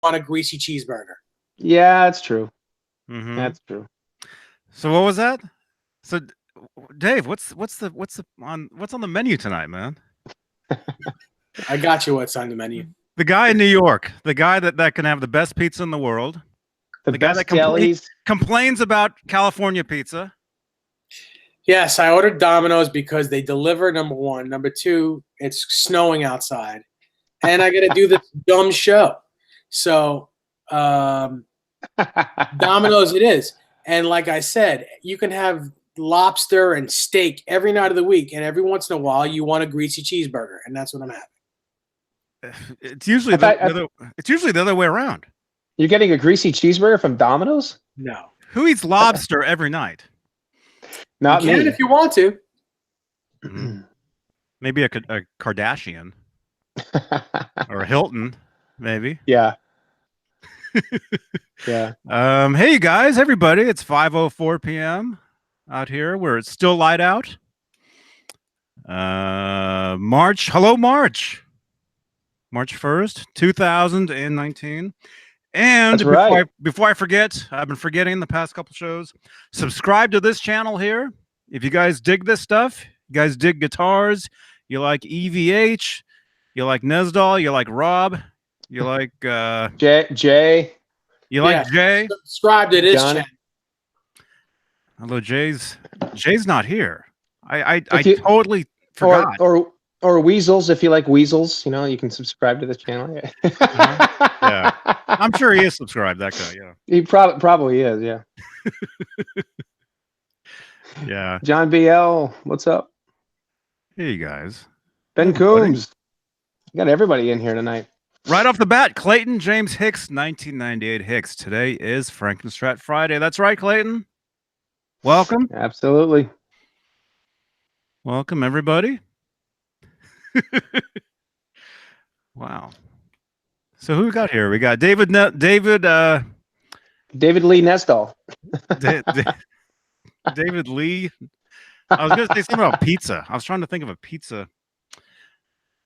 want a greasy cheeseburger. Yeah, that's true. Mm-hmm. That's true. So what was that? So, Dave, what's on the menu tonight, man? I got you. What's on the menu? The guy in New York, the guy that can have the best pizza in the world, The guy best that delis. complains about California pizza. Yes, I ordered Domino's because they deliver, number one. Number two, it's snowing outside. And I got to do this dumb show. So Domino's it is. And like I said, you can have lobster and steak every night of the week. And every once in a while, you want a greasy cheeseburger. And that's what I'm having. It's usually it's usually the other way around. You're getting a greasy cheeseburger from Domino's? No. Who eats lobster every night? Not you can me. if you want to. Maybe a Kardashian or a Hilton, maybe. Yeah. Yeah. Hey guys, everybody! It's 5:04 p.m. out here where it's still light out. March. Hello, March. March 1st, 2019. And That's right. before I forget, I've been forgetting the past couple shows. Subscribe to this channel here. If you guys dig this stuff, you guys dig guitars, you like EVH, you like Nesdal, you like Rob, you like Jay. You like Jay? Subscribe to this Johnny. channel. Although Jay's not here. I totally forgot. Or weasels, if you like weasels, you can subscribe to the channel. Yeah. Yeah. I'm sure he is subscribed, that guy, yeah. He probably is, yeah. Yeah. John BL, what's up? Hey guys. Ben Coombs. You got everybody in here tonight. Right off the bat, Clayton James Hicks, 1998 Hicks. Today is Frankenstrat Friday. That's right, Clayton. Welcome. Absolutely. Welcome, everybody. Wow. So who we got here? We got David Lee Nesdal. David Lee. I was going to say something about pizza. I was trying to think of a pizza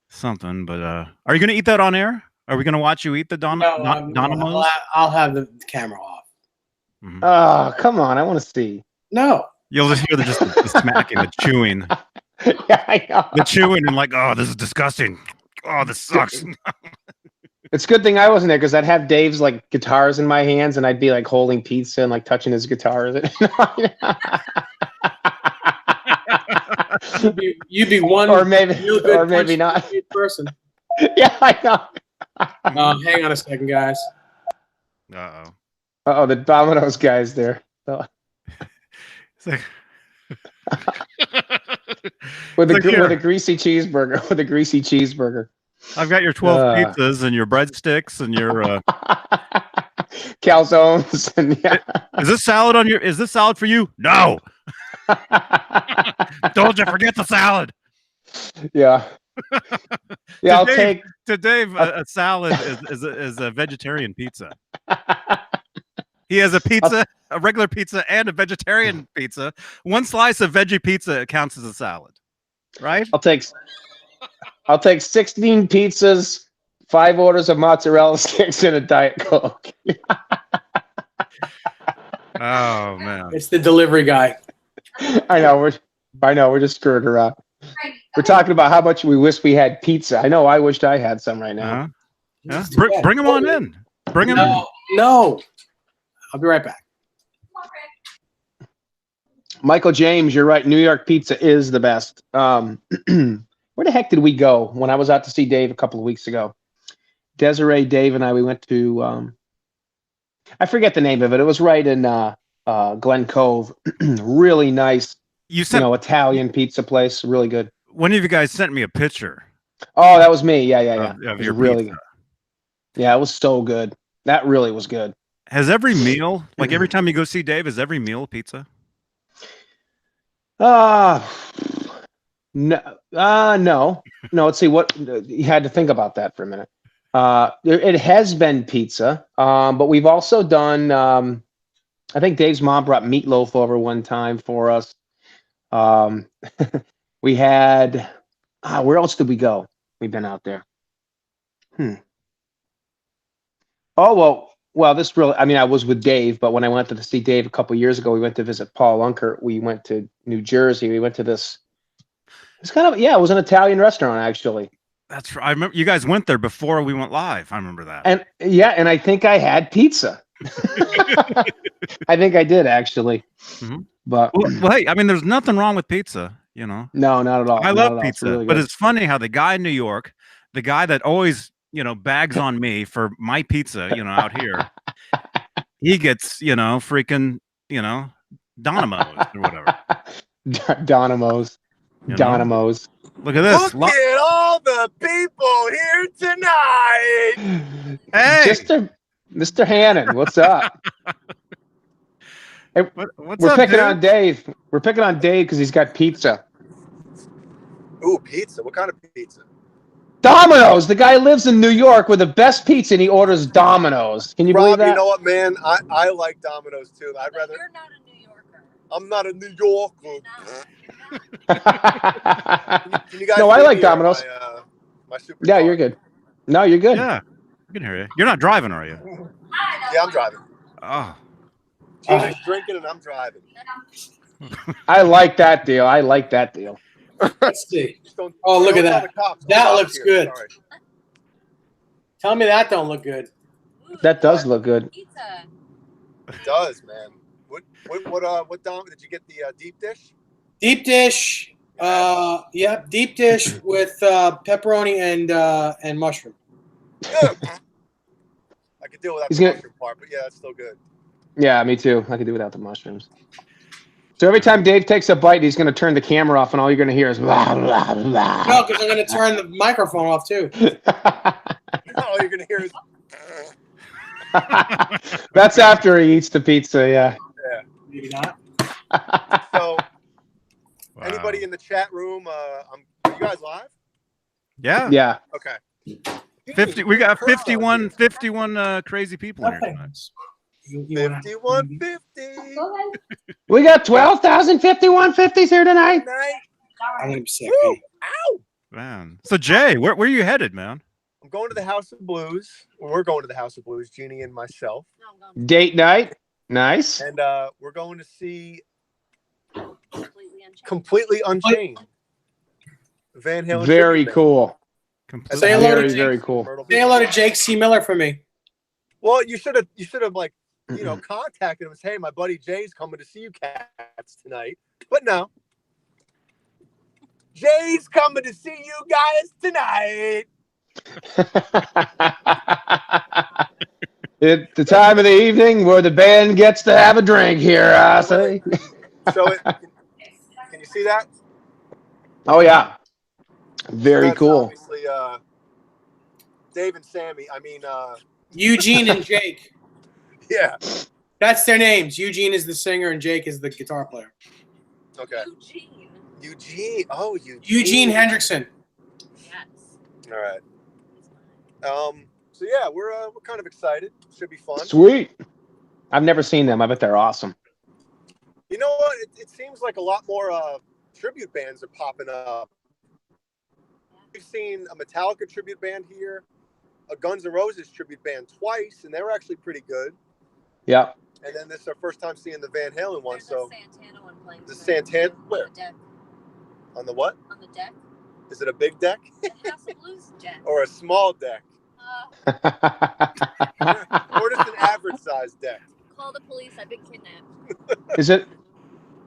something, but are you going to eat that on air? Are we going to watch you eat the Domino's? I'll have the camera off. Mm-hmm. Oh, come on. I want to see. No. You'll just hear the smacking, the chewing. Yeah, I know. The chewing and like, oh, this is disgusting. Oh, this sucks. It's a good thing I wasn't there because I'd have Dave's like guitars in my hands and I'd be like holding pizza and like touching his guitars. You'd be one or maybe not person. Yeah, I know. Hang on a second, guys. The Domino's guy's there. So. Like... with a greasy cheeseburger. I've got your 12 pizzas and your breadsticks and your calzones and yeah. Is this salad for you? No. Don't you forget the salad. Yeah. Yeah, to Dave, a salad is a vegetarian pizza. He has a pizza, a regular pizza, and a vegetarian pizza. One slice of veggie pizza counts as a salad, right? I'll take 16 pizzas, 5 orders of mozzarella sticks, and a Diet Coke. Oh man, it's the delivery guy. I know we're just screwing around. We're talking about how much we wish we had pizza. I know I wished I had some right now. Yeah. Bring them on in. Bring them in. No. I'll be right back. Michael James, you're right. New York pizza is the best. Where the heck did we go when I was out to see Dave a couple of weeks ago? Desiree, Dave, and we went to, I forget the name of it. It was right in Glen Cove. Really nice, Italian pizza place. Really good. One of you guys sent me a picture. Oh, that was me. Yeah. Of your really pizza. Good. Yeah, it was so good. That really was good. Has every meal, like every time you go see Dave, is every meal pizza? No. Let's see what you had to think about that for a minute. It has been pizza, but we've also done. I think Dave's mom brought meatloaf over one time for us. We had. Where else did we go? We've been out there. Oh, well, this really, I mean, I was with Dave, but when I went to see Dave a couple years ago, we went to visit Paul Unkert. We went to New Jersey. We went to this, it's kind of, yeah, it was an Italian restaurant, actually. That's right. I remember you guys went there before we went live. I remember that. And yeah, and I think I had pizza. I think I did, actually. Mhm. But Well, hey, I mean, there's nothing wrong with pizza, you know. no, not at all. I Not love at all. It's pizza, really but good. it's funny how the guy in New York, the guy that always, you know, bags on me for my pizza, you know, out here, he gets, you know, freaking, you know, Donamos or whatever. Dynamos. You know? Dynamos. Look at this. Look at all the people here tonight. Hey, Mr. Hannon, what's up? Hey, what's we're up, picking dude? on Dave. We're picking on Dave because he's got pizza. Ooh, pizza. What kind of pizza? Domino's. The guy lives in New York with the best pizza, and he orders Domino's. Can you believe Rob, that? you know what, man? I like Domino's too. I'd But rather. you're not a New Yorker. I'm not a New Yorker. You're not. Can you guys No, I hear like me or Domino's. My super Yeah, car? you're good. No, you're good. Yeah, I can hear you. You're not driving, are you? Yeah, I'm driving. Oh, She's drinking and I'm driving. I like that deal. I like that deal. Let's see. Just don't, Oh, look don't at tell that. the cops. That I'm looks here. good. Sorry. Tell me that don't look good. Ooh, That does look good. Pizza. It does, man. What Dom? Did you get the deep dish? Deep dish. Yeah, deep dish with pepperoni and mushroom. Good. I could deal with that He's gonna- mushroom part, but yeah, it's still good. Yeah, me too. I could do without the mushrooms. So every time Dave takes a bite, he's going to turn the camera off, and all you're going to hear is blah, blah, blah. No, because I'm going to turn the microphone off too. All you're gonna hear is. That's after he eats the pizza, yeah. Maybe not. So, wow. anybody in the chat room? Are you guys live? Yeah. Yeah. Okay. 50. We got Heard on 51 here. 51 crazy people in here Okay. tonight. You wanna- 5150. We got 12,000 5150s here tonight. Night. I'm going to be sick. Woo! Hey. Ow! Man. So Jay, where are you headed, man? I'm going to the House of Blues. Well, we're going to the House of Blues, Jeannie and myself, No, I'm going Date night. Nice. and we're going to see completely unchained. Completely Unchained. Van Halen. Very tribute band. cool. Completely. Say hello to Very, Jake. very cool. Myrtle Say Beach. hello to Jake C. Miller for me. Well, you should have like contacted him and said, hey, my buddy Jay's coming to see you cats tonight. But no. Jay's coming to see you guys tonight. It's the time of the evening where the band gets to have a drink here, I say. So can you see that? Oh, yeah. Very That's cool. Obviously, Dave and Sammy. I mean, Eugene and Jake. yeah. That's their names. Eugene is the singer and Jake is the guitar player. Okay. Eugene. Eugene. Oh, Eugene. Eugene Hendrickson. Yes. All right. So yeah, we're kind of excited. Should be fun. Sweet. I've never seen them. I bet they're awesome. You know what? It seems like a lot more tribute bands are popping up. We've seen a Metallica tribute band here, a Guns N' Roses tribute band twice, and they were actually pretty good. Yeah. And then this is our first time seeing the Van Halen one. There's So a Santana one playing. The tonight, Santana- too, where? On the deck. on the what? On the deck. Is it a big deck The House of Blues deck. or a small deck Uh, or just an average sized deck? call the police. I've been kidnapped. Is it?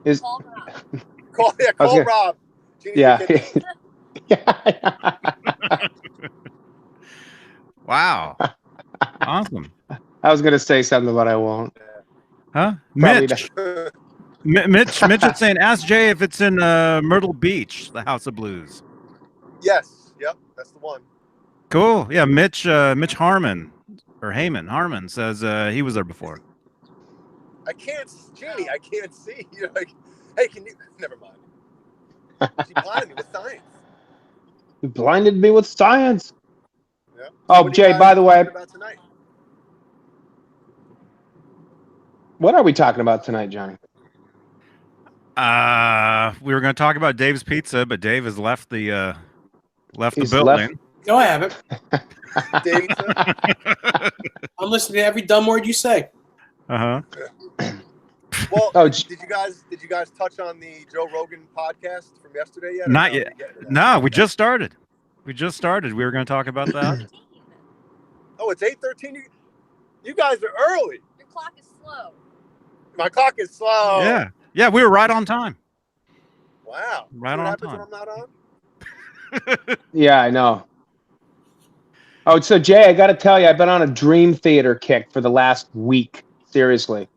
Is Call Rob. Call I was call gonna- Rob. Jeannie's yeah. a kid. Yeah. Wow. Awesome. I was gonna say something, but I won't. Huh? Probably Mitch. Mitch is saying, ask Jay if it's in Myrtle Beach, the House of Blues. Yes. Yep. That's the one. Cool. Yeah, Mitch Harmon or Harmon says he was there before. I can't, Jeannie. I can't see. You're like, hey, can you? Never mind. She blinded me with science. You blinded me with science. Yeah. Oh, What are you Jay, guys by the way, talking about tonight? what are we talking about tonight, Johnny? We were going to talk about Dave's Pizza, but Dave has left the He's building. No, I haven't. Data. I'm listening to every dumb word you say. Uh-huh. Well, Oh, did you guys touch on the Joe Rogan podcast from yesterday yet? or Not no? yet. Are you getting to that? No, we Okay. just started. We were going to talk about that. Oh, it's 8:13. You guys are early. Your clock is slow. My clock is slow. Yeah. Yeah, we were right on time. Wow. Right See what on happens time. when I'm not on? Yeah, I know. Oh, so Jay, I got to tell you, I've been on a Dream Theater kick for the last week. Seriously.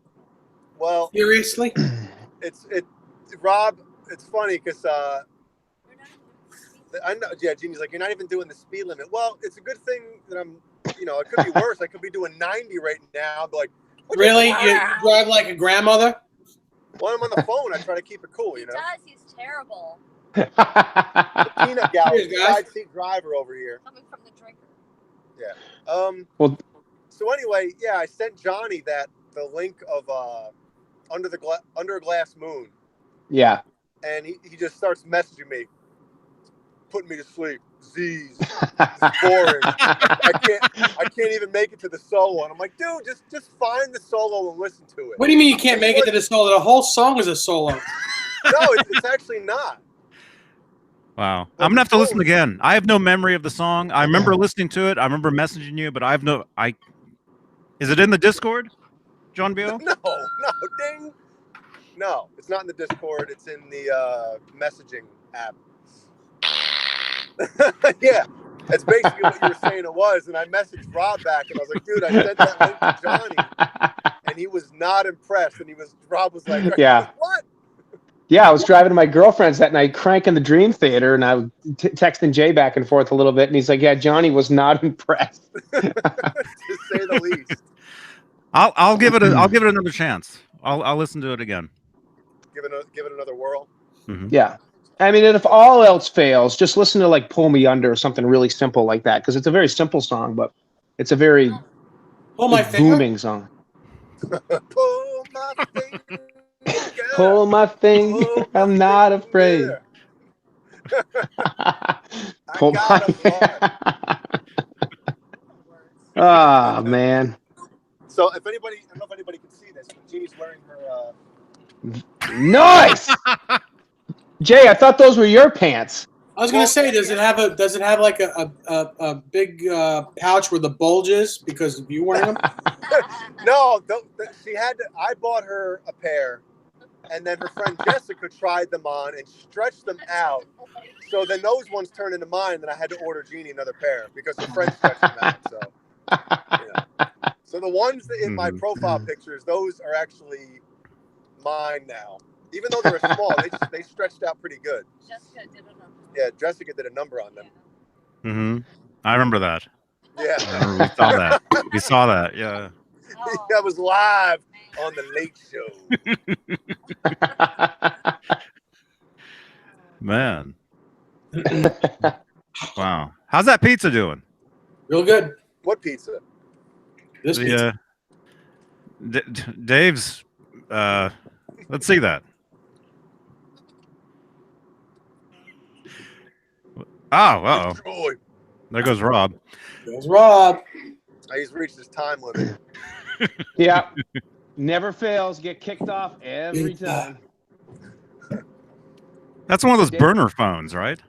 Well, Seriously? Rob, it's funny because You're not even I know, yeah, Jeannie's like, you're not even doing the speed limit. Well, it's a good thing that I'm, it could be worse. I could be doing 90 right now. But like, Really? You drive like a grandmother? when I'm on the phone, I try to keep it cool, He does. He's terrible. The peanut gallery, Cheers, guys. side seat driver over here. Coming from the drinker. Well, So anyway, yeah, I sent Johnny the link of Under a Glass Moon, yeah. and he just starts messaging me, putting me to sleep. Z's, it's boring. I can't even make it to the solo, and I'm like, dude, just find the solo and listen to it. What do you mean you can't make it to the solo? The whole song is a solo. No, it's actually not. Wow. I'm going to have to listen again. I have no memory of the song. I remember listening to it. I remember messaging you, but is it in the Discord, John Beale? No, ding. No, it's not in the Discord. It's in the messaging app. Yeah, that's basically what you were saying it was. And I messaged Rob back, and I was like, dude, I sent that link to Johnny, and he was not impressed. And Rob was like, Yeah. What? Yeah, I was driving to my girlfriend's that night, cranking the Dream Theater, and I was texting Jay back and forth a little bit, and he's like, "Yeah, Johnny was not impressed." To say the least. I'll give it another chance. I'll listen to it again. Give it another whirl. Mm-hmm. Yeah, I mean, and if all else fails, just listen to like "Pull Me Under" or something really simple like that, because it's a very simple song, but it's a very Pull my finger. booming song. Pull my finger. Pull my finger, I'm not afraid. Pull my. Ah, man. So if anybody, I don't know if anybody can see this, but Jeannie's wearing her. Nice. Jay, I thought those were your pants. I was gonna say, does it have like a big pouch where the bulge is because of you wearing them? No, she had to. I bought her a pair, and then her friend Jessica tried them on and stretched them out. So then those ones turned into mine, and I had to order Jeannie another pair because her friend stretched them out. So, so the ones that in my profile pictures, those are actually mine now. Even though they're small, they stretched out pretty good. Jessica did a number. Yeah, Jessica did a number on them. Mm-hmm. I remember that. Yeah, I remember we saw that. We saw that. Yeah. Oh, that was live on the Late Show. Man. Wow. How's that pizza doing? Real good. What pizza? This pizza. Dave's. Let's see that. Oh, uh-oh. Destroyed. There goes Rob. There's Rob. He's reached his time limit. Yeah. Never fails. Get kicked off every time. That's one of those burner phones, right?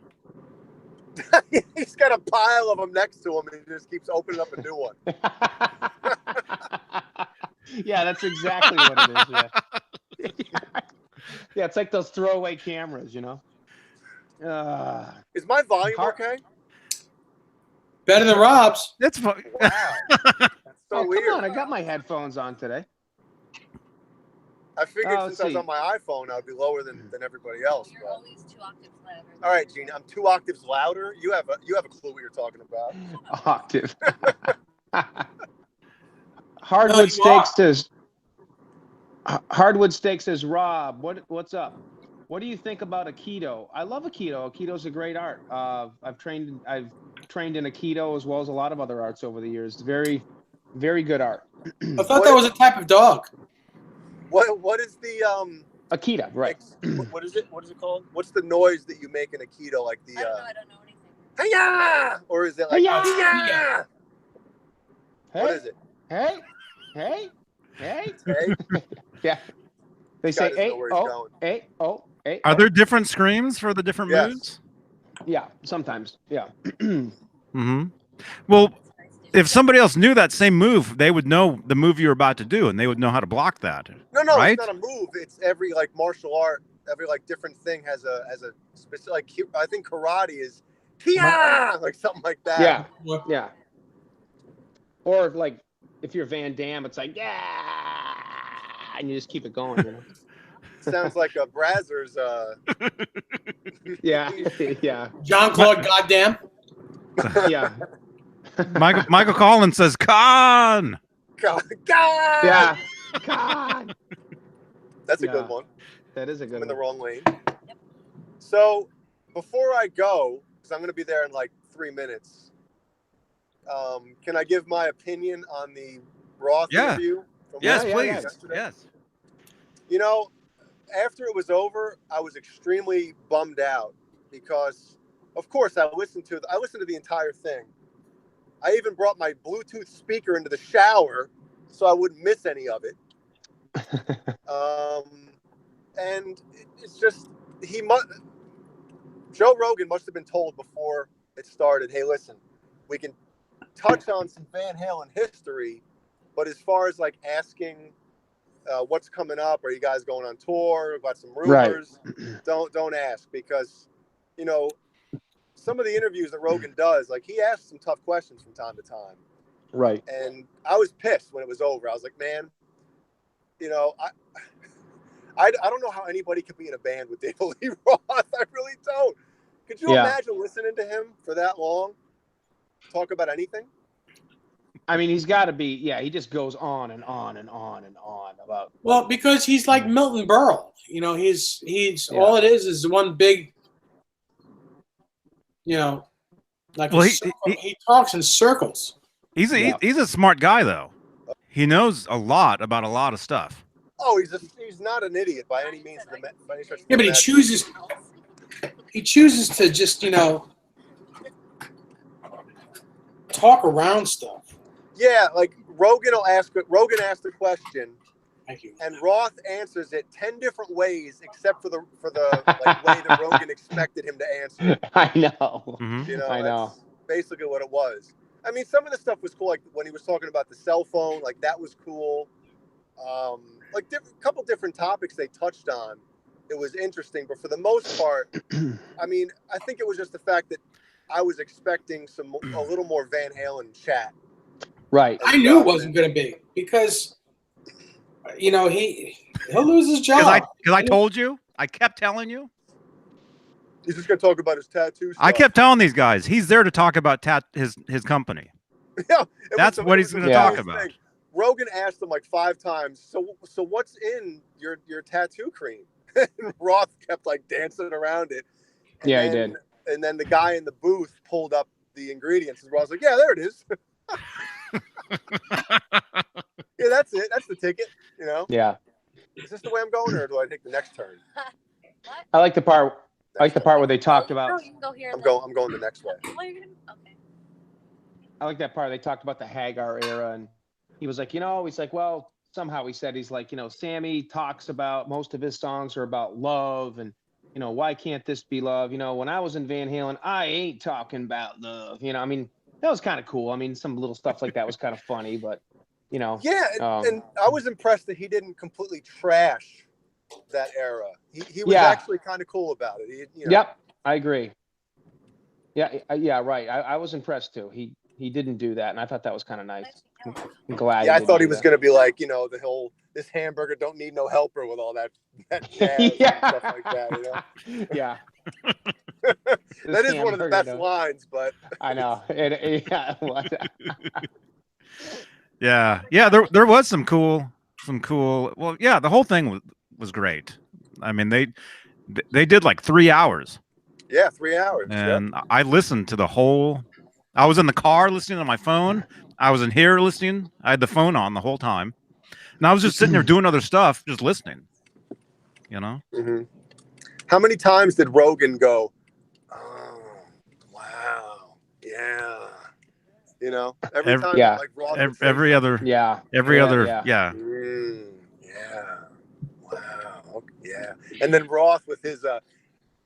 He's got a pile of them next to him, and he just keeps opening up a new one. Yeah, that's exactly what it is. Yeah, it's like those throwaway cameras, you know. Is my volume okay? Better than Rob's. It's fun. Wow. That's so Oh, weird. come on. I got my headphones on today. I figured let's since I was see. on my iPhone, I'd be lower than everybody else. You're But. always 2 octaves louder. All right, Gene, I'm 2 octaves louder. You have a clue what you're talking about. Octave. Hardwood Steak says, Rob, what's up? What do you think about Aikido? I love Aikido. Aikido's a great art. I've trained in Aikido as well as a lot of other arts over the years. It's very, very good art. I thought that was a type of dog. What is the Aikido, right? What is it? What is it called? What's the noise that you make in Aikido? Like the I don't know anything. Hey-ya! Or is it like, Hey-ya! hey-ya! Hey, What is it? Hey, hey, hey. Hey? Yeah. They This guy say, doesn't know hey, where he's oh, going. hey, oh, hey. Are oh. there different screams for the different Yes. moves? Yeah, sometimes. Yeah. Mm-hmm. Well, if somebody else knew that same move, they would know the move you're about to do, and they would know how to block that. No, right? it's not a move. It's every like martial art, every like different thing has a specific. Like I think karate is, yeah, like something like that. Yeah. Yeah. Or like if you're Van Damme, it's like, yeah, and you just keep it going, you know? Sounds like a Brazzers. Yeah. Yeah. Jean-Claude Goddamn. Yeah. Michael Collins says, "Con." God. Yeah. God. That's a Yeah. good one. That is a I'm good in the one. wrong lane. So before I go, because I'm going to be there in like 3 minutes, can I give my opinion on the Roth interview? From Yes, Yeah, please. yesterday? Yes. You know, after it was over, I was extremely bummed out because, of course, I listened to the entire thing. I even brought my Bluetooth speaker into the shower so I wouldn't miss any of it. And it's just Joe Rogan must have been told before it started, hey, listen, we can touch on some Van Halen history, but as far as like asking what's coming up, are you guys going on tour, got some rumors, don't ask, because you know some of the interviews that Rogan does, like he asks some tough questions from time to time. Right. And I was pissed when it was over. I was like, man, you know, I don't know how anybody could be in a band with David Lee Roth. I really don't. Could you imagine listening to him for that long? Talk about anything? I mean, he's got to be, yeah, he just goes on and on and on and on about. Well, because he's like Milton Berle. You know, he's Yeah. all it is one big, you know, like Well, he talks in circles. He's a smart guy, though. He knows a lot about a lot of stuff. Oh, he's not an idiot by any means. Yeah, but he chooses to just, you know, talk around stuff. Yeah, like Rogan asked a question, Thank you. and Roth answers it 10 different ways, except for the like way that Rogan expected him to answer it. I know. Mhm. You know, I know. that's basically what it was. I mean, some of the stuff was cool, like when he was talking about the cell phone, like that was cool. Like a couple different topics they touched on. It was interesting, but for the most part, I mean, I think it was just the fact that I was expecting a little more Van Halen chat. Right. I knew it wasn't going to be because, you know, he'll lose his job. Because I told you. I kept telling you. He's just going to talk about his tattoo stuff. I kept telling these guys he's there to talk about his company. Yeah, That's what he's going to talk about. Thing. Rogan asked him like 5 times, so what's in your tattoo cream? And Roth kept like dancing around it. And Yeah, he did. And then the guy in the booth pulled up the ingredients, and Roth's like, "Yeah, there it is." Yeah, that's it. That's the ticket. You know. Yeah. Is this the way I'm going, or do I take the next turn? I like the part. I like the part where they talked about. No, you can go here. I'm going the next way. Okay. I like that part. They talked about the Hagar era, and he was like, you know, he's like, well, somehow he said, he's like, you know, Sammy talks about most of his songs are about love, and you know, why can't this be love? You know, when I was in Van Halen, I ain't talking about love. You know, I mean, that was kind of cool. I mean, some little stuff like that was kind of funny, but you know. Yeah, and I was impressed that he didn't completely trash that era. He was actually kind of cool about it. You know. Yep, I agree. Yeah, right. I was impressed too. He didn't do that, and I thought that was kind of nice. I'm glad. Yeah, I thought he was going to be like, you know, the whole "this hamburger don't need no helper" with all that jazz and stuff like that. You know. Yeah. That is one of the best lines, but I know. Yeah. There was some cool. Well, yeah, the whole thing was great. I mean, they did like 3 hours. Yeah, 3 hours. And I listened to the whole. I was in the car listening on my phone. I was in here listening. I had the phone on the whole time, and I was just sitting there doing other stuff, just listening. You know. Mm-hmm. How many times did Rogan go, "Oh, wow"? yeah. You know, every Ev- time Yeah. like Roth would say Every other, Yeah. every Yeah, other, yeah. yeah. yeah. Wow. Okay, yeah. And then Roth with his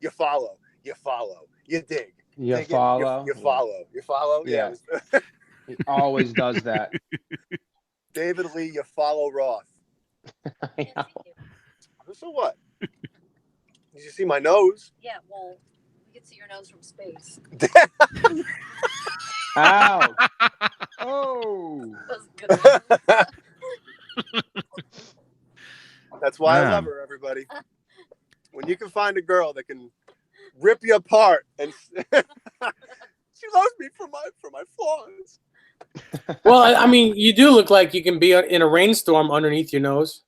you follow, you dig. You Dig it, follow. you follow. You follow? Yeah. Yeah. It was He always does that. David Lee, you follow Roth. I know. So what? Did you see my nose? Yeah, well, we can see your nose from space. Ow. Oh. That was good. That's why I Man. love her, everybody. When you can find a girl that can rip you apart and she loves me for my flaws. Well, I mean, you do look like you can be in a rainstorm underneath your nose.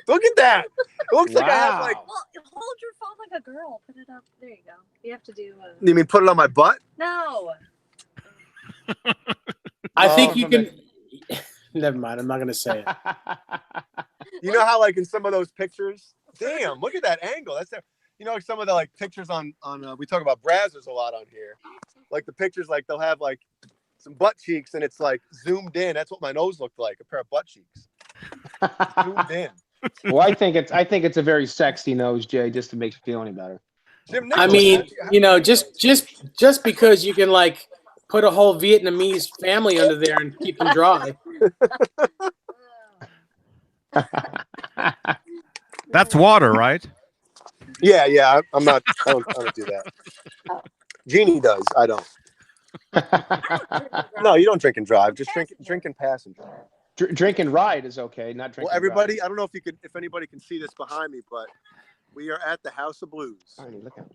Look at that. It looks like I have like. Wow. Well, hold your phone like a girl. Put it up. There you go. You have to do. You mean put it on my butt? No. I think you from can. Never mind. I'm not going to say it. You know how like in some of those pictures, damn, look at that angle. That's there. You know, like some of the like pictures on we talk about Brazzers a lot on here. Like the pictures, like they'll have like some butt cheeks and it's like zoomed in. That's what my nose looked like, a pair of butt cheeks. Zoomed in. Well, I think it's a very sexy nose, Jay, just to make you feel any better. Jim I Nichols, mean, you know, just because you can like put a whole Vietnamese family under there and keep them dry. That's water, right? yeah, I'm not. I don't do that. Jeannie does. I don't. No, you don't drink and drive. Just drink and pass and drive. Drink and ride is okay, not drink. Well, everybody, I don't know if anybody can see this behind me, but we are at the House of Blues. Look at it.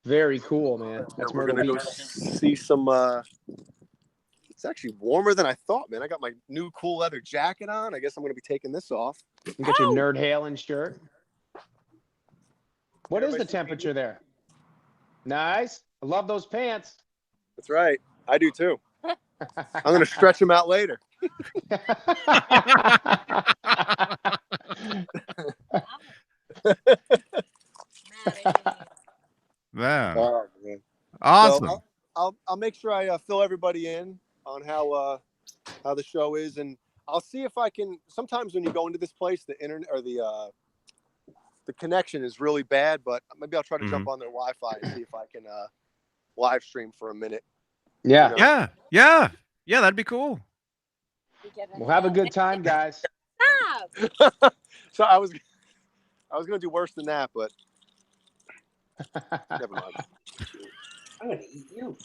Very cool, man. That's We're Myrtle gonna go Beach. see some. It's actually warmer than I thought, man. I got my new cool leather jacket on. I guess I'm gonna be taking this off. You got your Nerd Halen shirt. What is the Everybody see temperature there? Nice. I love those pants. That's right. I do too. I'm gonna stretch them out later. Man. Oh, man. Awesome. So I'll make sure I fill everybody in on how the show is, and I'll see if I can. Sometimes when you go into this place, the internet or the connection is really bad, but maybe I'll try to jump on their Wi-Fi and see if I can live stream for a minute. Yeah. You know? Yeah, that'd be cool. We'll have a good time, guys. Stop. So I was gonna do worse than that, but never mind. I'm gonna eat you.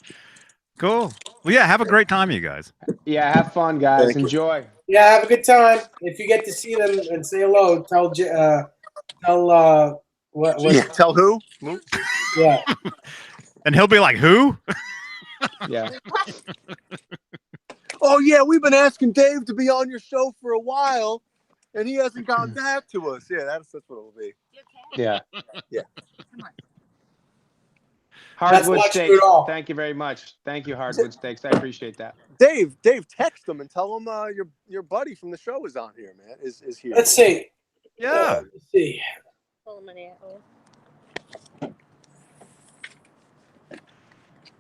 Cool. Well, yeah, have a great time, you guys. Yeah, have fun, guys. Thank you. Enjoy. Yeah, have a good time. If you get to see them and say hello, tell what Yeah, tell who? yeah. And he'll be like, who? Yeah. Oh yeah, we've been asking Dave to be on your show for a while, and he hasn't gotten back to us. Yeah, that's what it will be. You okay? Yeah. Yeah. Come on. That's Hardwood not true steaks. at all. Thank you very much. Thank you, Hardwood steaks. I appreciate that. Dave, text him and tell him your buddy from the show is on here, man. Is here. Let's see. Yeah. Let's see. Pull them in the apple.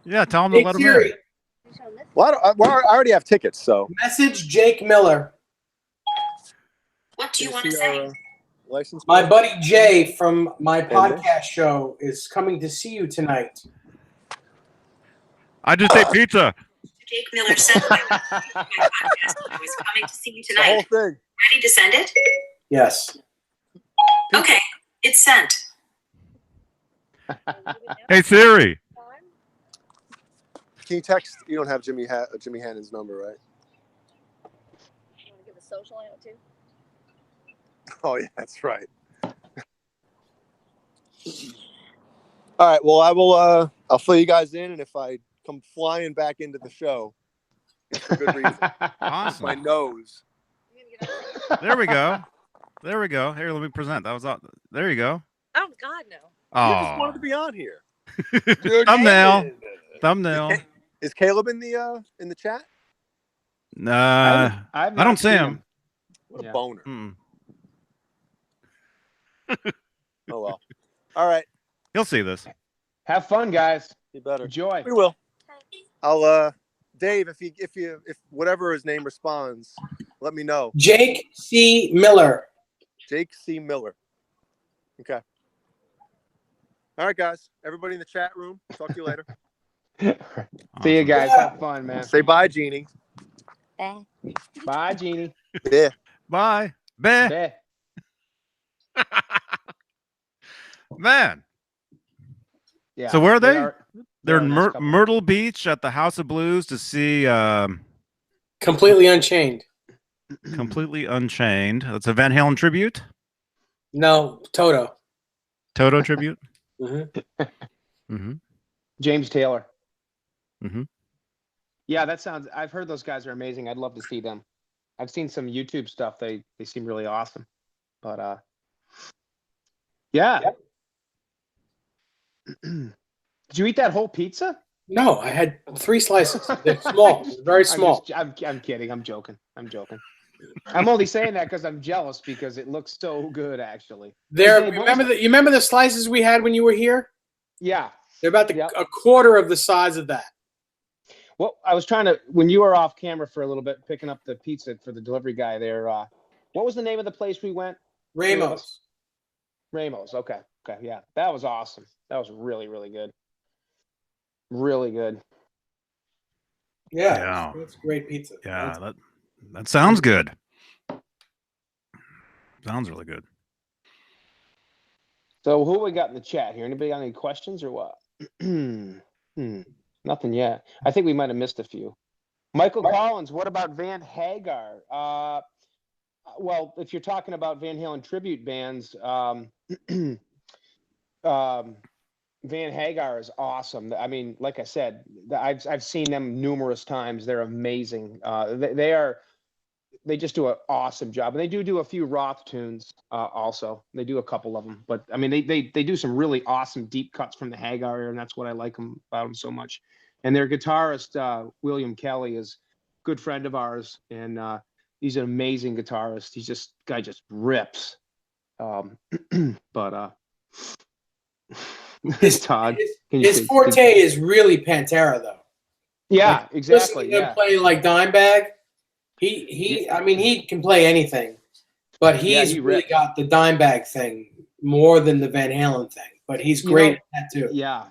Yeah, tell him to Hey, let him Siri, in. You show 'em this? Well, I already have tickets, so. message Jake Miller. What do you Can want to see say? our, license My plate? buddy Jay from my this? podcast show is coming to see you tonight. I just ate pizza. Jake Miller sent my podcast. I was coming to see you The whole tonight. thing. Ready to send it? Yes. Okay, it's sent. Hey, Siri. Can you text? You don't have Jimmy Hannon's number, right? You want to give a social out too? Oh yeah, that's right. All right. Well, I will. I'll fill you guys in, and if I come flying back into the show, it's for good reason. My Awesome. nose. You gonna get out? There we go. There we go. Here, let me present. That was all. There you go. Oh God, no. You just wanted Oh, to be on here. thumbnail. Thumbnail. Is Caleb in the chat? Nah, I I don't see him. What a Yeah. boner. Mm. Oh well. All right. He'll see this. Have fun, guys. You better. Enjoy. We will. Okay. I'll Dave, if whatever his name responds, let me know. Jake C. Miller. Jake C. Miller. Okay. All right, guys. Everybody in the chat room. Talk to you later. See you Awesome. guys. Have fun, man. Say bye, Jeannie. Eh. Bye, Jeannie. Yeah. Bye. Beh. Beh. Man. Yeah. So where are they? They're They're a in nice couple. Myrtle Beach at the House of Blues to see Completely Unchained. Completely Unchained. That's a Van Halen tribute. No, Toto. Toto tribute. Mm-hmm. James Taylor. Mhm. Yeah, that sounds. I've heard those guys are amazing. I'd love to see them. I've seen some YouTube stuff. They seem really awesome. But yeah. Did you eat that whole pizza? No, I had 3 slices. They're small, very small. I'm kidding. I'm joking. I'm only saying that because I'm jealous because it looks so good, actually. There. Hey, Dave, what was You remember the slices we had when you were here? Yeah. They're about Yep. a quarter of the size of that. Well, I was trying to, when you were off camera for a little bit, picking up the pizza for the delivery guy there. What was the name of the place we went? Ramos. Ramos. Okay. Yeah. That was awesome. That was really, really good. Really good. Yeah, it's great pizza. Yeah, that sounds good. Sounds really good. So who we got in the chat here? Anybody got any questions or what? Nothing yet. I think we might have missed a few. Michael Collins, what about Van Hagar? Well, if you're talking about Van Halen tribute bands, Van Hagar is awesome. I mean, like I said, I've seen them numerous times. They're amazing. They just do an awesome job, and they do a few Roth tunes also. They do a couple of them, but I mean, they do some really awesome deep cuts from the Hagar, and that's what I like about them so much. And their guitarist William Kelly is a good friend of ours, and he's an amazing guitarist. Guy just rips. But Todd, his forte is really Pantera, though. Yeah, like, exactly. Listening to him play like Dimebag, I mean, he can play anything, but he's really got the Dimebag thing more than the Van Halen thing. But he's great at that too. Yeah,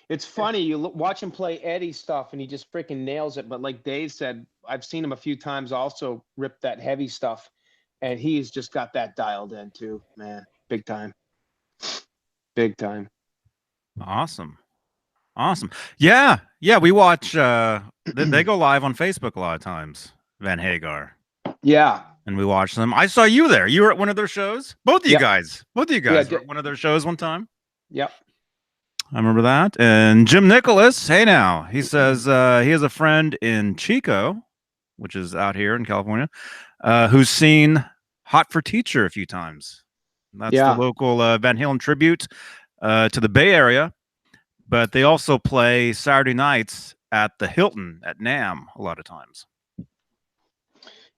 it's funny. You watch him play Eddie stuff, and he just freaking nails it. But like Dave said, I've seen him a few times also rip that heavy stuff, and he's just got that dialed in too, man. Big time. Big time. Awesome. Yeah. We watch. They go live on Facebook a lot of times. Van Hagar. Yeah. And we watch them. I saw you there. You were at one of their shows. Both of you guys. Were at one of their shows one time. Yep. I remember that. And Jim Nicholas. Hey now. He says he has a friend in Chico, which is out here in California, who's seen Hot for Teacher a few times. That's the local Van Halen tribute to the Bay Area. But they also play Saturday nights at the Hilton at NAMM a lot of times.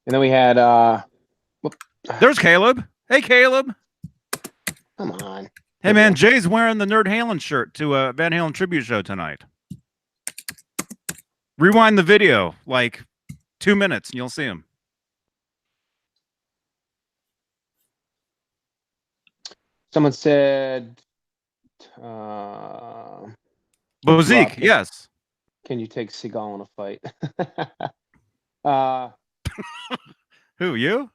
And then we had there's Caleb. Hey Caleb. Come on. Hey man, Jay's wearing the Nerd Halen shirt to a Van Halen tribute show tonight. Rewind the video like 2 minutes and you'll see him. Someone said Bozique, yes. Can you take Seagal in a fight? Who, you?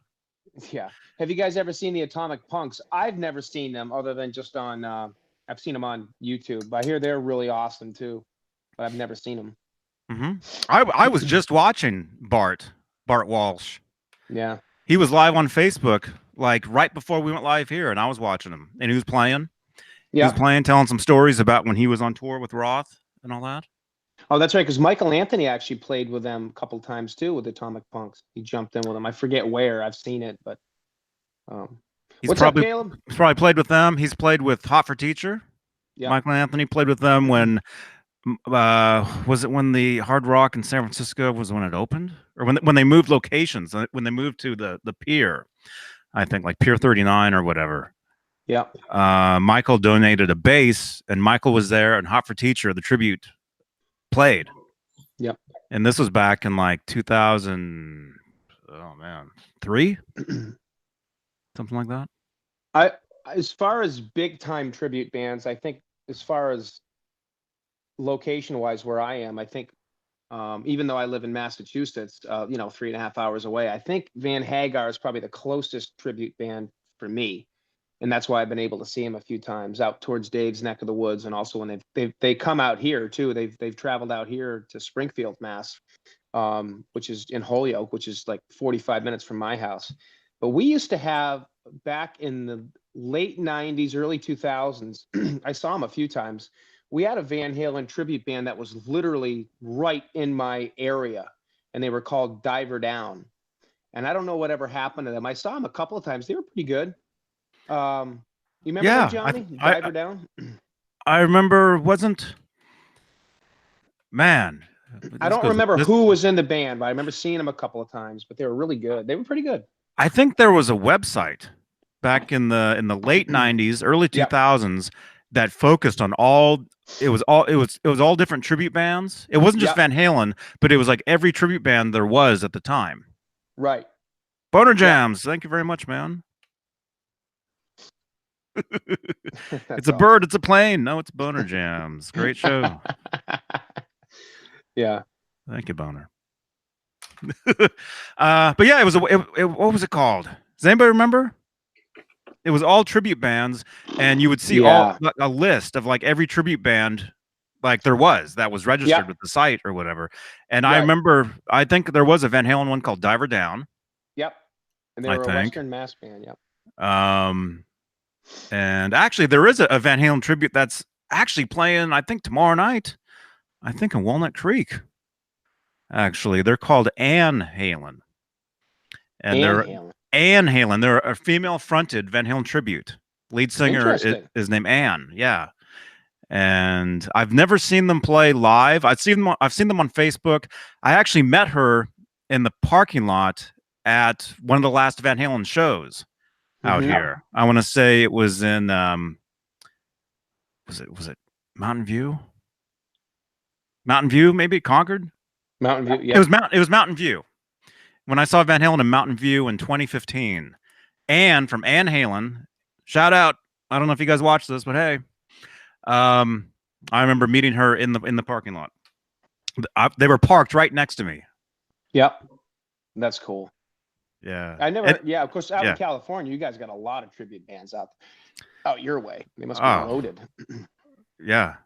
Yeah. Have you guys ever seen the Atomic Punks? I've never seen them other than just on I've seen them on YouTube. I hear they're really awesome too, but I've never seen them. Mm-hmm. I was just watching Bart Walsh. Yeah. He was live on Facebook like right before we went live here, and I was watching him, and he was playing. Yeah. He was playing, telling some stories about when he was on tour with Roth and all that. Oh, that's right, because Michael Anthony actually played with them a couple times too with Atomic Punks. He jumped in with them. I forget where. I've seen it, but what's up, Caleb? He's probably played with them. He's played with Hot for Teacher. Yeah. Michael Anthony played with them when was it when the Hard Rock in San Francisco was when it opened, or when they moved locations, when they moved to the pier, I think like Pier 39 or whatever. Yeah. Michael donated a bass, and Michael was there, and Hot for Teacher, the tribute, played. Yep. And this was back in like 2000. Oh man, 3, something like that. As far as big time tribute bands, I think as far as location wise where I am, I think even though I live in Massachusetts, 3.5 hours away, I think Van Hagar is probably the closest tribute band for me. And that's why I've been able to see him a few times out towards Dave's neck of the woods. And also when they come out here too, they've traveled out here to Springfield, Mass, which is in Holyoke, which is like 45 minutes from my house. But we used to have, back in the late 90s, early 2000s, I saw him a few times. We had a Van Halen tribute band that was literally right in my area, and they were called Diver Down. And I don't know whatever happened to them. I saw them a couple of times. They were pretty good. You remember them, Johnny? Diver Down? I remember. Man, I don't remember who was in the band, but I remember seeing them a couple of times. But they were really good. They were pretty good. I think there was a website back in the late 90s, early 2000s that focused on all. It was all different tribute bands. It wasn't just Van Halen, but it was like every tribute band there was at the time. Right. Boner Jams. Thank you very much, man. It's a bird. It's a plane. No, it's Boner Jams. Great show. Yeah. Thank you, Boner. But yeah, it was what was it called? Does anybody remember? It was all tribute bands, and you would see a list of like every tribute band like there was that was registered with the site or whatever. And I remember, I think there was a Van Halen one called Diver Down. Yep. And they were a Western Mass band. Yep. And actually there is a Van Halen tribute that's actually playing, I think tomorrow night, I think in Walnut Creek. Actually, they're called Ann Halen. And Ann Halen. They're a female-fronted Van Halen tribute. Lead singer is named Ann. Yeah, and I've never seen them play live. I've seen them on Facebook. I actually met her in the parking lot at one of the last Van Halen shows out here. I want to say it was in was it Mountain View? Mountain View, maybe Concord. Mountain View. Yeah, it was Mountain View. When I saw Van Halen in Mountain View in 2015, Ann from Ann Halen, shout out. I don't know if you guys watched this, but hey, I remember meeting her in the parking lot. They were parked right next to me. Yep, that's cool. Yeah, of course, out in California, you guys got a lot of tribute bands out your way. They must be loaded. Yeah,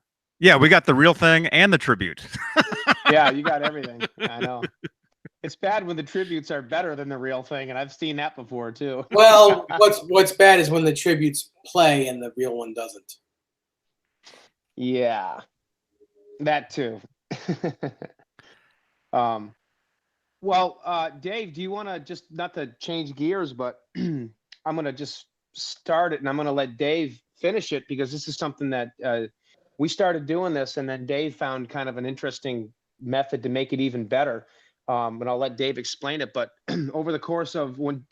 we got the real thing and the tribute. Yeah, you got everything. I know. It's bad when the tributes are better than the real thing, and I've seen that before too. Well, what's bad is when the tributes play and the real one doesn't. Yeah, that too. Well, Dave, do you want to just, not to change gears, but I'm going to just start it, and I'm going to let Dave finish it, because this is something that we started doing this, and then Dave found kind of an interesting method to make it even better. And I'll let Dave explain it. But over the course of when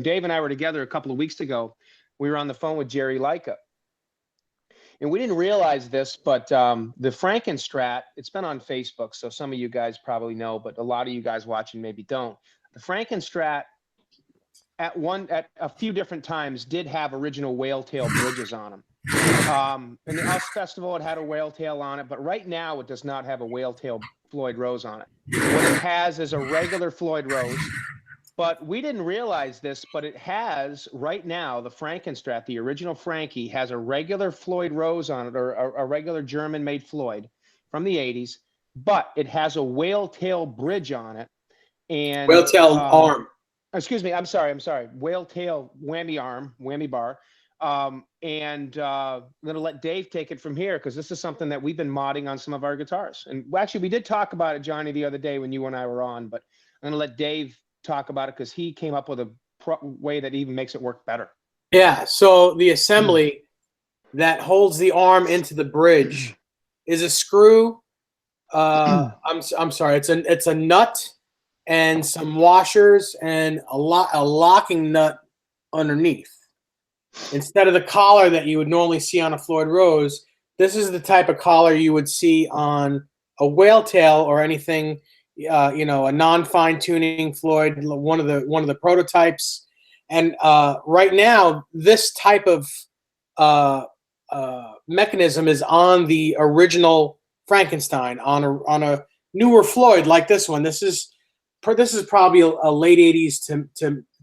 Dave and I were together a couple of weeks ago, we were on the phone with Jerry Leica. And we didn't realize this, but the Frankenstrat, it's been on Facebook, so some of you guys probably know, but a lot of you guys watching maybe don't. The Frankenstrat at a few different times did have original whale tail bridges on them. In the Us Festival, it had a whale tail on it, but right now it does not have a whale tail Floyd Rose on it. What it has is a regular Floyd Rose, but we didn't realize this, but it has right now, the Frankenstrat, the original Frankie, has a regular Floyd Rose on it, or a regular German-made Floyd from the 80s, but it has a whale tail bridge on it. And whale tail arm. Excuse me, I'm sorry. Whale tail whammy bar. And I'm going to let Dave take it from here, because this is something that we've been modding on some of our guitars. And actually, we did talk about it, Johnny, the other day when you and I were on, but I'm going to let Dave talk about it, because he came up with a way that even makes it work better. Yeah, so the assembly that holds the arm into the bridge is a screw. I'm sorry, it's a nut and some washers and a locking nut underneath. Instead of the collar that you would normally see on a Floyd Rose, this is the type of collar you would see on a whale tail or anything, you know, a non-fine tuning Floyd, one of the prototypes. And right now, this type of mechanism is on the original Frankenstein, on a newer Floyd like this one. This is probably a late '80s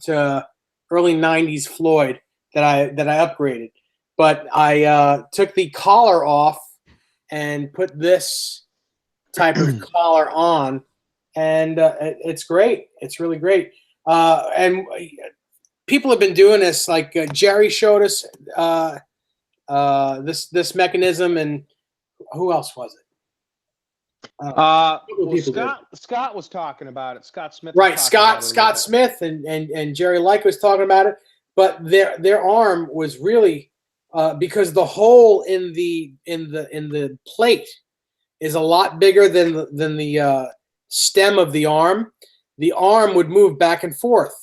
to early '90s Floyd that I upgraded. But I took the collar off and put this type of collar on, and it's great. It's really great. And people have been doing this. Like Jerry showed us this mechanism, and who else was it? Well, people did. Scott was talking about it. Scott Smith. Right, was talking about it a little Scott bit. Smith and Jerry Like was talking about it, but their arm was really because the hole in the plate is a lot bigger than the stem of the arm. The arm would move back and forth.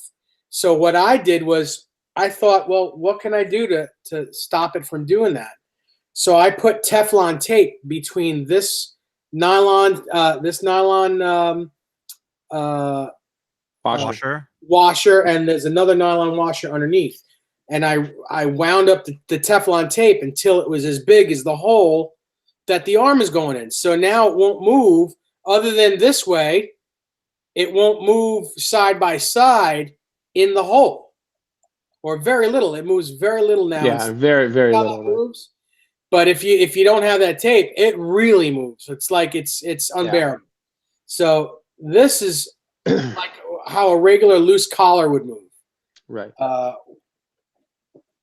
So what I did was I thought, well, what can I do to stop it from doing that? So I put Teflon tape between this nylon washer, and there's another nylon washer underneath. And I wound up the Teflon tape until it was as big as the hole that the arm is going in. So now it won't move other than this way. It won't move side by side in the hole, or very little. It moves very little now. Yeah, very, very little. Moves. But if you don't have that tape, it really moves. It's like it's unbearable. Yeah. So this is like how a regular loose collar would move. Right.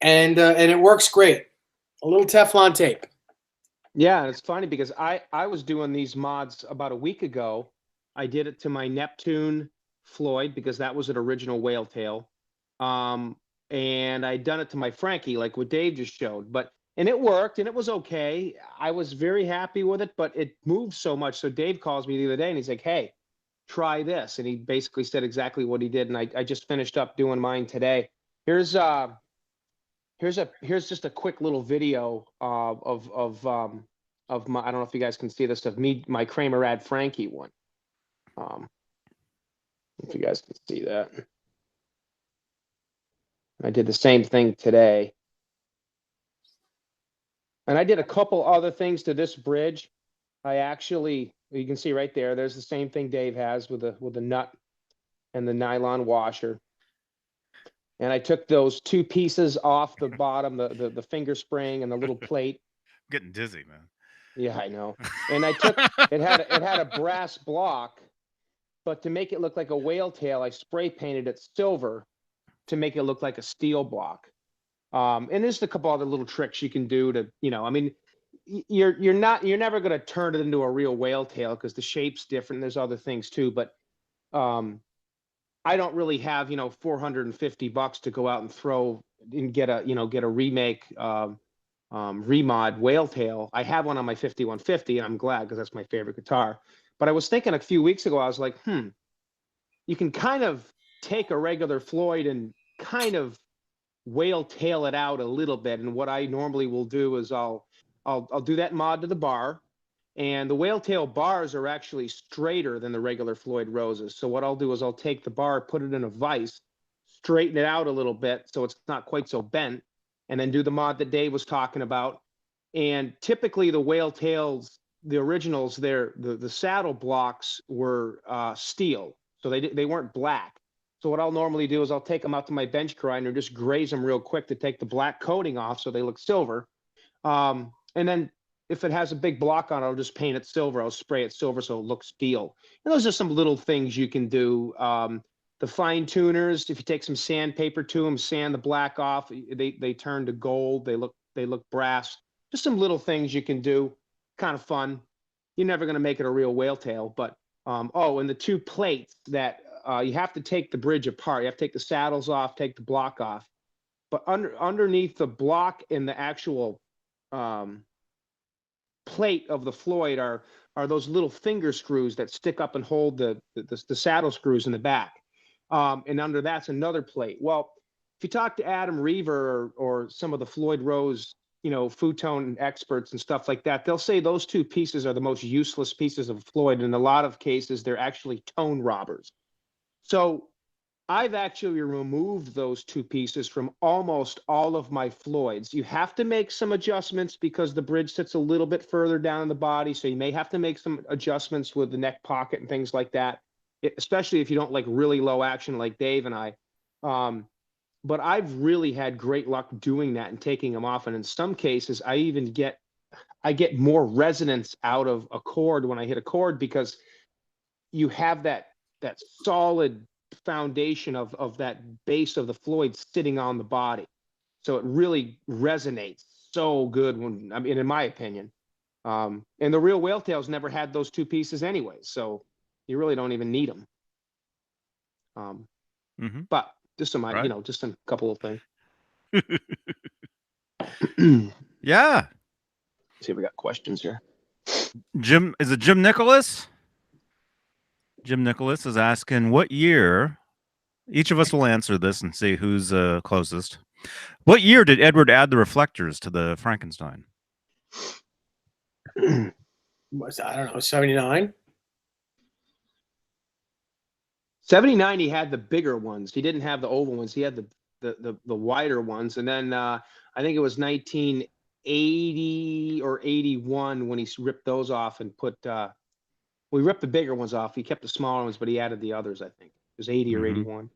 And it works great. A little Teflon tape. Yeah, and it's funny because I was doing these mods about a week ago. I did it to my Neptune Floyd because that was an original whale tail. And I'd done it to my Frankie, like what Dave just showed. And it worked, and it was okay. I was very happy with it, but it moved so much. So Dave calls me the other day, and he's like, hey, try this. And he basically said exactly what he did, and I just finished up doing mine today. Here's just a quick little video of my, I don't know if you guys can see this, of me, my Kramer Rad Frankie one. If you guys can see that. I did the same thing today. And I did a couple other things to this bridge. I actually, you can see right there, there's the same thing Dave has with the nut and the nylon washer. And I took those two pieces off the bottom, the finger spring and the little plate. I'm getting dizzy, man. Yeah, I know. And I took it had a brass block, but to make it look like a whale tail, I spray painted it silver to make it look like a steel block. And there's a couple other little tricks you can do to, you know, I mean, you're never going to turn it into a real whale tail because the shape's different. There's other things too, but I don't really have, you know, $450 to go out and throw and get a remake remod whale tail. I have one on my 5150 and I'm glad because that's my favorite guitar. But I was thinking a few weeks ago, I was like, you can kind of take a regular Floyd and kind of whale tail it out a little bit. And what I normally will do is I'll do that mod to the bar, and the whale tail bars are actually straighter than the regular Floyd Roses. So what I'll do is I'll take the bar, put it in a vise, straighten it out a little bit so it's not quite so bent, and then do the mod that Dave was talking about. And typically the whale tails, the originals, the saddle blocks were steel, so they weren't black. So what I'll normally do is I'll take them out to my bench grinder, just graze them real quick to take the black coating off so they look silver. And then if it has a big block on it, I'll just paint it silver. I'll spray it silver so it looks steel. And those are some little things you can do. The fine tuners, if you take some sandpaper to them, sand the black off, they turn to gold. They look brass. Just some little things you can do. Kind of fun. You're never going to make it a real whale tail, but and the two plates that you have to take the bridge apart. You have to take the saddles off, take the block off. But underneath the block and the actual plate of the Floyd are those little finger screws that stick up and hold the saddle screws in the back. And under that's another plate. Well, if you talk to Adam Reaver or some of the Floyd Rose futon experts and stuff like that, they'll say those two pieces are the most useless pieces of Floyd. In a lot of cases, they're actually tone robbers. So I've actually removed those two pieces from almost all of my Floyds. You have to make some adjustments because the bridge sits a little bit further down in the body. So you may have to make some adjustments with the neck pocket and things like that, especially if you don't like really low action like Dave and I. But I've really had great luck doing that and taking them off. And in some cases, I get more resonance out of a chord when I hit a chord because you have that solid foundation of that base of the Floyd sitting on the body. So it really resonates so good in my opinion. And the real Whale Tails never had those two pieces anyway. So you really don't even need them. But just some, Right. just a couple of things. Yeah. See if we got questions here. Jim, is it Jim Nicholas? Jim Nicholas is asking what year. Each of us will answer this and see who's closest. What year did Edward add the reflectors to the Frankenstein? I don't know, 79? 79, he had the bigger ones. He didn't have the oval ones. He had the wider ones. And then I think it was 1980 or 81 when he ripped those off and put. We ripped the bigger ones off. He kept the smaller ones, but he added the others. I think it was 80 or 81.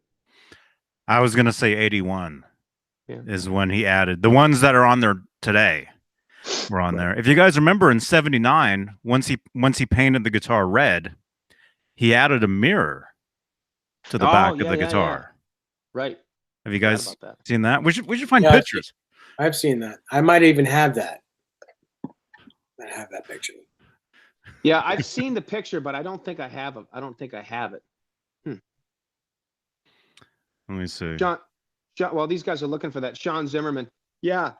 I was gonna say 81. Yeah. Is when he added the ones that are on there today. Were on there. If you guys remember in 79, once he painted the guitar red, he added a mirror to the back of the guitar. Right. Have you guys seen that? We should find pictures. I've seen that. I might even have that. I have that picture. Yeah, I've seen the picture, but I don't think I have it. I don't think I have it. Let me see. John, well, these guys are looking for that. Sean Zimmerman. Yeah.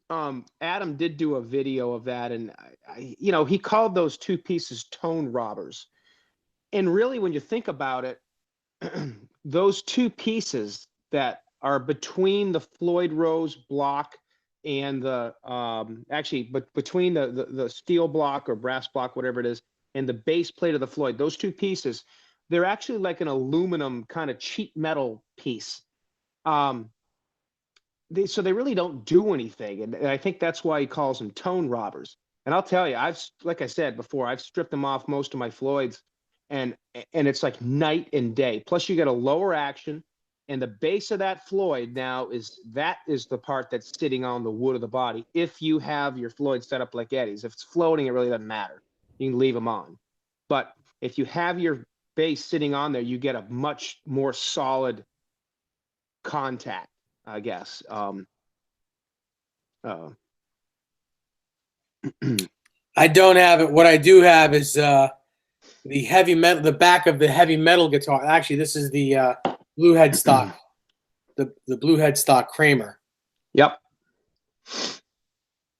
Adam did do a video of that, and he called those two pieces tone robbers. And really, when you think about it, those two pieces that are between the Floyd Rose block and the between the steel block or brass block, whatever it is, and the base plate of the Floyd, those two pieces, they're actually like an aluminum kind of cheap metal piece. So they really don't do anything, and I think that's why he calls them tone robbers. And I'll tell you, like I said before, I've stripped them off most of my Floyds, and it's like night and day. Plus, you get a lower action, and the base of that Floyd now is the part that's sitting on the wood of the body. If you have your Floyd set up like Eddie's, if it's floating, it really doesn't matter. You can leave them on. But if you have your base sitting on there, you get a much more solid contact, I guess. I don't have it. What I do have is the heavy metal, the back of the heavy metal guitar. Actually, this is the blue headstock, the blue headstock Kramer. Yep.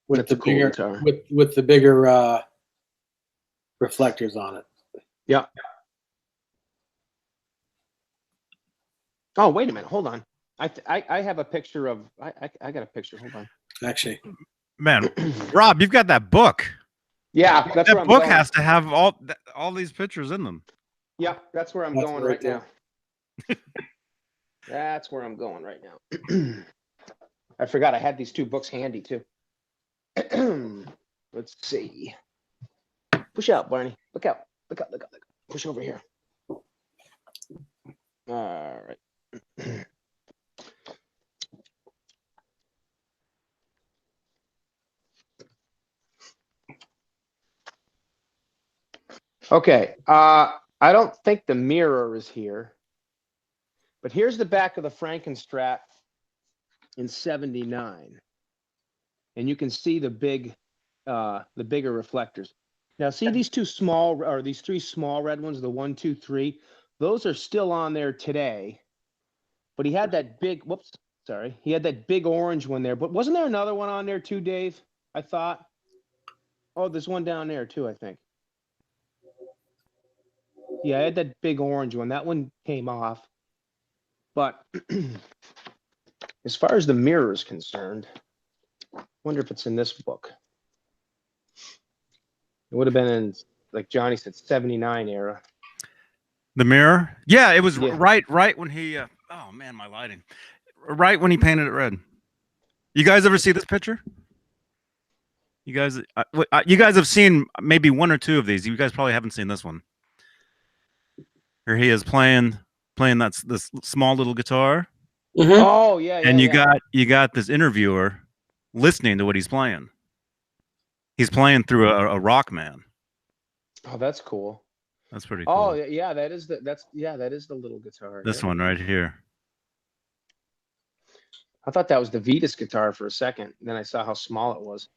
With That's the a cool bigger guitar. with the bigger reflectors on it. Yep. Oh, wait a minute. Hold on. I have a picture of I got a picture. Hold on. Actually, Man, Rob, you've got that book. Yeah, that's where That I'm book going. has to have all these pictures in them. Yeah, that's where I'm That's going right right now. That's where I'm going right now. I forgot I had these two books handy too. Let's see. Push out, Barney. Look out. Look out. Look out. Look out. Push over here. All right. Okay. I don't think the mirror is here, but here's the back of the Frankenstrat in '79, and you can see the bigger reflectors. Now, see these three small red ones, the 1, 2, 3. Those are still on there today, but he had that big. He had that big orange one there. But wasn't there another one on there too, Dave? I thought. Oh, there's one down there too, I think. Yeah, I had that big orange one. That one came off. But as far as the mirror is concerned, wonder if it's in this book. It would have been in, like Johnny said, 79 era. The mirror? Yeah, it was Yeah. right when he oh man, my lighting. Right when he painted it red. You guys ever see this picture? You guys have seen maybe one or two of these. You guys probably haven't seen this one. Here he is playing this small little guitar. Mhm. Oh yeah, And yeah. you got this interviewer listening to what he's playing. He's playing through a rock man. Oh, that's cool. That's pretty cool. Oh yeah, that is the little guitar. This yeah. one right here. I thought that was the Vetus guitar for a second. Then I saw how small it was.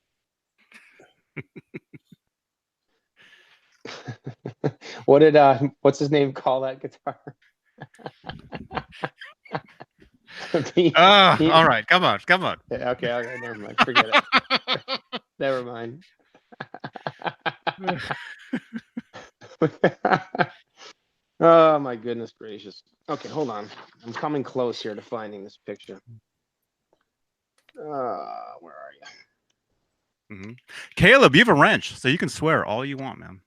What did what's his name call that guitar? Beane. All right, come on. Yeah, okay, never mind. Forget it. Never mind. Oh my goodness gracious. Okay, hold on. I'm coming close here to finding this picture. Where are you? Caleb, you have a wrench, so you can swear all you want, man.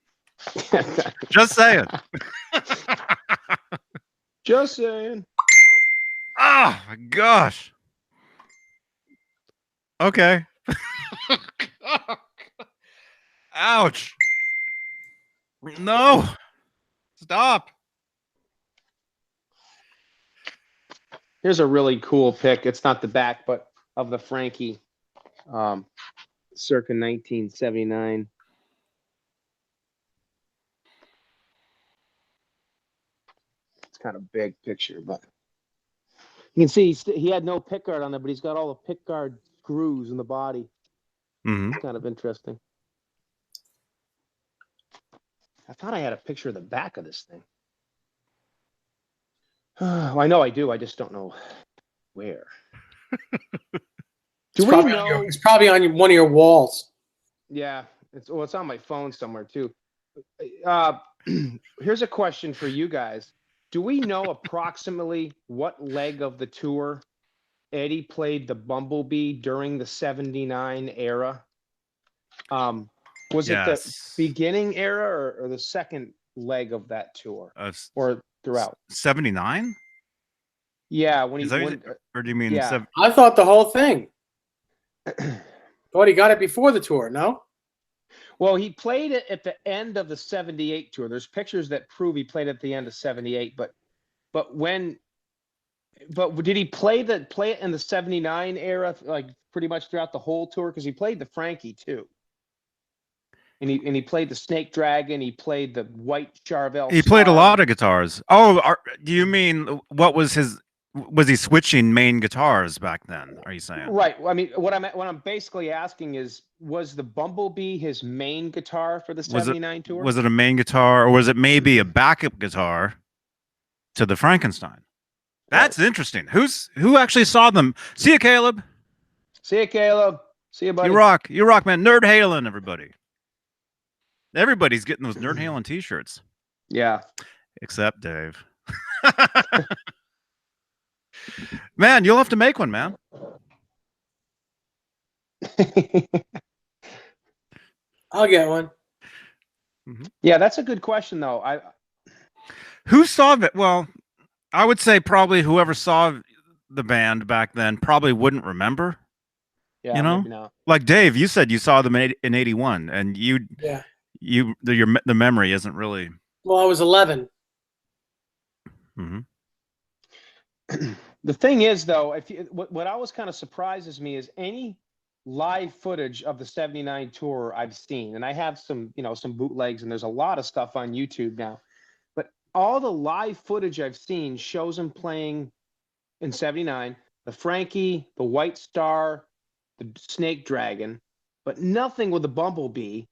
Just saying. Just saying. Oh my gosh. Okay. Ouch. No. Stop. Here's a really cool pic. It's not the back, but of the Frankie, circa 1979. It's kind of big picture, but you can see he had no pickguard on there, but he's got all the pickguard screws in the body. It's kind of interesting. I thought I had a picture of the back of this thing. Well, I know I do. I just don't know where. Do we know? It's probably on one of your walls. Yeah, it's on my phone somewhere too. Here's a question for you guys. Do we know approximately what leg of the tour Eddie played the Bumblebee during the 79 era? Was it the beginning era or the second leg of that tour? Or throughout? 79? Yeah, when he or do you mean I thought the whole thing. Thought he got it before the tour, no? Well, he played it at the end of the 78 tour. There's pictures that prove he played at the end of 78, but did he play it in the 79 era, like pretty much throughout the whole tour? Because he played the Frankie too. And he played the Snake Dragon. He played the White Charvel. He played a lot of guitars. Oh, do you mean what was his? Was he switching main guitars back then? Are you saying? Right. I mean, what I'm basically asking is, was the Bumblebee his main guitar for the 79 tour? Was it a main guitar, or was it maybe a backup guitar to the Frankenstein? That's interesting. Who actually saw them? See you, Caleb. See you, Caleb. See you, buddy. You rock, man. Nerd Halen, everybody. Everybody's getting those Nerd Halen t-shirts. Yeah. Except Dave. Man, you'll have to make one, man. I'll get one. Yeah, that's a good question, though. Who saw that? Well, I would say probably whoever saw the band back then probably wouldn't remember. Yeah, you know, like Dave, you said you saw them in '81, and the memory isn't really. Well, I was 11. The thing is, though, what I was kind of surprises me is any live footage of the 79 tour I've seen, and I have some bootlegs, and there's a lot of stuff on YouTube now, but all the live footage I've seen shows him playing in 79, the Frankie, the White Star, the Snake Dragon, but nothing with the Bumblebee.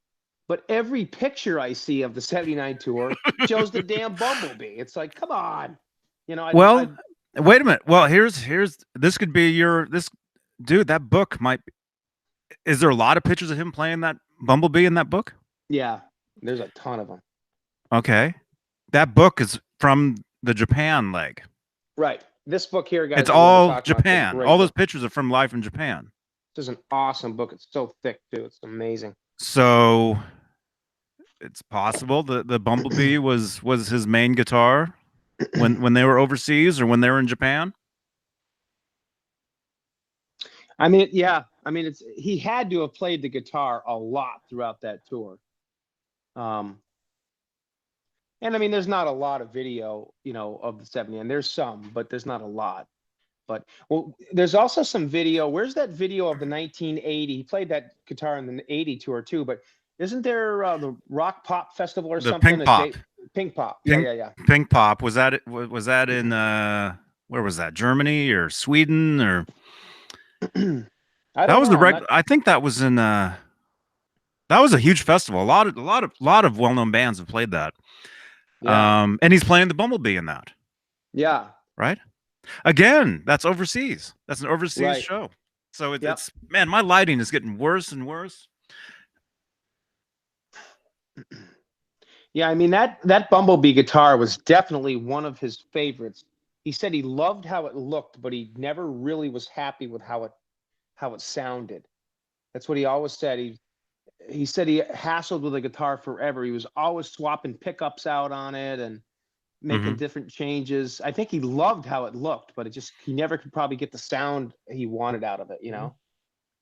But every picture I see of the 79 tour shows the damn Bumblebee. It's like, come on. Wait a minute. Well, this could be dude, that book might be, is there a lot of pictures of him playing that Bumblebee in that book? Yeah, there's a ton of them. Okay. That book is from the Japan leg. Right. This book here, guys. It's all Japan. All those pictures are from live in Japan. This is an awesome book. It's so thick too. It's amazing. So it's possible that the Bumblebee was his main guitar when they were overseas or when they were in Japan. I mean, yeah. I mean, he had to have played the guitar a lot throughout that tour. And I mean, there's not a lot of video, you know, of the 70, and there's some, but there's not a lot. But well, there's also some video. Where's that video of the 1980? He played that guitar in the 80 tour too, but isn't there the Rock Pop Festival or The something? Pink Pop. Pink Pop. Pink- Yeah. Pink Pop, was that in where was that? Germany or Sweden or that was the I think that was in that was a huge festival. A lot of well-known bands have played that. Yeah. And he's playing the Bumblebee in that. Yeah. Right? Again, that's overseas. That's an overseas Right. show. So it's man, my lighting is getting worse and worse. Yeah, I mean that Bumblebee guitar was definitely one of his favorites. He said he loved how it looked, but he never really was happy with how it sounded. That's what he always said. He said he hassled with the guitar forever. He was always swapping pickups out on it and making different changes. I think he loved how it looked, but he never could probably get the sound he wanted out of it, you know?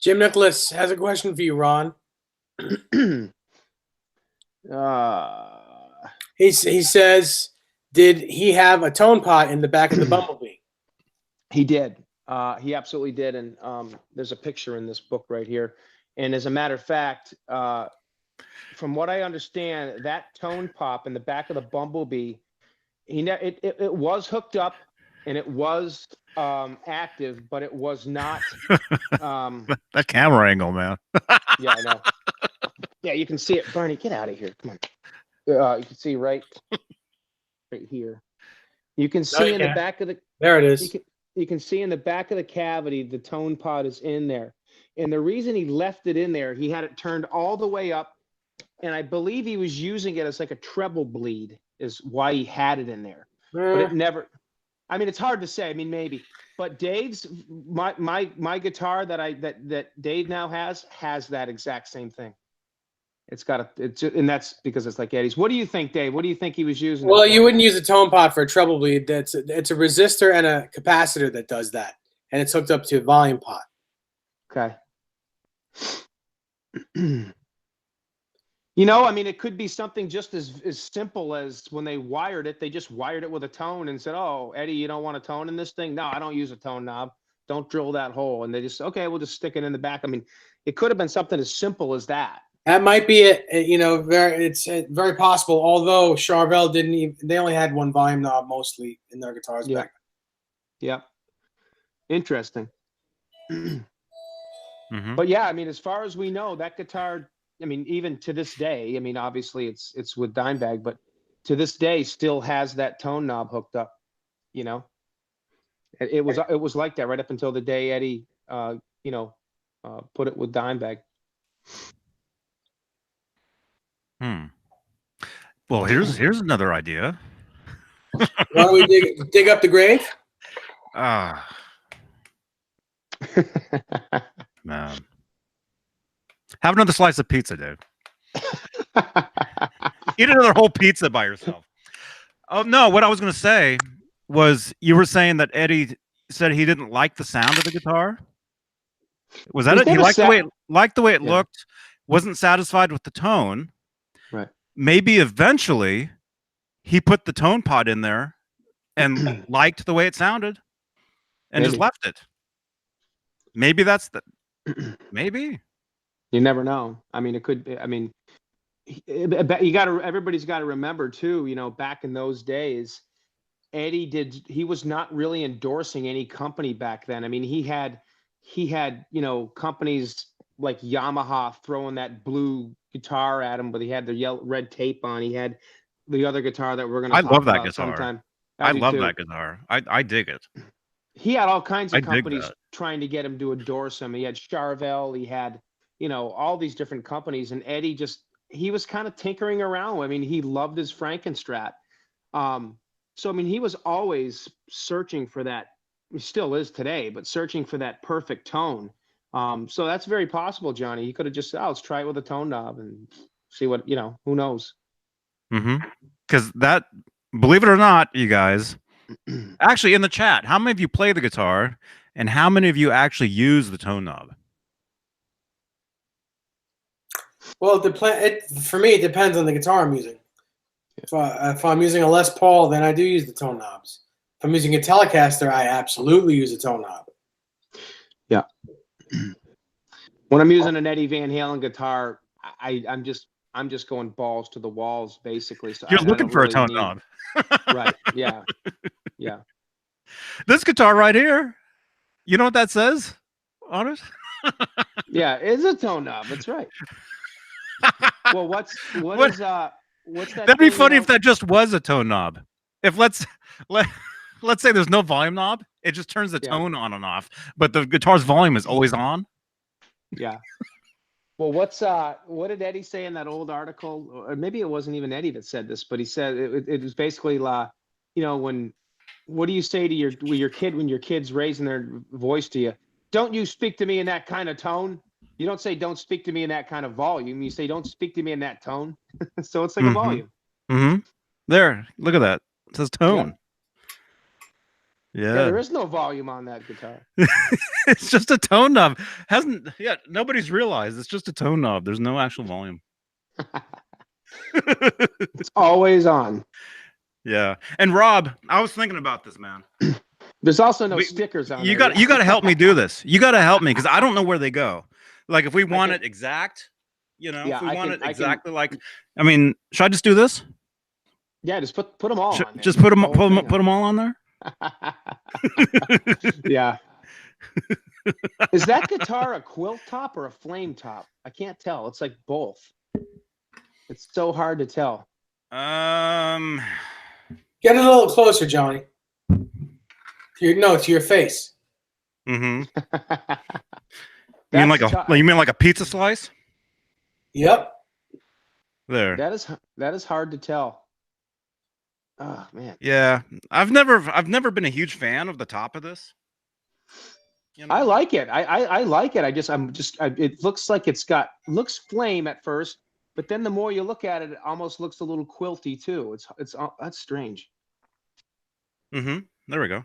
Jim Nicholas has a question for you, Ron. He says, did he have a tone pot in the back of the Bumblebee? He did. He absolutely did. And there's a picture in this book right here. And as a matter of fact, from what I understand, that tone pop in the back of the Bumblebee, it was hooked up and it was active, but it was not. That camera angle, man. Yeah, I know. Yeah, you can see it. Barney, get out of here. Come on. You can see right here. You can see in the back of the. There it is. You can see in the back of the cavity, the tone pot is in there. And the reason he left it in there, he had it turned all the way up. And I believe he was using it as like a treble bleed is why he had it in there. But it never, I mean, it's hard to say. I mean, maybe. But Dave's, my guitar that Dave now has that exact same thing. And that's because it's like Eddie's. What do you think, Dave? What do you think he was using? Well, you wouldn't use a tone pot for a treble bleed. It's a resistor and a capacitor that does that. And it's hooked up to a volume pot. Okay. You know, I mean, it could be something just as simple as when they wired it, they just wired it with a tone and said, oh, Eddie, you don't want a tone in this thing? No, I don't use a tone knob. Don't drill that hole. And they just, okay, we'll just stick it in the back. I mean, it could have been something as simple as that. That might be it. You know, it's very possible. Although Charvel they only had one volume knob mostly in their guitars back then. Yep. Interesting. But yeah, I mean, as far as we know, that guitar, I mean, even to this day, I mean, obviously it's with Dimebag, but to this day still has that tone knob hooked up, you know? It was like that right up until the day Eddie, put it with Dimebag. Well, here's another idea. Why don't we dig up the grave? Man. Have another slice of pizza, Dave. Eat another whole pizza by yourself. Oh, no, what I was going to say was you were saying that Eddie said he didn't like the sound of the guitar. Was that it? He liked the way it looked, wasn't satisfied with the tone. Right. Maybe eventually he put the tone pot in there and liked the way it sounded and just left it. Maybe that's maybe. You never know. I mean, it could be. I mean, everybody's got to remember too, you know, back in those days, he was not really endorsing any company back then. I mean, he had, you know, companies like Yamaha throwing that blue guitar at him, but he had the red tape on. He had the other guitar that we're going to talk love that about guitar. sometime. I love that guitar. I dig it. He had all kinds of companies trying to get him to endorse him. He had Charvel, he had, you know, all these different companies, and Eddie he was kind of tinkering around. I mean, he loved his Frankenstrat. So, I mean, he was always searching for that. He still is today, but searching for that perfect tone. So that's very possible, Johnny. He could have just said, "Oh, let's try it with a tone knob and see what, who knows." Because that, believe it or not, you guys, actually in the chat, how many of you play the guitar and how many of you actually use the tone knob? Well, for me, it depends on the guitar I'm using. If I'm using a Les Paul, then I do use the tone knobs. If I'm using a Telecaster, I absolutely use a tone knob. Yeah. When I'm using an Eddie Van Halen guitar, I'm just going balls to the walls, basically. So You're I looking don't for really a tone need- knob. Right. Yeah. Yeah. This guitar right here, you know what that says on it? Yeah. It's a tone knob. That's right. Well, what's that? That'd be thing, funny if that just was a tone knob. If let's say there's no volume knob, it just turns the tone on and off, but the guitar's volume is always on. Yeah. Well, what did Eddie say in that old article? Or maybe it wasn't even Eddie that said this, but he said it was basically what do you say to your kid when your kid's raising their voice to you? Don't you speak to me in that kind of tone. You don't say don't speak to me in that kind of volume. You say don't speak to me in that tone. So it's like a volume. There, look at that. It says tone. Yeah, there is no volume on that guitar. It's just a tone knob. Nobody's realized it's just a tone knob. There's no actual volume. It's always on. Yeah. And Rob, I was thinking about this, man. There's also no stickers on. You got to help me do this. You got to help me because I don't know where they go. Like if we want it exact, if we want it exactly like, I mean, should I just do this? Yeah, just put them all on there. Just put them all on there. Yeah. Is that guitar a quilt top or a flame top? I can't tell. It's like both. It's so hard to tell. Get it a little closer, Johnny. To your face. You mean like a pizza slice? Yep. There. That is hard to tell. Oh man. Yeah, I've never been a huge fan of the top of this. I like it. I like it. It looks like looks flame at first, but then the more you look at it, it almost looks a little quilty too. That's strange. There we go.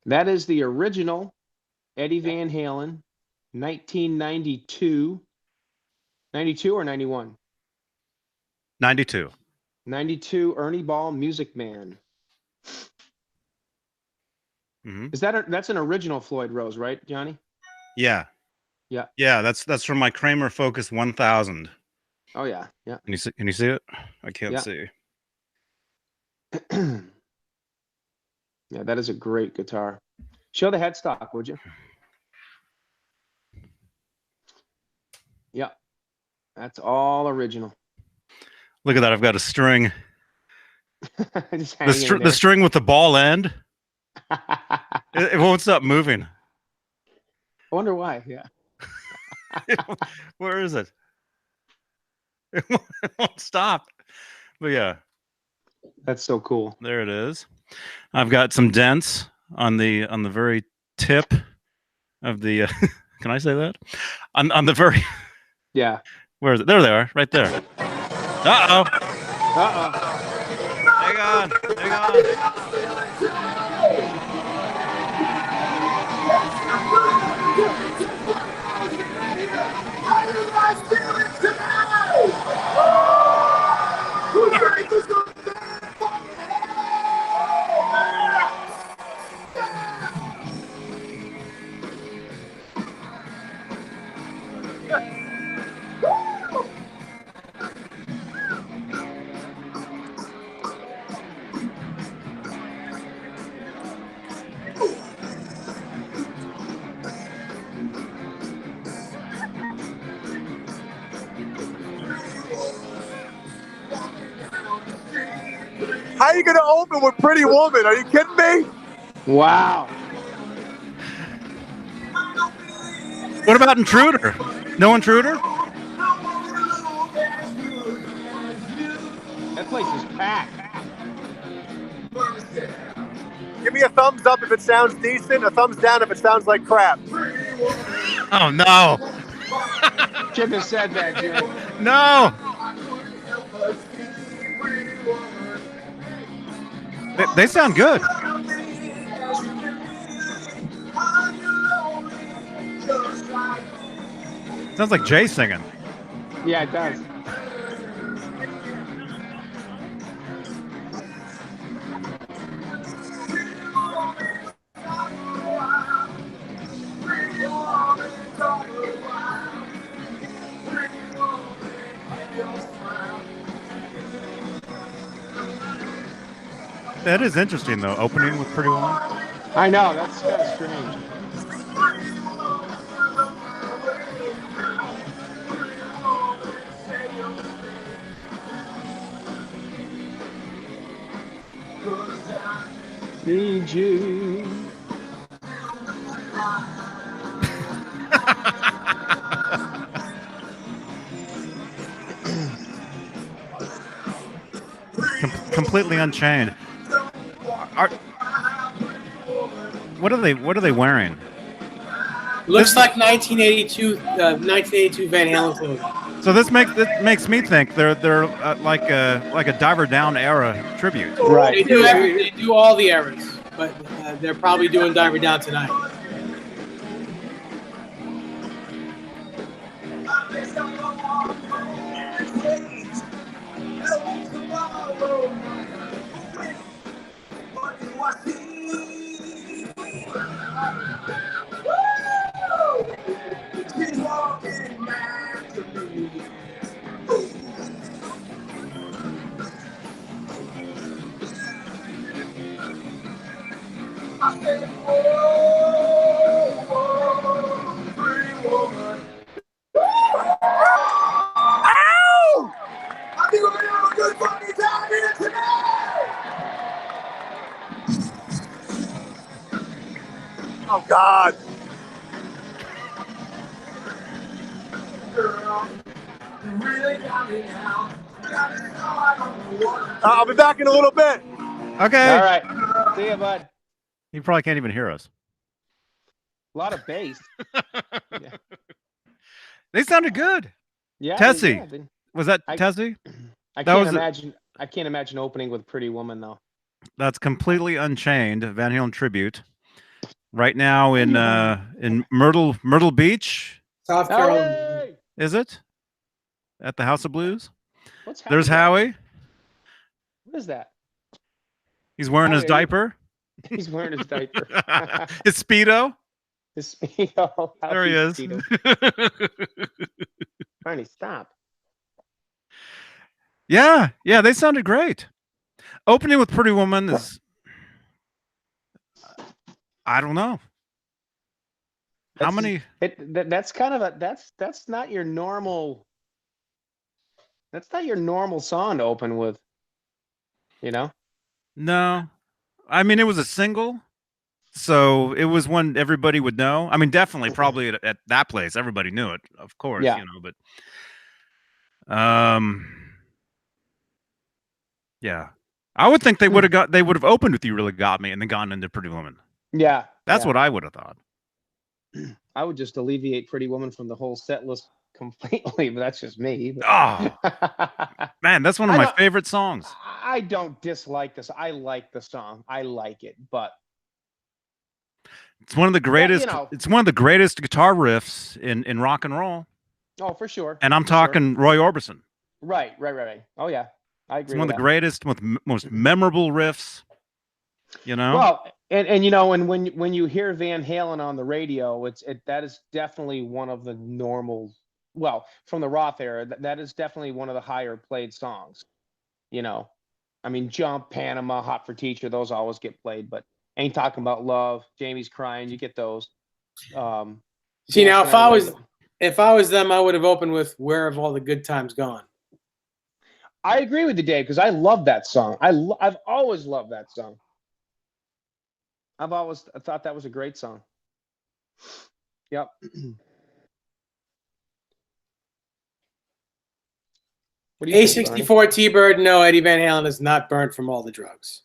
That is the original Eddie Van Halen, 1992. 92 or 91? 92. 92 Ernie Ball Music Man. That's an original Floyd Rose, right, Johnny? Yeah. Yeah. Yeah, that's from my Kramer Focus 1000. Oh yeah, yeah. Can you see it? I can't see. Yeah, that is a great guitar. Show the headstock, would you? Yeah. That's all original. Look at that. I've got a string. The string with the ball end. It won't stop moving. I wonder why. Yeah. Where is it? It won't stop. But yeah. That's so cool. There it is. I've got some dents on the very tip of the can I say that? On the very Yeah. Where is it? There they are, right there. Uh-oh. Hang on. How are you going to open with Pretty Woman? Are you kidding me? Wow. What about Intruder? No Intruder? That place is packed. Give me a thumbs up if it sounds decent, a thumbs down if it sounds like crap. Oh no, Shouldn't have said that, Jay. no. They sound good. Sounds like Jay singing. Yeah, it does. That is interesting though. Opening with Pretty Woman. I know, that's kind of strange. Need you. Completely Unchained. What are they wearing? Looks like 1982 Van Halen clothing. So this makes me think they're like a Diver Down era tribute. Right. They do all the eras, but they're probably doing Diver Down tonight. Oh God. I'll be back in a little bit. Okay. All right. See ya, bud. You probably can't even hear us. A lot of bass. Yeah. They sounded good. Yeah. Tessie. Yeah, Was that I- Tessie? I That can't was- imagine. I can't imagine opening with Pretty Woman though. That's Completely Unchained, Van Halen tribute. Right now in Myrtle Beach, South Carolina. Hey! is it? At the House of Blues. What's There's Howie. What is that? He's wearing his Howie, diaper. He's wearing his diaper. His Speedo. His Speedo. There he is. Speedo. Barney, stop. Yeah, they sounded great. Opening with Pretty Woman is, I don't know. How many? That's kind of a that's not your normal. That's not your normal song to open with. You know. No, I mean it was a single, so it was one everybody would know. I mean, definitely, probably at that place, everybody knew it, of course. Yeah. You know, but yeah, I would think they would have opened with "You Really Got Me" and then gone into "Pretty Woman." Yeah. That's yeah. what I would have thought. I would just alleviate Pretty Woman from the whole set list completely, but that's just me. But... Oh man, that's one of my favorite songs. I don't dislike this. I like the song. I like it, but it's one of the greatest. you know. It's one of the greatest guitar riffs in rock and roll. Oh, for sure. And I'm talking Roy Orbison. Right. Oh yeah, I agree. It's one of with the that. greatest, most memorable riffs. You know. Well, and you know, and when you hear Van Halen on the radio, that is definitely one of the normal. Well, from the Roth era, that is definitely one of the higher played songs. You know, I mean, Jump, Panama, Hot for Teacher, those always get played, but Ain't Talking About Love, Jamie's Crying, you get those. See, now if I was them, I would have opened with "Where Have All the Good Times Gone." I agree with you, Dave, because I love that song. I've always loved that song. I've always thought that was a great song. Yep. What do you think, Barney? A64 T-Bird, no, Eddie Van Halen is not burnt from all the drugs.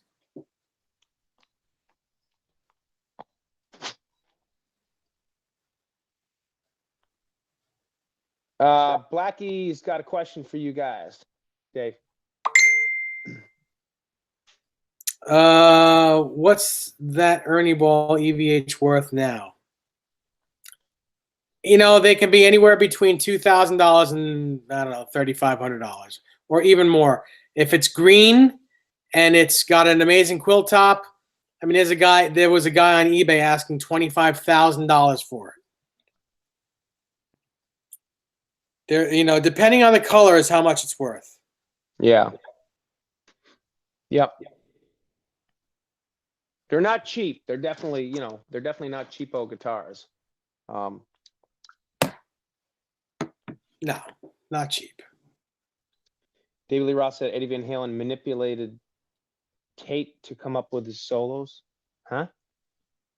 Blackie's got a question for you guys, Dave. What's that Ernie Ball EVH worth now? You know, they can be anywhere between $2,000 and I don't know, $3,500 or even more. If it's green and it's got an amazing quilt top, I mean, there was a guy on eBay asking $25,000 for it. There, you know, depending on the color is how much it's worth. Yeah. Yep. They're not cheap. They're definitely, you know, they're definitely not cheapo guitars. No, not cheap. David Lee Roth said Eddie Van Halen manipulated Tate to come up with his solos. Huh?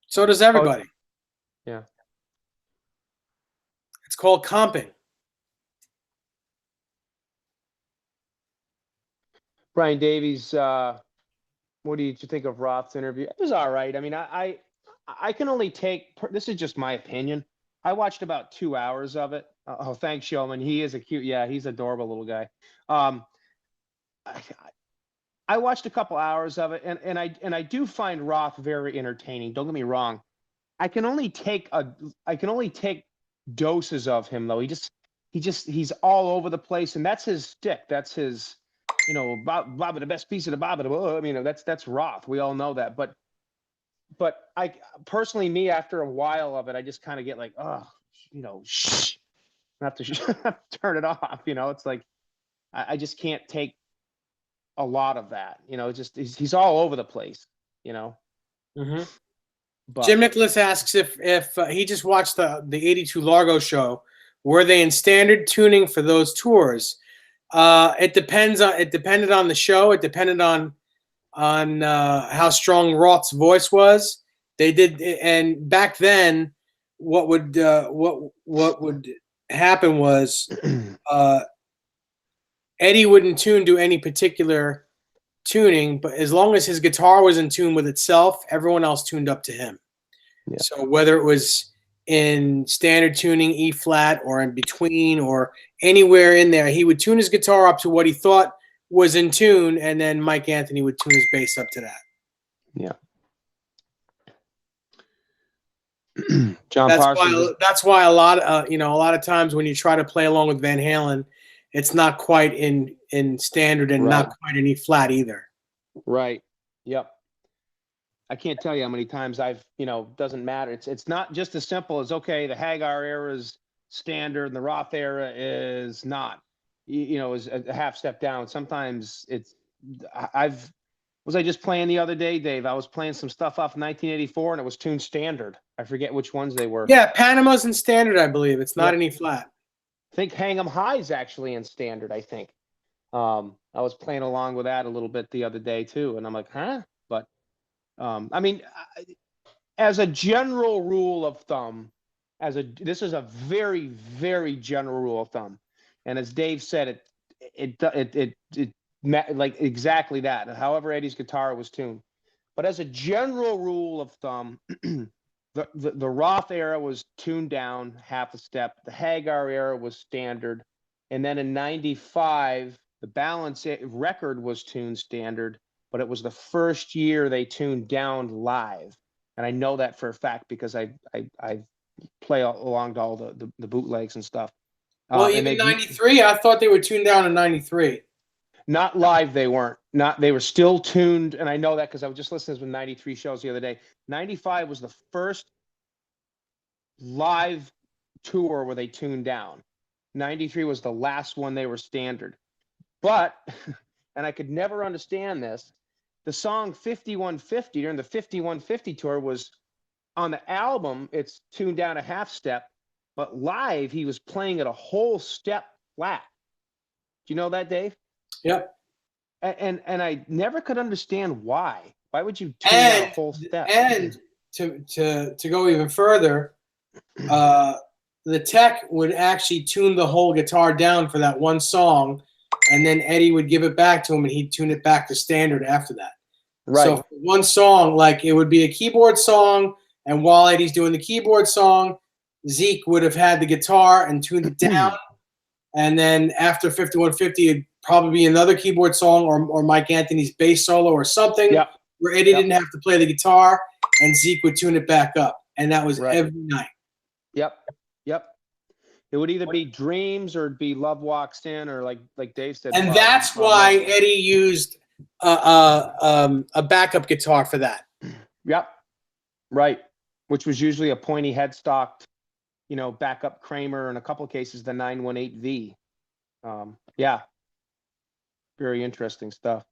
So does everybody. Yeah. It's called comping. Brian Davies, what did you think of Roth's interview? It was all right. I mean, I can only take, this is just my opinion. I watched about 2 hours of it. Oh, thanks, Showman. He is a cute, yeah, he's an adorable little guy. I watched a couple hours of it, and I do find Roth very entertaining. Don't get me wrong. I can only take doses of him though. He's all over the place, and that's his stick. That's his, you know, Bob the best piece of the Bob. I mean, that's Roth. We all know that. But I personally, me, after a while of it, I just kind of get like, oh, you know, shh. I have to turn it off. You know, it's like I just can't take a lot of that. You know, just he's all over the place. You know. Mm-hmm. But, Jim Nicholas asks if he just watched the 82 Largo show. Were they in standard tuning for those tours? It depended on the show. It depended on how strong Roth's voice was. They did, and back then, what would happen was Eddie wouldn't do any particular tuning, but as long as his guitar was in tune with itself, everyone else tuned up to him. Yeah. So whether it was in standard tuning, E flat, or in between, or anywhere in there, he would tune his guitar up to what he thought was in tune, and then Mike Anthony would tune his bass up to that. Yeah. John Parsons. That's why a lot of times when you try to play along with Van Halen, it's not quite in standard and not quite in E flat either. Right. Yep. I can't tell you how many times I've, you know, doesn't matter. It's not just as simple as, okay, the Hagar era is standard and the Roth era is not, you know, is a half step down. Sometimes was I just playing the other day, Dave? I was playing some stuff off 1984 and it was tuned standard. I forget which ones they were. Yeah, Panama's in standard, I believe. It's not in E flat. I think Hang 'em High is actually in standard, I think. I was playing along with that a little bit the other day too, and I'm like, huh? But I mean, as a general rule of thumb, this is a very, very general rule of thumb, and as Dave said, it like exactly that. However, Eddie's guitar was tuned, but as a general rule of thumb, the Roth era was tuned down half a step. The Hagar era was standard, and then in '95, the Balance record was tuned standard. But it was the first year they tuned down live, and I know that for a fact because I play along to all the bootlegs and stuff. Well, even '93, I thought they were tuned down in '93. Not live, they weren't. They were still tuned, and I know that because I was just listening to '93 shows the other day. '95 was the first live tour where they tuned down. '93 was the last one they were standard, but and I could never understand this. The song 5150 during the 5150 tour was on the album. It's tuned down a half step, but live he was playing it a whole step flat. Do you know that, Dave? Yep. And I never could understand why. Why would you tune down a whole step? And to go even further, the tech would actually tune the whole guitar down for that one song. And then Eddie would give it back to him, and he'd tune it back to standard after that. Right. So for one song, like it would be a keyboard song, and while Eddie's doing the keyboard song, Zeke would have had the guitar and tuned it down, And then after 5150, it'd probably be another keyboard song or Mike Anthony's bass solo or something where Eddie didn't have to play the guitar and Zeke would tune it back up. And that was every night. Yep. It would either be Dreams or it'd be Love Walks In or like Dave said. And that's why Eddie used a backup guitar for that. Yep. Right. Which was usually a pointy headstock, backup Kramer, in a couple of cases, the 918V. Yeah. Very interesting stuff.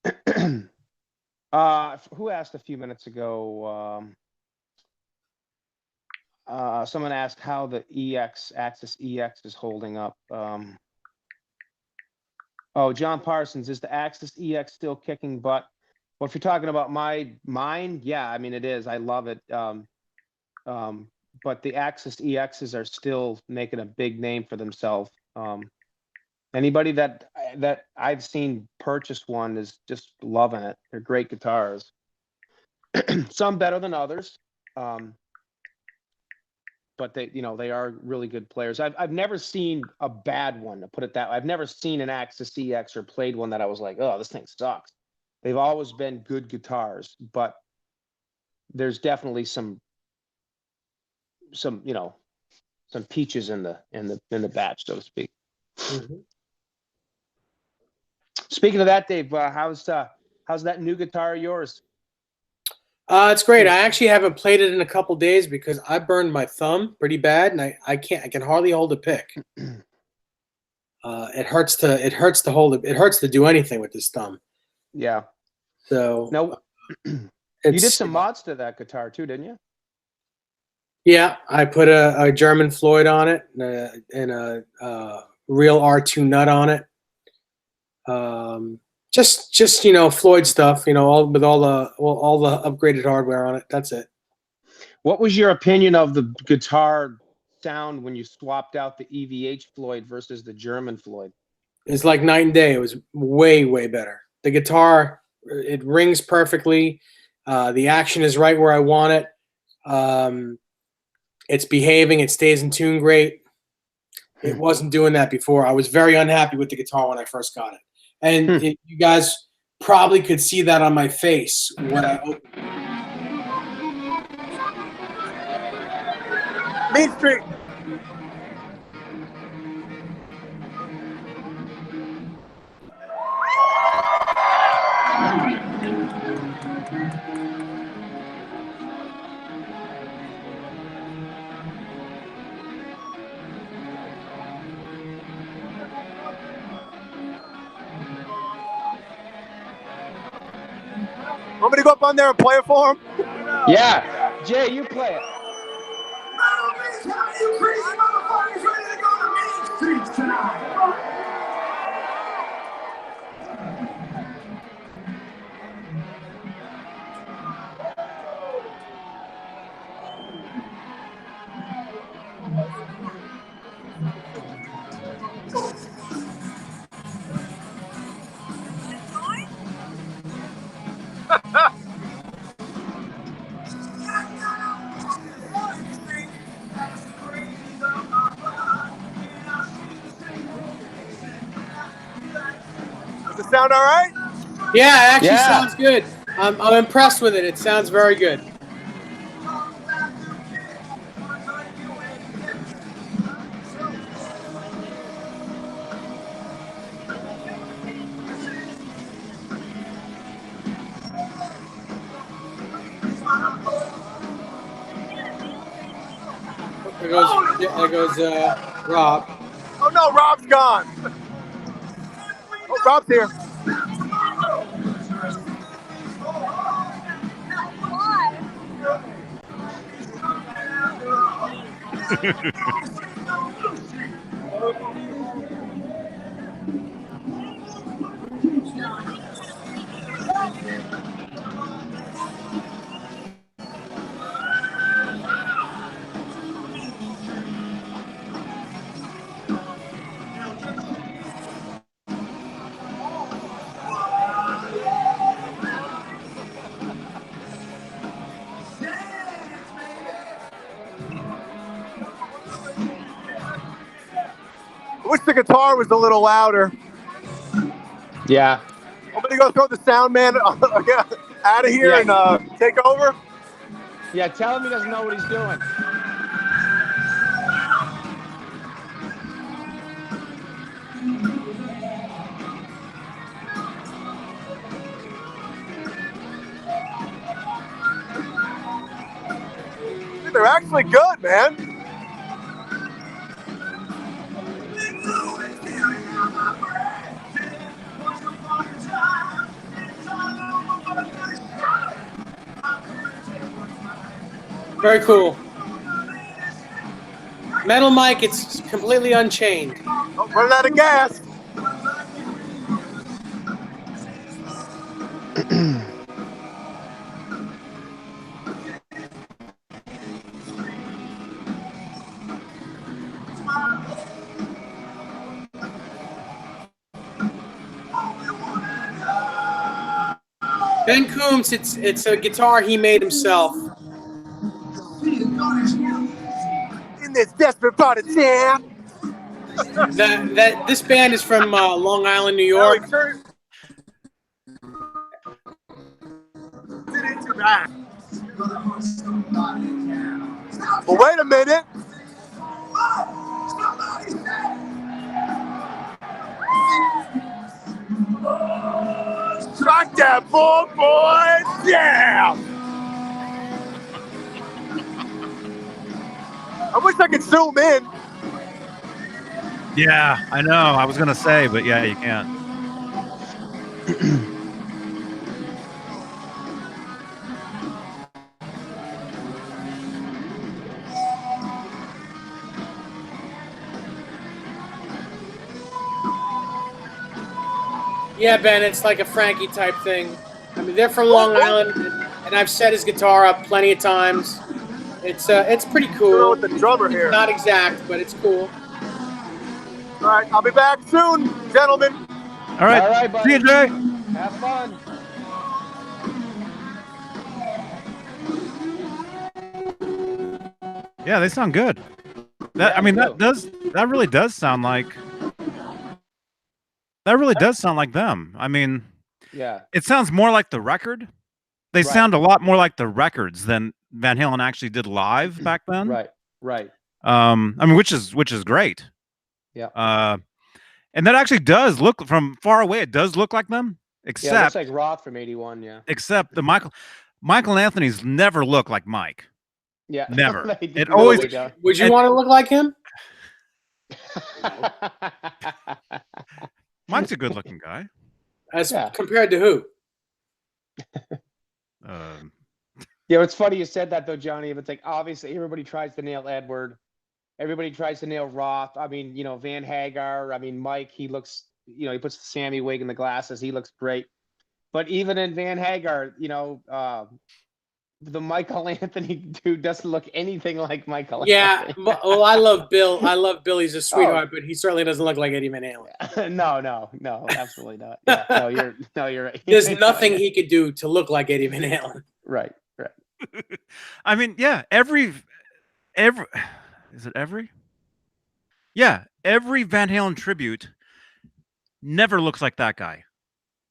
Who asked a few minutes ago? Someone asked how the Axis EX is holding up. John Parsons, is the Axis EX still kicking butt? Well, if you're talking about mine, yeah, I mean, it is. I love it. But the Axis EXs are still making a big name for themselves. Anybody that I've seen purchase one is just loving it. They're great guitars. Some better than others. But they are really good players. I've never seen a bad one, to put it that way. I've never seen an Axis EX or played one that I was like, oh, this thing sucks. They've always been good guitars, but there's definitely some peaches in the batch, so to speak. Mm-hmm. Speaking of that, Dave, how's that new guitar of yours? It's great. I actually haven't played it in a couple days because I burned my thumb pretty bad, and I can hardly hold a pick. It hurts to hold it. It hurts to do anything with this thumb. Yeah. So no, you did some mods to that guitar too, didn't you? Yeah, I put a German Floyd on it and a real R2 nut on it. Just Floyd stuff, all the upgraded hardware on it. That's it. What was your opinion of the guitar sound when you swapped out the EVH Floyd versus the German Floyd? It's like night and day. It was way, way better. The guitar, it rings perfectly. The action is right where I want it. It's behaving. It stays in tune great. It wasn't doing that before. I was very unhappy with the guitar when I first got it. And you guys probably could see that on my face when I opened it. Main Street. Want me to go up on there and play it for him? Yeah. Jay, you play it. You crazy motherfuckers ready to go to Main Street tonight? Does it sound all right? Yeah, it actually sounds good. I'm impressed with it. It sounds very good. There goes Rob. Oh no, Rob's gone. Oh, Rob's here. the guitar was a little louder. Yeah. I'm gonna go throw the sound man out of here and take over. Yeah, tell him he doesn't know what he's doing. Dude, they're actually good, man. Very cool. Metal Mike, it's completely unchained. Oh, running out of gas. Ben Coombs, it's a guitar he made himself. In this desperate part of town. This band is from Long Island, New York. Well, wait a minute. Strike that bull, boys! Yeah! I wish I could zoom in. Yeah, I know. I was gonna say, but yeah, you can't. Yeah, Ben, it's like a Frankie type thing. I mean, they're from Long Island, and I've set his guitar up plenty of times. It's pretty cool. With the drummer It's here. not exact, but it's cool. All right, I'll be back soon, gentlemen. All right, All right, buddy. see you, Jay. Have fun. Yeah, they sound good. That Yeah, I mean, they that really does sound like them. I mean, Yeah. it sounds more like the record. They Right. sound a lot more like the records than Van Halen actually did live back then. Right. Right. I mean, which is great. Yeah. And that actually does look from far away. It does look like them, Yeah, it except looks like Roth from '81. Yeah. except the Michael Anthony's never look like Mike. Yeah. Never. They It really always- don't. Would you And- want to look like him? Mike's a good-looking guy. As Yeah. compared to who? Yeah, it's funny you said that though, Johnny. It's like obviously everybody tries to nail Edward. Everybody tries to nail Roth. I mean, Van Hagar. I mean, Mike, he looks, he puts the Sammy wig and the glasses. He looks great. But even in Van Hagar, the Michael Anthony dude doesn't look anything like Michael Yeah, Anthony. well, I love Bill. I love Bill. He's a sweetheart, but he certainly doesn't look like Eddie Van Halen. No, absolutely not. Yeah, you're right. There's nothing he could do to look like Eddie Van Halen. Right. I mean, yeah, every is it every? Yeah, every Van Halen tribute never looks like that guy.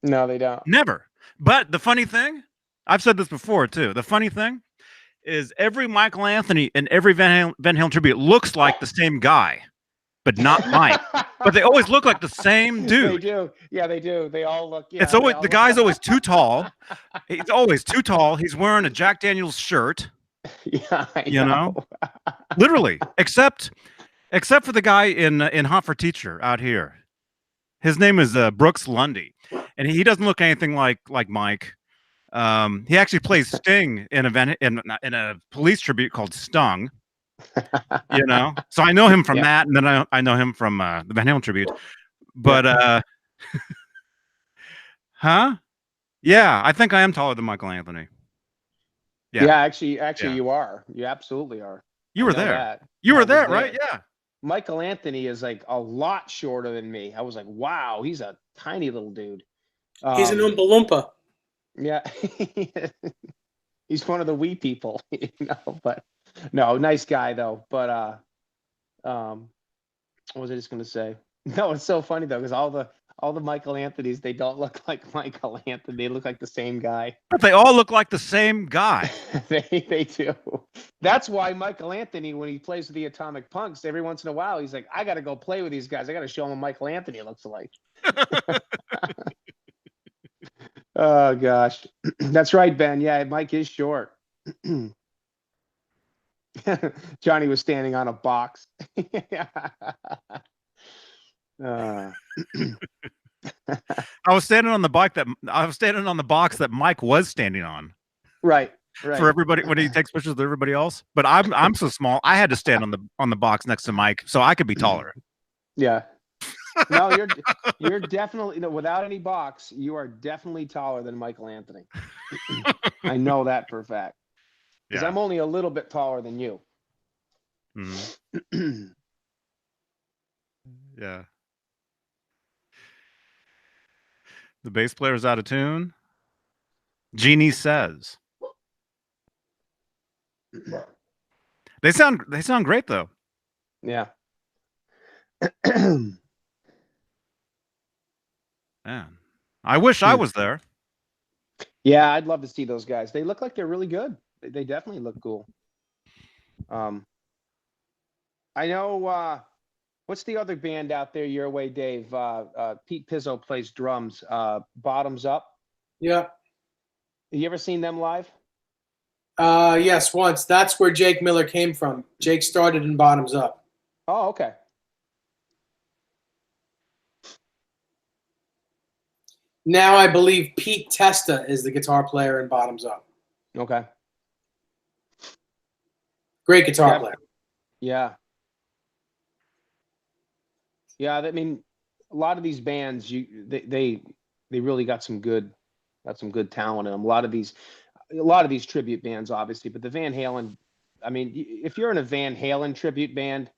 No, they don't. Never. But the funny thing, I've said this before too. The funny thing is every Michael Anthony and every Van Halen tribute looks like the same guy, but not Mike. But they always look like the same dude. They do. Yeah, they do. They all look. Yeah, It's always they all the look- guy's always too tall. He's always too tall. He's wearing a Jack Daniels shirt. Yeah, I You know? Literally, except for the guy in Hot for Teacher out here. His name is Brooks Lundy, and he doesn't look anything like Mike. He actually plays Sting in a Police tribute called Stung. So I know him from that, and then I know him from the Van Halen tribute. But huh? Yeah, I think I am taller than Michael Anthony. Yeah, actually, Yeah. you are. You absolutely are. You I were know there. that. You I were was there, right? Yeah. Michael Anthony is like a lot shorter than me. I was like, wow, he's a tiny little dude. He's an Oompa Loompa. Yeah. He's one of the wee people, but no, nice guy though. But what was I just gonna say? No, it's so funny though, because all the Michael Anthonys, they don't look like Michael Anthony. They look like the same guy. But they all look like the same guy. They do. That's why Michael Anthony, when he plays with the Atomic Punks, every once in a while, he's like, I got to go play with these guys. I got to show them what Michael Anthony looks like. Oh, gosh. That's right, Ben. Yeah, Mike is short. Johnny was standing on a box. I was standing on the box that Mike was standing on. Right. For everybody when he takes pictures of everybody else. But I'm so small, I had to stand on the box next to Mike, so I could be taller. Yeah. No, you're definitely, without any box, you are definitely taller than Michael Anthony. I know that for a fact. Because I'm only a little bit taller than you. Mm-hmm. Yeah. The bass player's out of tune. Jeannie says. They sound great though. Yeah. Man, I wish I was there. Yeah, I'd love to see those guys. They look like they're really good. They definitely look cool. I know, what's the other band out there your way, Dave? Pete Pizzo plays drums. Bottoms Up. Yeah. You ever seen them live? Yes, once. That's where Jake Miller came from. Jake started in Bottoms Up. Oh, okay. Now I believe Pete Testa is the guitar player in Bottoms Up. Okay. Great guitar player. Yeah. Yeah, I mean, a lot of these bands, they really got some good talent in them. A lot of these tribute bands, obviously, but the Van Halen, I mean, if you're in a Van Halen tribute band,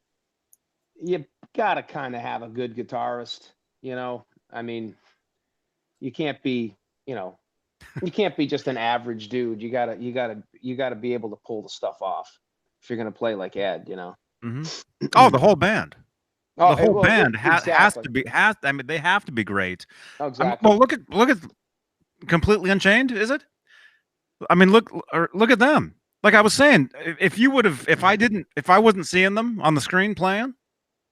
you gotta kind of have a good guitarist, I mean, you can't be just an average dude. You gotta be able to pull the stuff off if you're gonna play like Ed, Mm-hmm. Oh, the whole band. Oh, the whole well, band has exactly. to be they have to be great. Oh, exactly. Well, look at Completely Unchained, is it? I mean, look at them. Like I was saying, if I wasn't seeing them on the screen playing,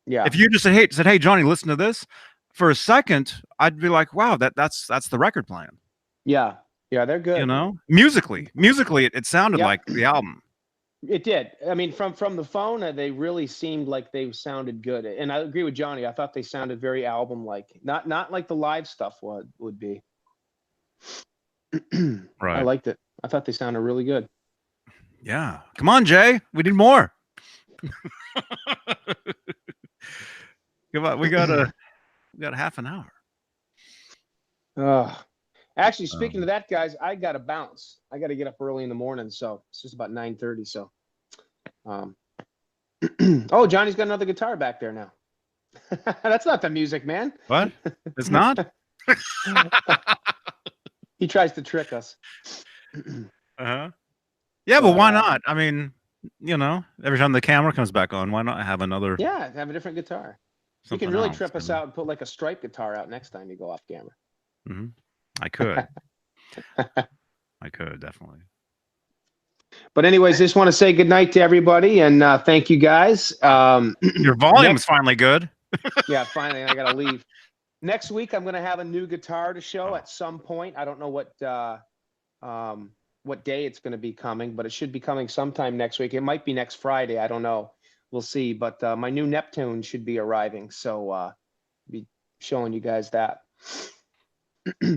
yeah. If you just said, hey, Johnny, listen to this, for a second, I'd be like, wow, that's the record playing. Yeah, they're good. Musically, it sounded like the album. It did. I mean, from the phone, they really seemed like they sounded good. And I agree with Johnny. I thought they sounded very album-like, not like the live stuff would be. Right. I liked it. I thought they sounded really good. Yeah. Come on, Jay. We need more. Come on. We got half an hour. Actually, speaking of that, guys, I got to bounce. I got to get up early in the morning, so it's just about 9:30. So, oh, Johnny's got another guitar back there now. That's not the music, man. What? It's not? He tries to trick us. Uh-huh. Yeah, but why not? I mean, every time the camera comes back on, why not have another? Yeah, have a different guitar. You can really trip us out and put like a stripe guitar out next time you go off camera. Mm-hmm. I could. I could, definitely. But anyways, just want to say good night to everybody and thank you guys. Your volume's finally good. Yeah, finally, I got to leave. Next week, I'm going to have a new guitar to show at some point. I don't know what day it's going to be coming, but it should be coming sometime next week. It might be next Friday. I don't know. We'll see. But my new Neptune should be arriving, so I'll be showing you guys that.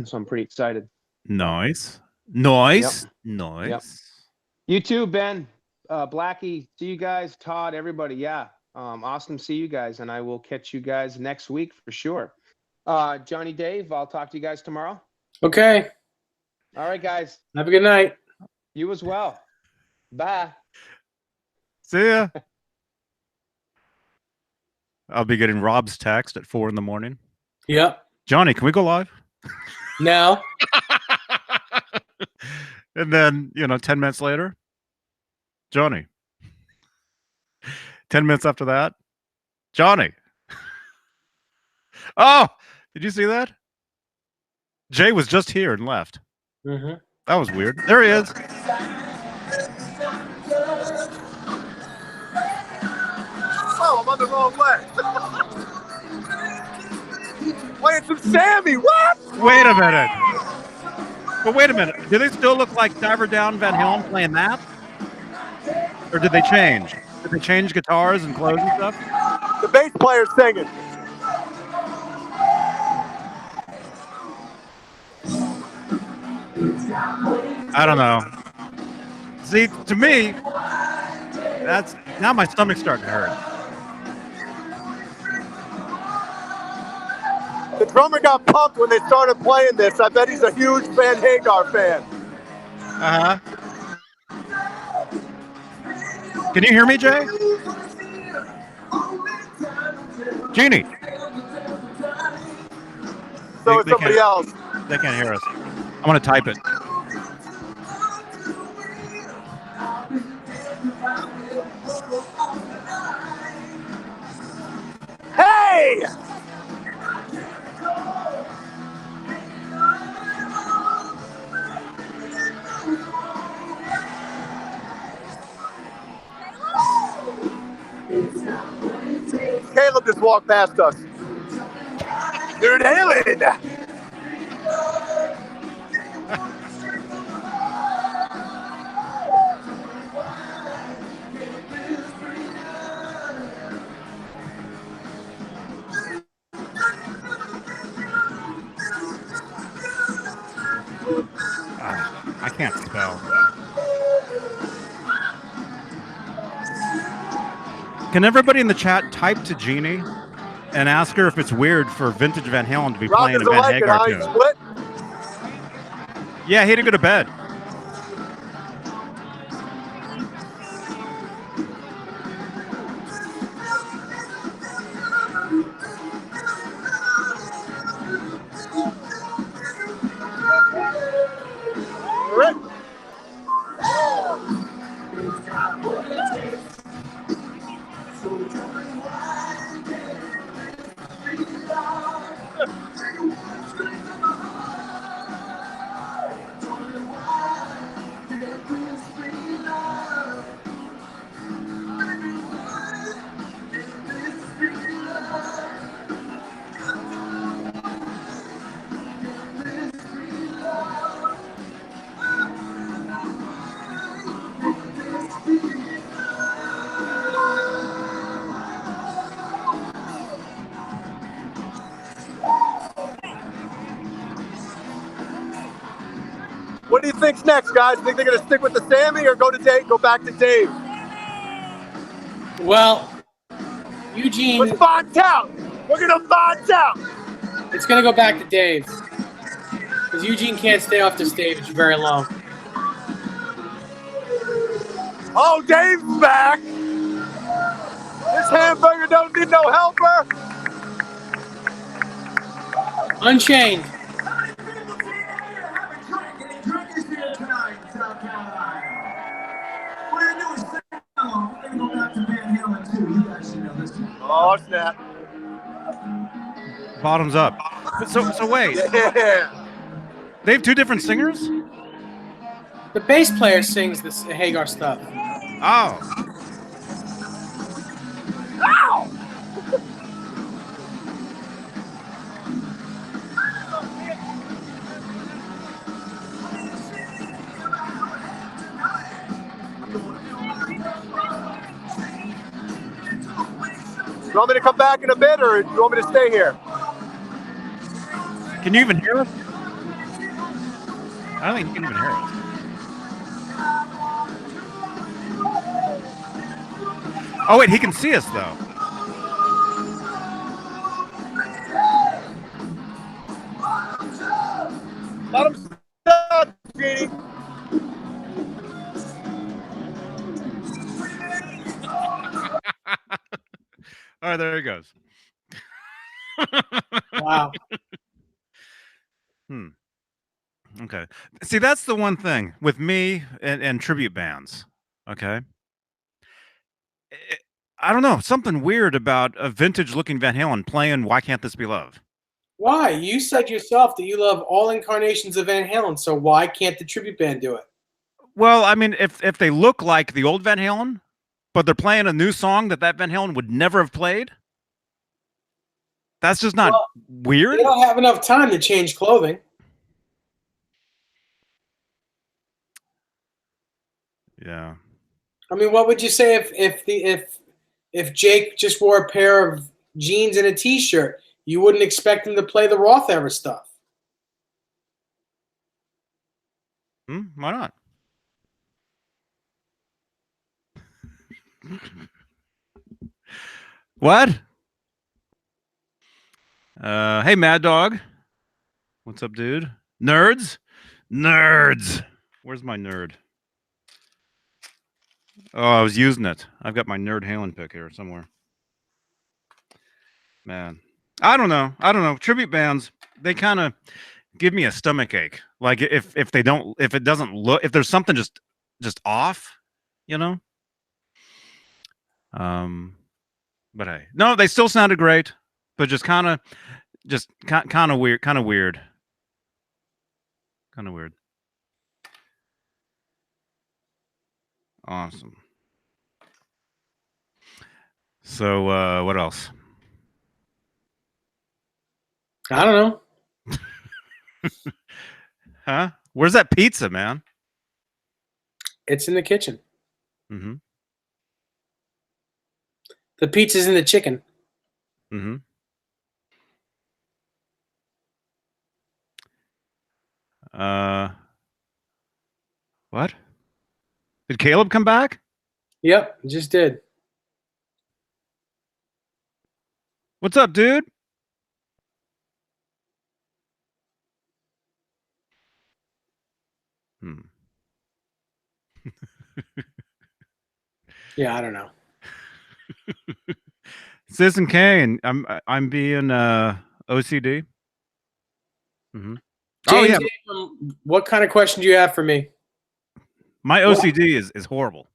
So I'm pretty excited. Nice. Yep. You too, Ben, Blackie. See you guys, Todd, everybody. Yeah, awesome. See you guys, and I will catch you guys next week for sure. Johnny, Dave, I'll talk to you guys tomorrow. Okay. All right, guys. Have a good night. You as well. Bye. See ya. I'll be getting Rob's text at 4 a.m. Yep. Johnny, can we go live? No. And then, 10 minutes later, Johnny. 10 minutes after that, Johnny. Oh, did you see that? Jay was just here and left. Mm-hmm. That was weird. There he is. Oh, I'm on the wrong way. Playing some Sammy. What? Wait a minute. But wait a minute. Do they still look like Diver Down Van Halen playing that? Or did they change? Did they change guitars and clothes and stuff? The bass player's singing. I don't know. See, to me, that's now my stomach's starting to hurt. The drummer got pumped when they started playing this. I bet he's a huge Van Hagar fan. Uh-huh. Can you hear me, Jay? Jeannie. So is They somebody can't- else. They can't hear us. I'm going to type it. Hey! Caleb just walked past us. You're nailing. I can't spell. Can everybody in the chat type to Jeannie and ask her if it's weird for Vintage Van Halen to be Rob playing a doesn't Van like it, Hagar huh? He tune? split. Yeah, he had to go to bed. Rick. What do you think's next, guys? Think they're gonna stick with the Sammy or go back to Dave? Well, Eugene, Let's find out. We're gonna find out. it's going to go back to Dave. Because Eugene can't stay off the stage very long. Oh, Dave's back. This hamburger don't need no helper. Unchained. Oh, snap. Bottoms up. So wait, Yeah. they have two different singers? The bass player sings this Hagar stuff. Oh. You want me to come back in a bit, or you want me to stay here? Can you even hear us? I don't think you can even hear us. Oh wait, he can see us though. Let him stop, Jeannie. All right, there he goes. Wow. Okay. See, that's the one thing with me and tribute bands. Okay. I don't know, something weird about a vintage looking Van Halen playing Why Can't This Be Love? Why? You said yourself that you love all incarnations of Van Halen, so why can't the tribute band do it? Well, I mean, if they look like the old Van Halen, but they're playing a new song that Van Halen would never have played, that's just not weird. They don't have enough time to change clothing. Yeah. I mean, what would you say if Jake just wore a pair of jeans and a T-shirt? You wouldn't expect him to play the Roth era stuff. Why not? What? Hey, Mad Dog. What's up, dude? Nerds? Nerds. Where's my nerd? Oh, I was using it. I've got my Nerd Halen pick here somewhere. Man. I don't know. Tribute bands, they kind of give me a stomach ache. Like if it doesn't look, if there's something just off, you know? But hey, no, they still sounded great, but just kind of weird, kind of weird. Awesome. So, what else? I don't know. Huh? Where's that pizza, man? It's in the kitchen. Mm-hmm. The pizza's in the chicken. Mm-hmm. What? Did Caleb come back? Yep, just did. What's up, dude? Yeah, I don't know. Citizen Kane, I'm being OCD. Mm-hmm. Oh yeah, James, what kind of question do you have for me? my OCD is horrible.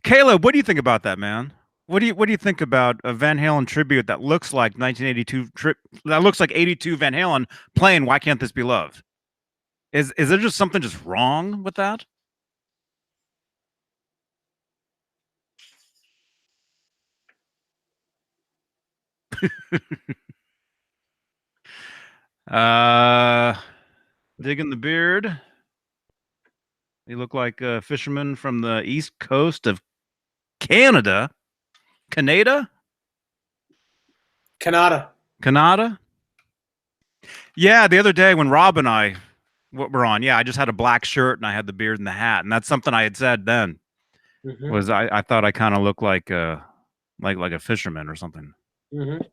Caleb, what do you think about that, man? What do you think about a Van Halen tribute that looks like 1982 that looks like 82 Van Halen playing Why Can't This Be Love? Is there just something just wrong with that? Digging the beard. You look like a fisherman from the east coast of Canada. Canada? Canada? Yeah, the other day when Rob and I were on, I just had a black shirt and I had the beard and the hat, and that's something I had said then. Mm-hmm. Was I thought I kind of looked like a fisherman or something. Mm-hmm.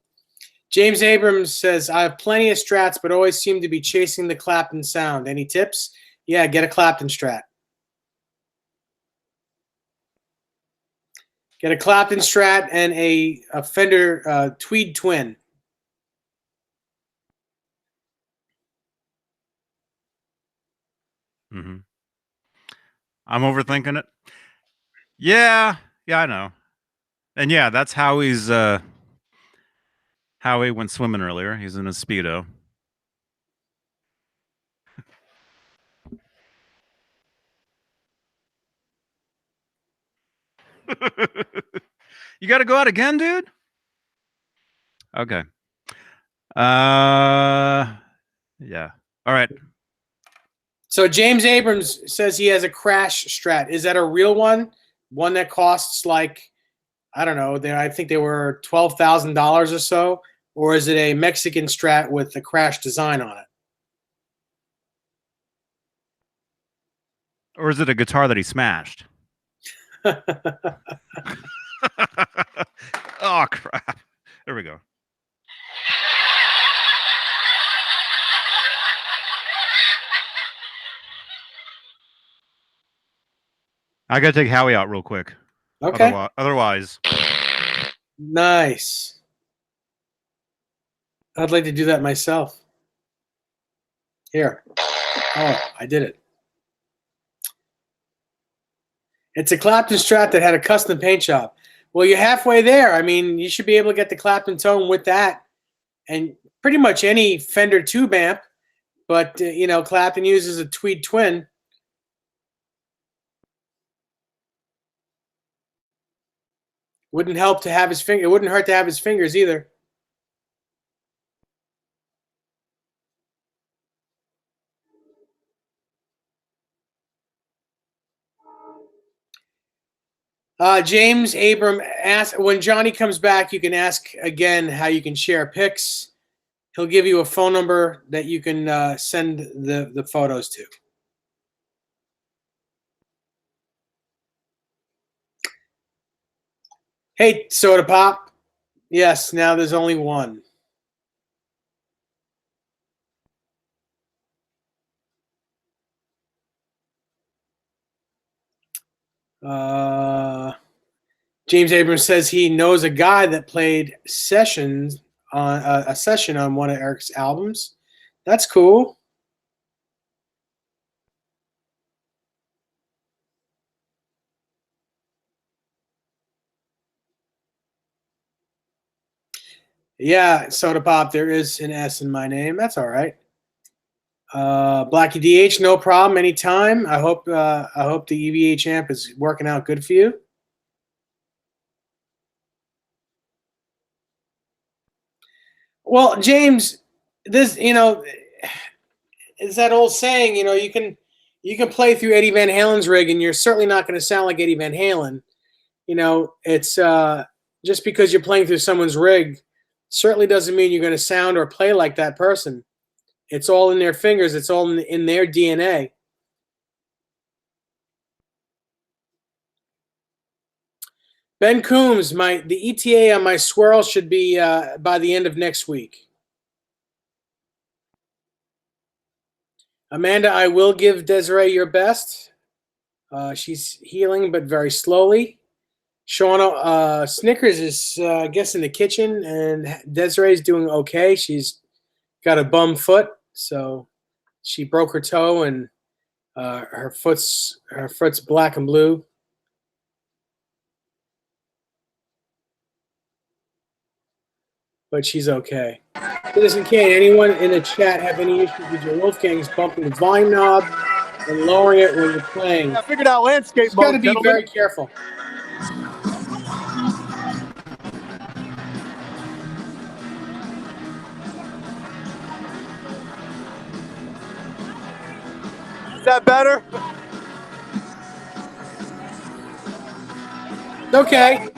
James Abrams says, I have plenty of strats, but always seem to be chasing the Clapton sound. Any tips? Yeah, get a Clapton strat. Get a Clapton strat and a Fender Tweed Twin. Mm-hmm. I'm overthinking it. Yeah, I know. And yeah, that's Howie's Howie went swimming earlier. He's in a Speedo. You got to go out again, dude? Okay. Yeah. All right. So James Abrams says he has a Crash strat. Is that a real one? One that costs like, I don't know, I think they were $12,000 or so? Or is it a Mexican strat with the Crash design on it? Or is it a guitar that he smashed? Oh, crap. There we go. I got to take Howie out real quick. Okay. Otherwise. Nice. I'd like to do that myself. Here. Oh, I did it. It's a Clapton Strat that had a custom paint job. Well, you're halfway there. I mean, you should be able to get the Clapton tone with that, and pretty much any Fender tube amp. But you know, Clapton uses a Tweed Twin. Wouldn't help to have his finger. It wouldn't hurt to have his fingers either. James Abram asked, when Johnny comes back, you can ask again how you can share pics. He'll give you a phone number that you can send the photos to. Hey, Soda Pop. Yes, now there's only one. James Abrams says he knows a guy that played sessions on a session on one of Eric's albums. That's cool. Yeah, Soda Pop, there is an S in my name. That's all right. Blackie DH, no problem, anytime. I hope the EVH amp is working out good for you. Well, James, this, you know, is that old saying, you know, you can play through Eddie Van Halen's rig and you're certainly not going to sound like Eddie Van Halen. You know, it's just because you're playing through someone's rig certainly doesn't mean you're going to sound or play like that person. It's all in their fingers. It's all in their DNA. Ben Coombs, the ETA on my swirl should be by the end of next week. Amanda, I will give Desiree your best. She's healing, but very slowly. Shauna, Snickers is, I guess, in the kitchen, and Desiree's doing okay. She's got a bum foot, so she broke her toe, and her foot's black and blue. But she's okay. Citizen Kane, anyone in the chat have any issues with your Wolfgang's bumping the volume knob and lowering it when you're playing? Yeah, I figured out landscape You've got to mode, be gentlemen. very careful. Is that better? Okay.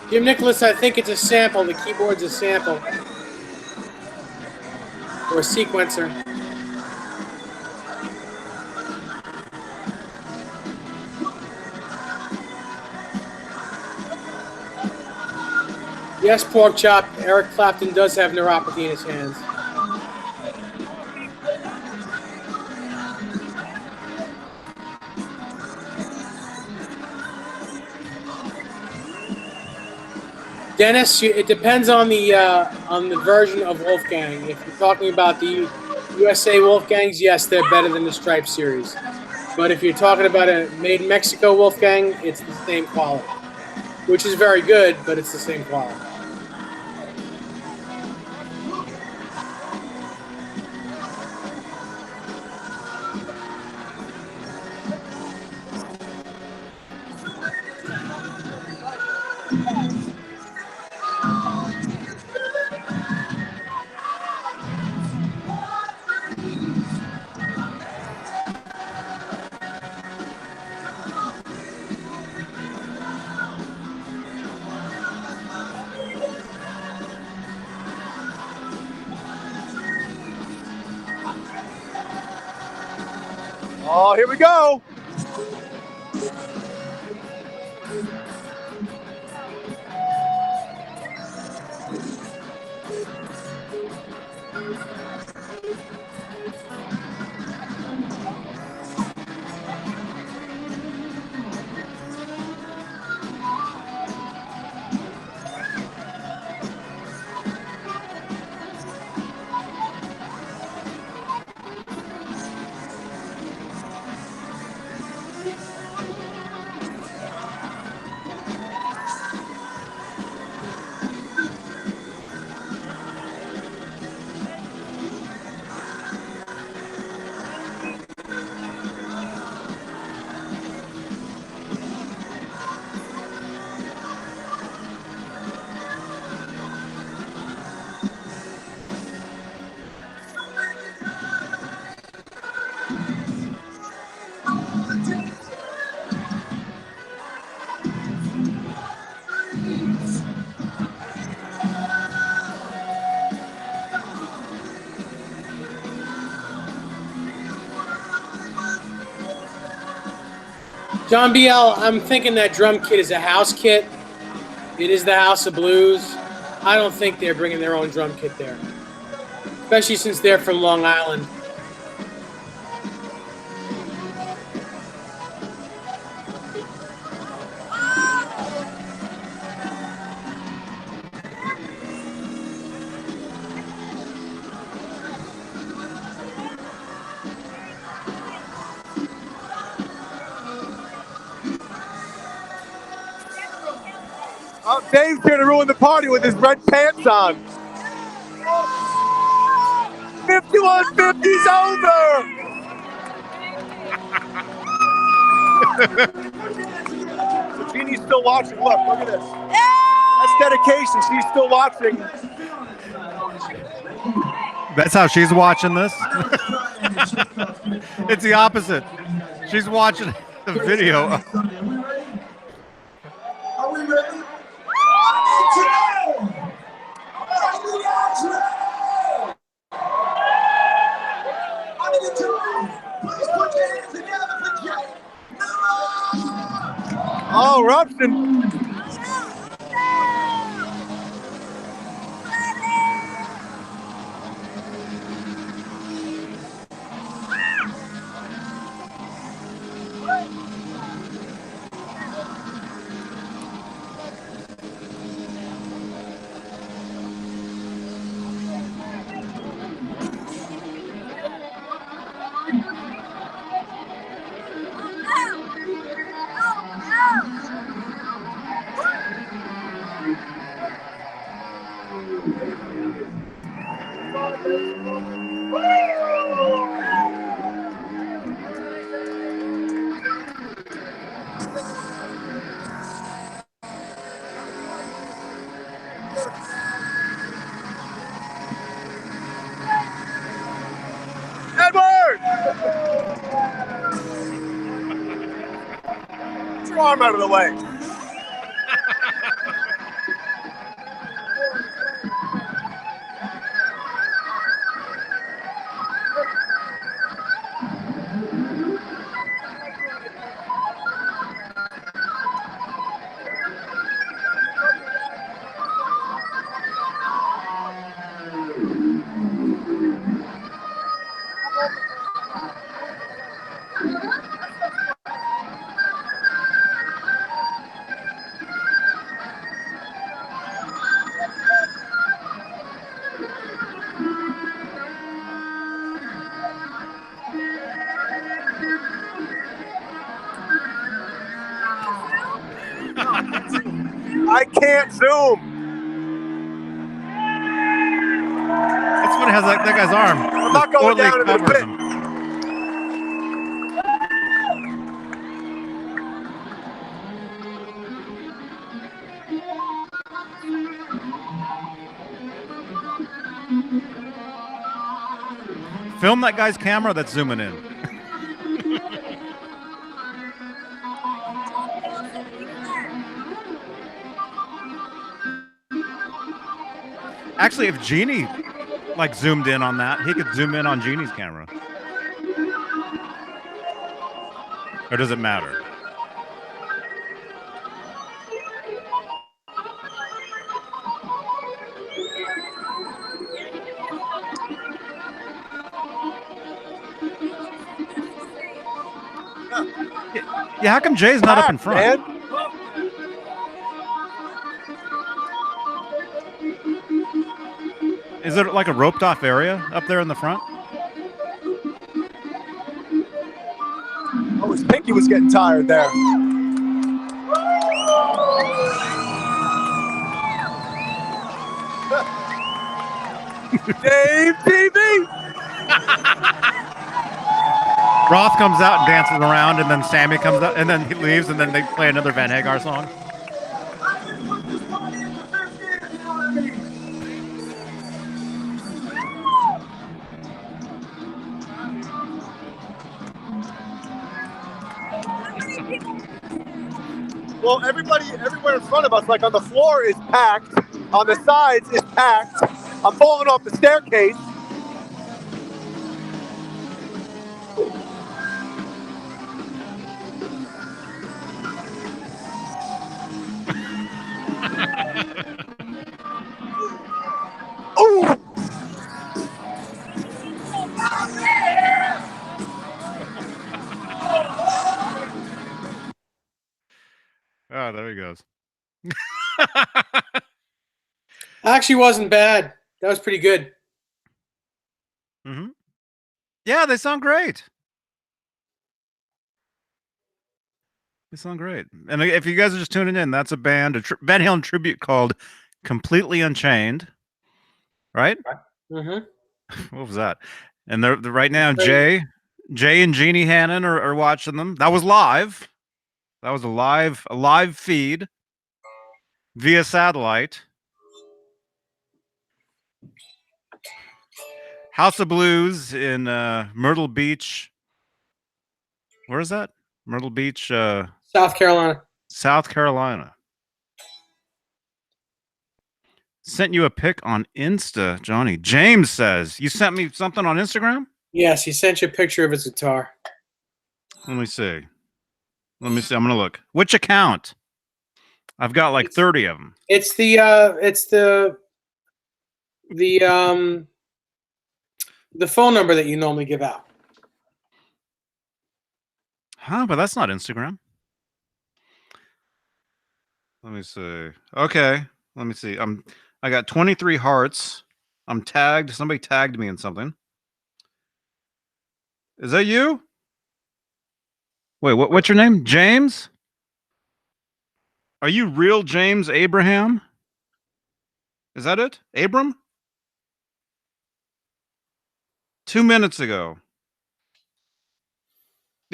Jim Nicholas, I think it's a sample. The keyboard's a sample. Or a sequencer. Yes, Pork Chop, Eric Clapton does have neuropathy in his hands. Dennis, it depends on the version of Wolfgang. If you're talking about the USA Wolfgangs, yes, they're better than the Stripe series. But if you're talking about a made in Mexico Wolfgang, it's the same quality, which is very good, but it's the same quality. Oh, here we go. John BL, I'm thinking that drum kit is a house kit. It is the House of Blues. I don't think they're bringing their own drum kit there, especially since they're from Long Island. Oh, Dave's here to ruin the party with his red pants on. 51-50's over. So Jeannie's still watching. Look at this. That's dedication. She's still watching. That's how she's watching this. It's the opposite. She's watching the video. Are we ready? Are you guys ready? I need you to please put your hands together for Jay. Oh, eruption. Edward! Get your arm out of the way. I can't zoom. It's funny how that guy's arm. I'm not going down into the covers pit. him. Film that guy's camera that's zooming in. Actually, if Jeannie like zoomed in on that, he could zoom in on Jeannie's camera. Or does it matter? Yeah, how come Jay's not up in front? Man. Is there like a roped off area up there in the front? Oh, his pinky was getting tired there. Dave TV. Roth comes out and dances around, and then Sammy comes out, and then he leaves, and then they play another Van Hagar song. Well, everybody, everywhere in front of us, like on the floor, is packed. On the sides is packed. I'm falling off the staircase. Ooh! Oh, there he goes. Actually, wasn't bad. That was pretty good. Mm-hmm. Yeah, they sound great. They sound great. And if you guys are just tuning in, that's a band, a Van Halen tribute called Completely Unchained. Right? Mm-hmm. What was that? And they're right now, Jay and Jeannie Hannon are watching them. That was live. That was a live feed via satellite. House of Blues in Myrtle Beach. Where is that? Myrtle Beach, South Carolina. South Carolina. Sent you a pic on Insta, Johnny. James says you sent me something on Instagram. Yes, he sent you a picture of his guitar. Let me see. I'm gonna look. Which account? I've got like 30 of them. It's the phone number that you normally give out. Huh? But that's not Instagram. Let me see. Okay. Let me see. I got 23 hearts. I'm tagged. Somebody tagged me in something. Is that you? Wait, what's your name? James? Are you real James Abraham? Is that it? Abram? 2 minutes ago.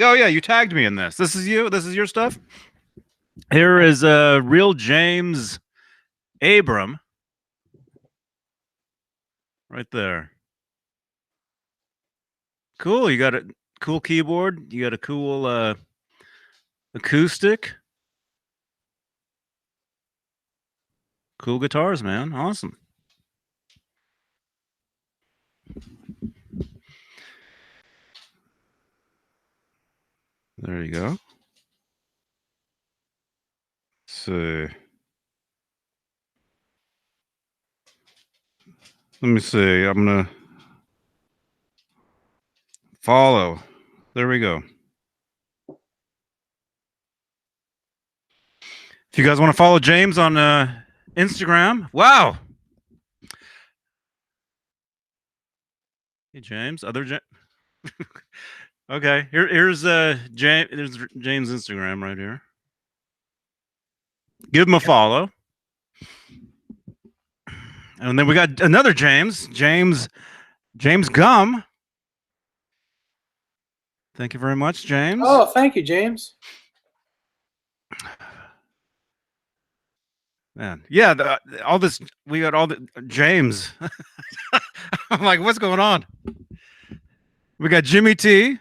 Oh yeah, you tagged me in this. This is you? This is your stuff? Here is real James Abram. Right there. Cool. You got a cool keyboard. You got a cool acoustic. Cool guitars, man. Awesome. There you go. So let me see. I'm gonna follow. There we go. If you guys want to follow James on Instagram, wow. Hey James, other James. Okay, here's James. There's James' Instagram right here. Give him a follow. And then we got another James Gum. Thank you very much, James. Oh, thank you, James. Man, yeah, all this, we got all the James. I'm like, what's going on? We got Jimmy T,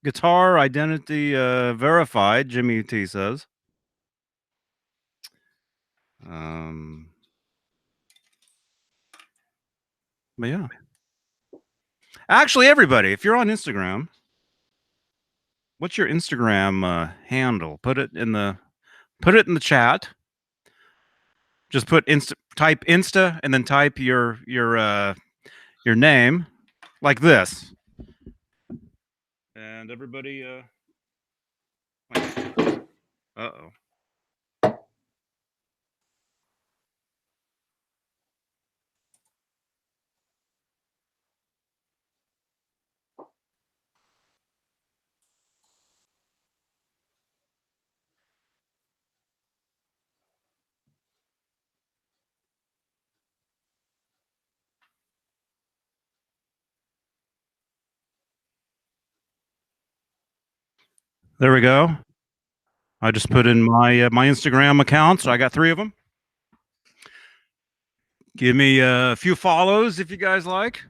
guitar identity verified. Jimmy T says. But yeah, actually, everybody, if you're on Instagram, what's your Instagram handle? Put it in the chat. Just put type Insta and then type your name like this. And everybody Uh-oh. There we go. I just put in my my Instagram account, so I got 3 of them. Give me a few follows if you guys like.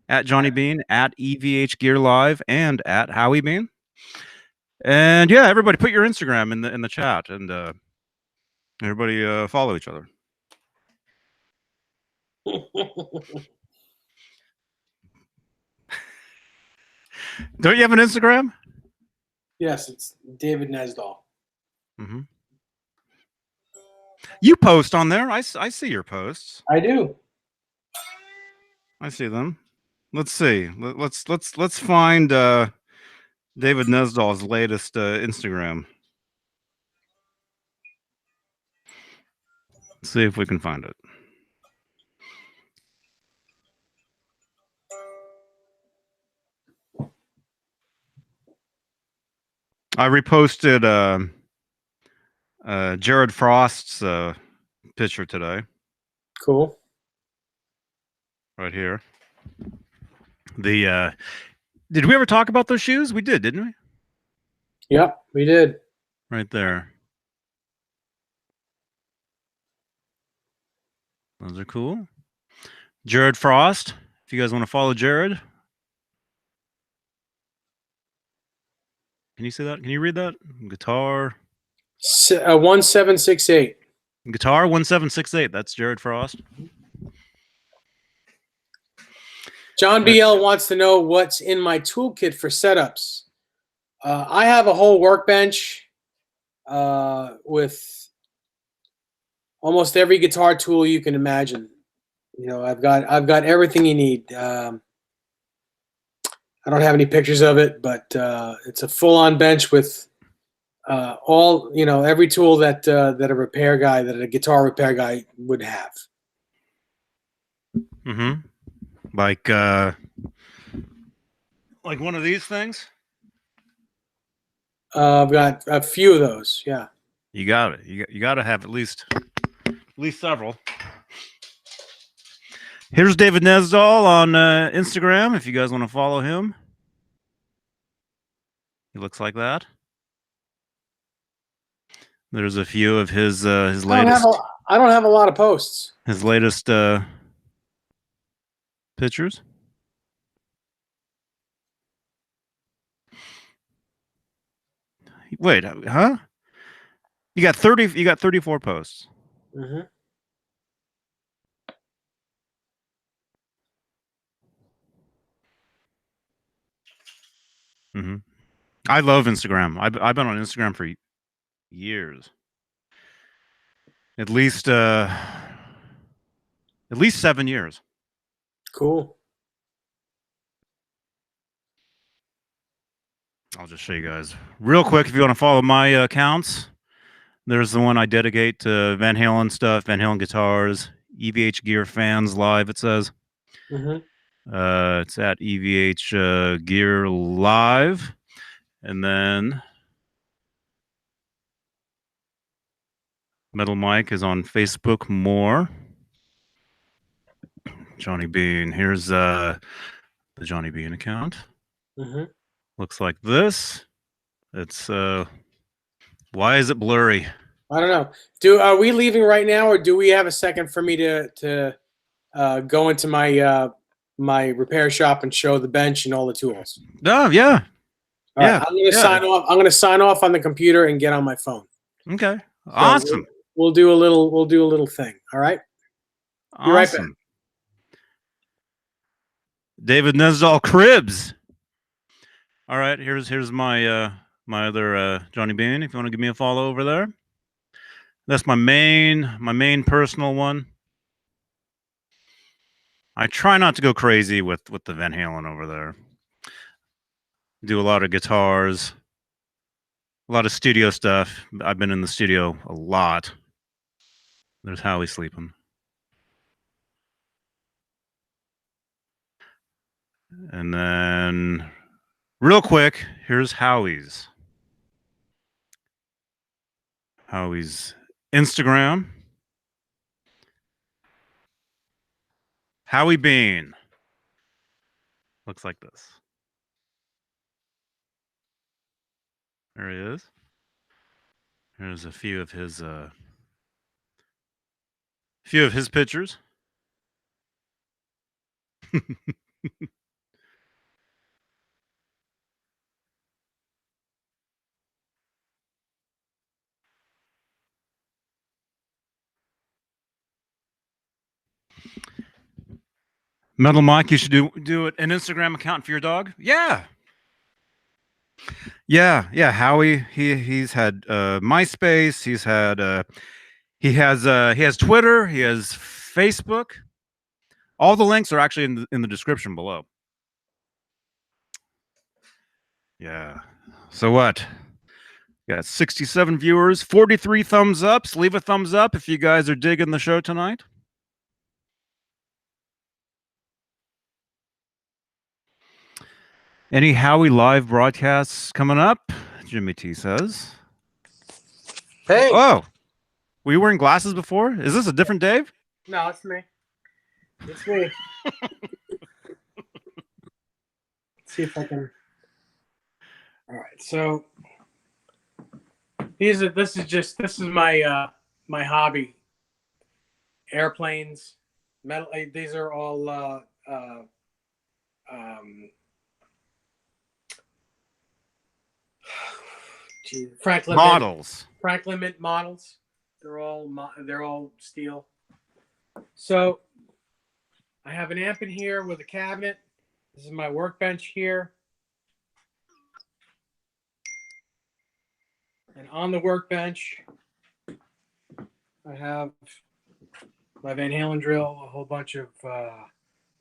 At Johnny Beane, at EVH Gear Live, and at Howie Beane. And yeah, everybody put your Instagram in the chat, and everybody follow each other. Don't you have an Instagram? Yes, it's David Nesdall. Mm-hmm. You post on there. I see your posts. I do. I see them. Let's see. Let's find David Nesdall's latest Instagram. Let's see if we can find it. I reposted Jared Frost's picture today. Cool. Right here. The did we ever talk about those shoes? We did, didn't we? Yep, we did. Right there. Those are cool. Jared Frost. If you guys want to follow Jared. Can you see that? Can you read that? Guitar. 1768. Guitar 1768. That's Jared Frost. John BL wants to know what's in my toolkit for setups. I have a whole workbench with almost every guitar tool you can imagine. You know, I've got everything you need. I don't have any pictures of it, but it's a full-on bench with all, you know, every tool that that a guitar repair guy would have. Mm-hmm. Like one of these things. I've got a few of those. Yeah. You got it. You got to have at least several. Here's David Nesdall on Instagram. If you guys want to follow him, he looks like that. There's a few of his latest. I don't have a lot of posts. His latest pictures. Wait, huh? You got 30. You got 34 posts. Mm-hmm. Mm-hmm. I love Instagram. I've been on Instagram for years. At least 7 years. Cool. I'll just show you guys real quick if you want to follow my accounts. There's the one I dedicate to Van Halen stuff, Van Halen guitars, EVH Gear Fans Live, it says. Mm-hmm. It's at EVH Gear Live. And then Metal Mike is on Facebook more. Johnny Beane. Here's the Johnny Beane account. Mm-hmm. Looks like this. It's why is it blurry? I don't know. Are we leaving right now, or do we have a second for me to go into my my repair shop and show the bench and all the tools? Oh yeah. All right, I'm gonna sign off. I'm gonna sign off on the computer and get on my phone. Okay. Awesome. So we'll do a little thing. All right. Awesome. Right back. David Nesdall Cribs. All right, here's my my other Johnny Beane. If you want to give me a follow over there, that's my main personal one. I try not to go crazy with the Van Halen over there. Do a lot of guitars. A lot of studio stuff. I've been in the studio a lot. There's Howie sleeping. And then, real quick, here's Howie's. Howie's Instagram. Howie Beane. Looks like this. There he is. Here's a few of his pictures. Metal Mike, you should do an Instagram account for your dog. Yeah. Howie, he's had MySpace. He has Twitter. He has Facebook. All the links are actually in the description below. Yeah. So what? Got 67 viewers, 43 thumbs ups. Leave a thumbs up if you guys are digging the show tonight. Any Howie live broadcasts coming up? Jimmy T says. Hey. Oh, were you wearing glasses before? Is this a different Dave? No, it's me. It's me. Let's see if I can. All right. So this is my my hobby. Airplanes, metal. These are all Franklin models. Franklin Mint models. They're all steel. So I have an amp in here with a cabinet. This is my workbench here. And on the workbench, I have my Van Halen drill, a whole bunch of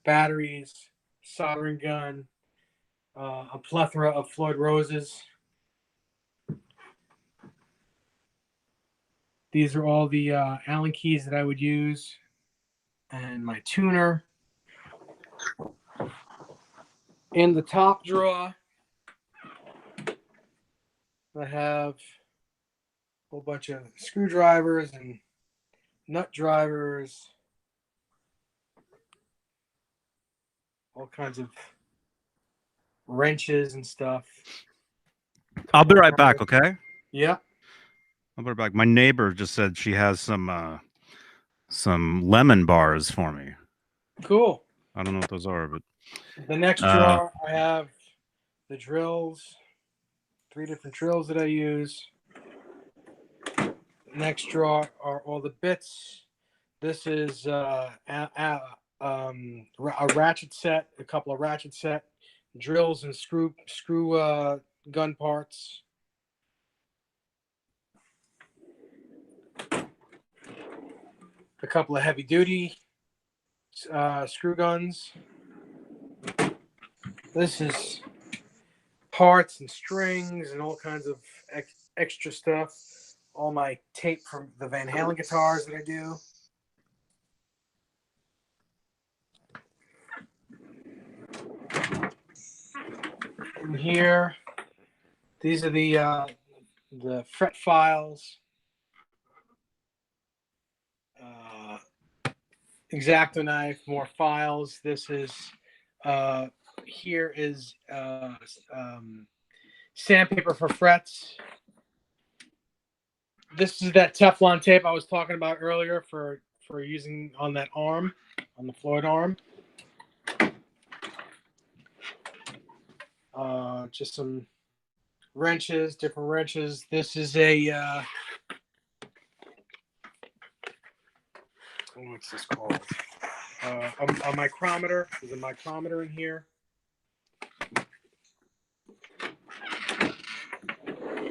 batteries, soldering gun, a plethora of Floyd Roses. These are all the Allen keys that I would use, and my tuner. In the top drawer, I have a whole bunch of screwdrivers and nut drivers, all kinds of wrenches and stuff. I'll be right back, okay? Yeah. I'll be right back. My neighbor just said she has some lemon bars for me. Cool. I don't know what those are, but The next drawer, I have the drills, 3 different drills that I use. Next drawer are all the bits. This is a ratchet set, a couple of ratchet set, drills and screw gun parts. A couple of heavy duty screw guns. This is parts and strings and all kinds of extra stuff. All my tape from the Van Halen guitars that I do. And here, these are the fret files. X-Acto knife, more files. This is here is sandpaper for frets. This is that Teflon tape I was talking about earlier for using on that arm, on the Floyd arm. Just some wrenches, different wrenches. This is a what's this called? A micrometer. There's a micrometer in here.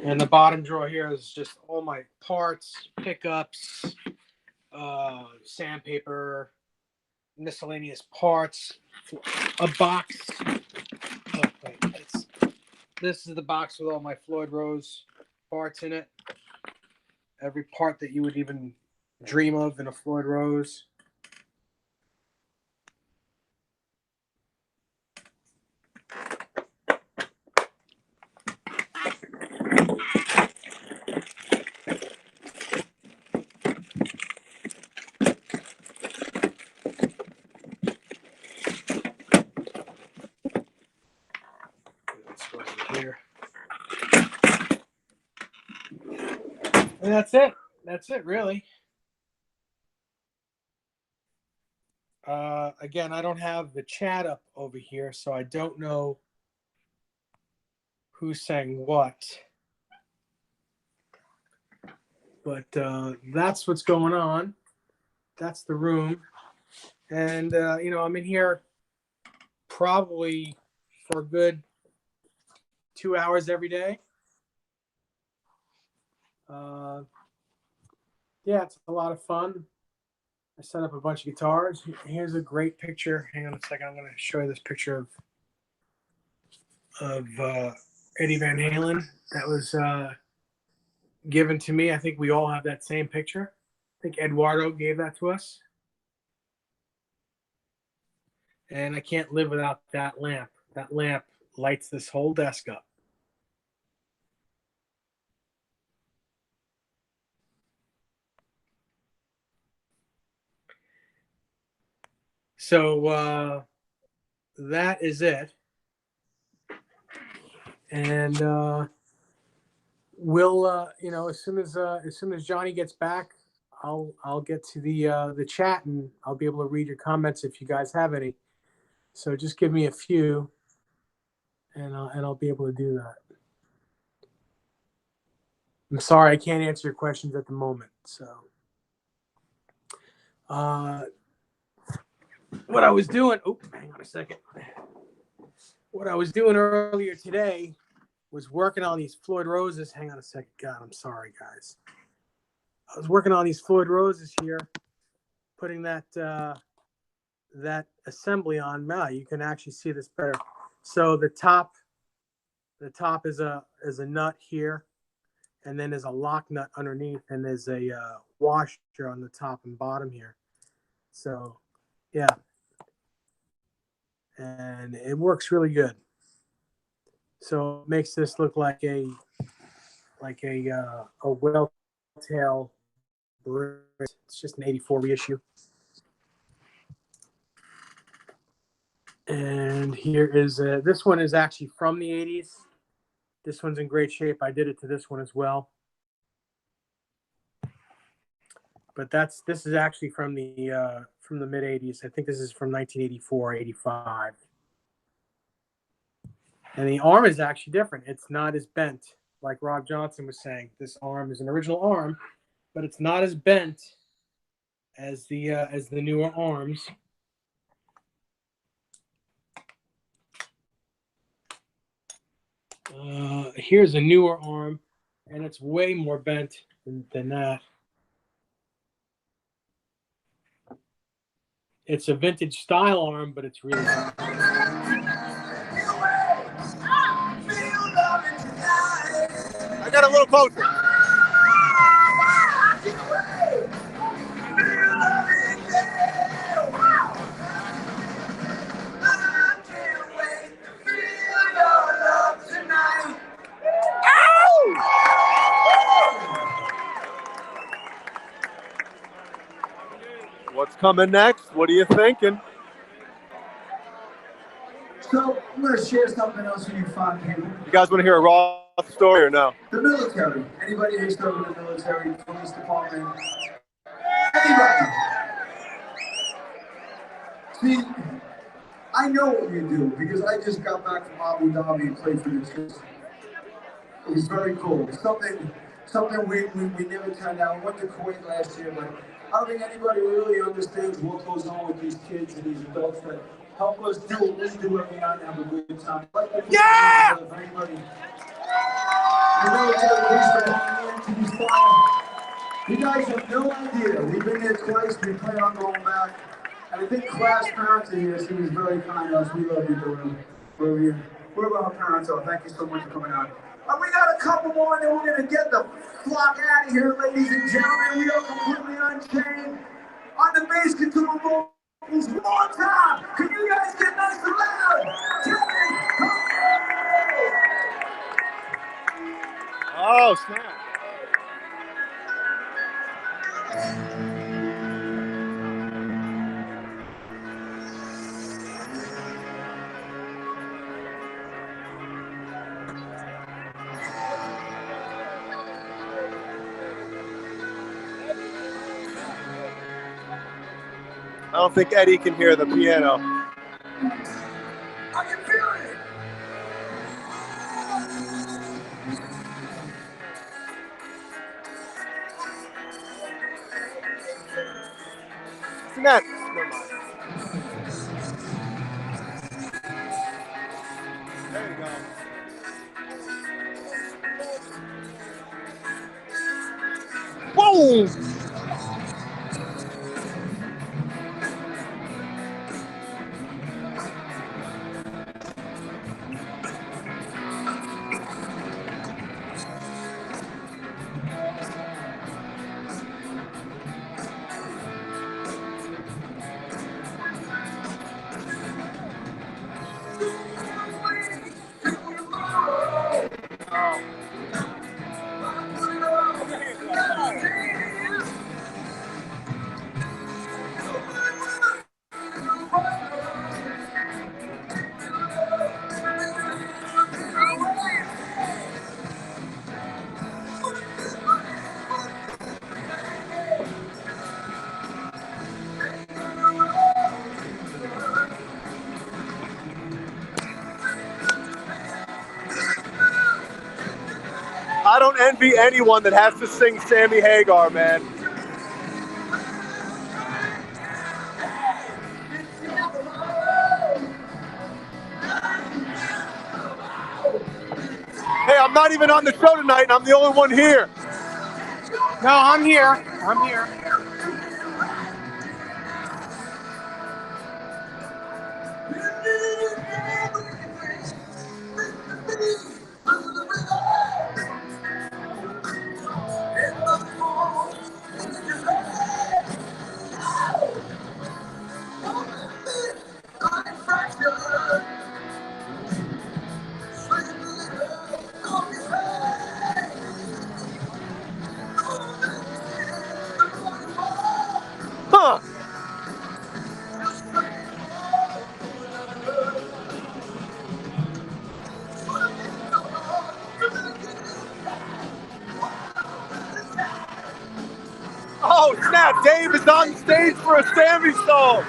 And the bottom drawer here is just all my parts, pickups, sandpaper, miscellaneous parts, a box. Oh, wait, this is the box with all my Floyd Rose parts in it. Every part that you would even dream of in a Floyd Rose. Let's go over here. And that's it. That's it, really. Again, I don't have the chat up over here, so I don't know who's saying what. But that's what's going on. That's the room. And, you know, I'm in here probably for a good 2 hours every day. Yeah, it's a lot of fun. I set up a bunch of guitars. Here's a great picture. Hang on a second. I'm going to show you this picture of Eddie Van Halen. That was given to me. I think we all have that same picture. I think Eduardo gave that to us. And I can't live without that lamp. That lamp lights this whole desk up. So that is it. And we'll, you know, as soon as Johnny gets back, I'll get to the chat and I'll be able to read your comments if you guys have any. So just give me a few, and I'll be able to do that. I'm sorry I can't answer your questions at the moment. So what I was doing. Oh, hang on a second. What I was doing earlier today was working on these Floyd Roses. Hang on a second. God, I'm sorry, guys. I was working on these Floyd Roses here, putting that that assembly on. Now you can actually see this better. So the top is a nut here, and then there's a lock nut underneath, and there's a washer on the top and bottom here. So yeah, and it works really good. So it makes this look like a whale tail bridge. It's just an '84 reissue. And here is this one is actually from the '80s. This one's in great shape. I did it to this one as well. But this is actually from the mid '80s. I think this is from 1984, '85. And the arm is actually different. It's not as bent, like Rob Johnson was saying. This arm is an original arm, but it's not as bent as the newer arms. Here's a newer arm, and it's way more bent than that. It's a vintage style arm, but it's really bent. I got a little closer. What's coming next? What are you thinking? So I'm going to share something else with you fine people. You guys want to hear a Roth story or no? The military. Anybody who's served in the military, police department, anybody. See, I know what you do because I just got back from Abu Dhabi and played for the troops. It was very cool. Something we never turned down. We went to Kuwait last year, but I don't think anybody really understands what goes on with these kids and these adults that help us do what we do every night and have a good time. Yeah! Anybody. The military police department, these fire. You guys have no idea. We've been there twice. We plan on going back. And I think class parents are here. She was very kind to us. We love you, Doreen. We're here. Wherever our parents are. Thank you so much for coming out. We got a couple more, and then we're going to get the flock out of here, ladies and gentlemen. We are Completely Unchained. On the bass guitar vocals, one more time. Can you guys get nice and loud? Oh, snap. I don't think Eddie can hear the piano. I can feel it. Snap. There you go. Whoa! I don't envy anyone that has to sing Sammy Hagar, man. Hey, I'm not even on the show tonight, and I'm the only one here. No, I'm here. I'm here. Huh. Oh, snap. Dave is on stage for a Sammy song.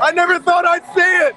I never thought I'd see it.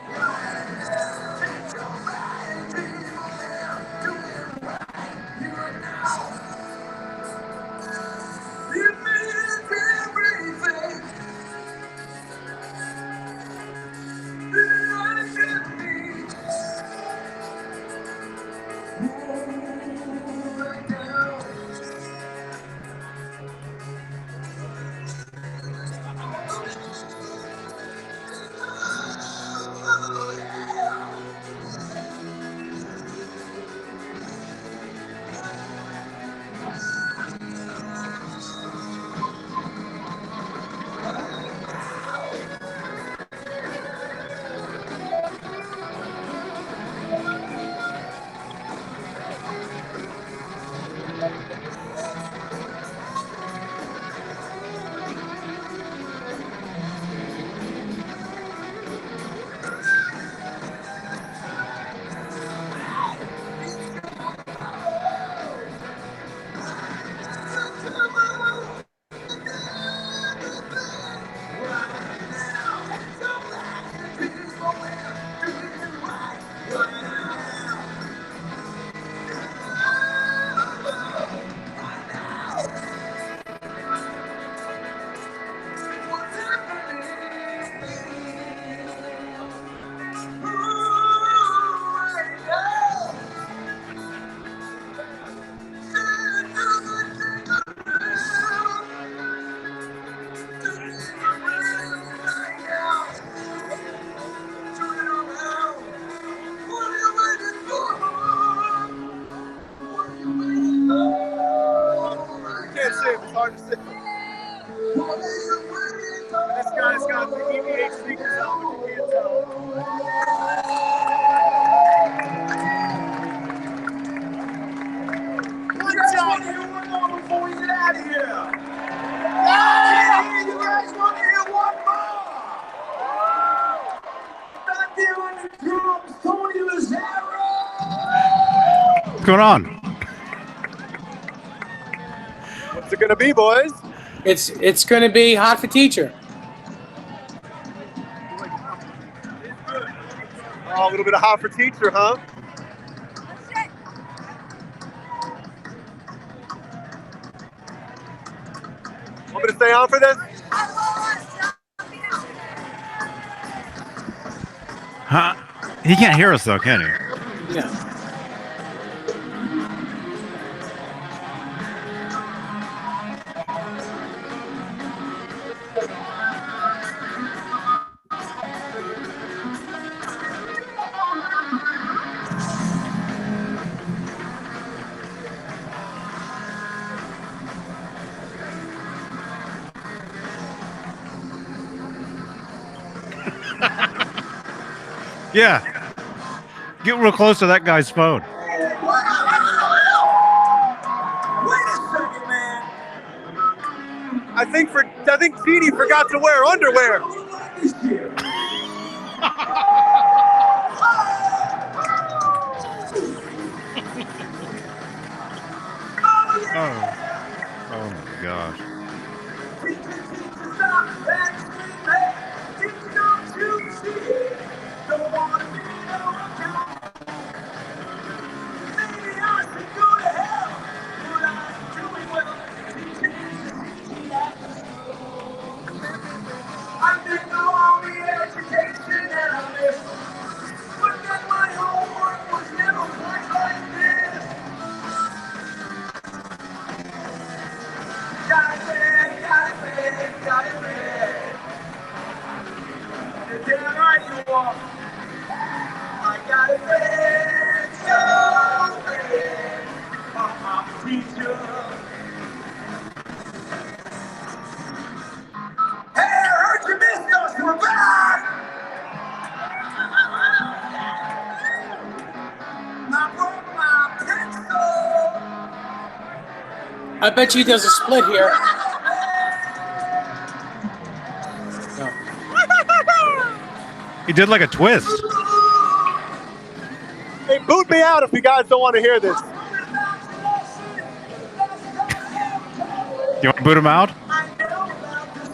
hard to say. This guy's got the EVH speakers on, but you can't tell. You guys want to hear one more before we get out of here? Yeah! You guys want to hear one more? Back there on the drums, Tony Lazzaro! What's going on? What's it gonna be, boys? It's going to be Hot for Teacher. Oh, a little bit of Hot for Teacher, huh? Want me to stay on for this? Huh? He can't hear us though, can he? Yeah. Yeah. Get real close to that guy's phone. Wait a second, man. I think Beane forgot to wear underwear. This year. Oh my gosh. I bet you there's a split here. No. He did like a twist. Hey, boot me out if you guys don't want to hear this. You want to boot him out?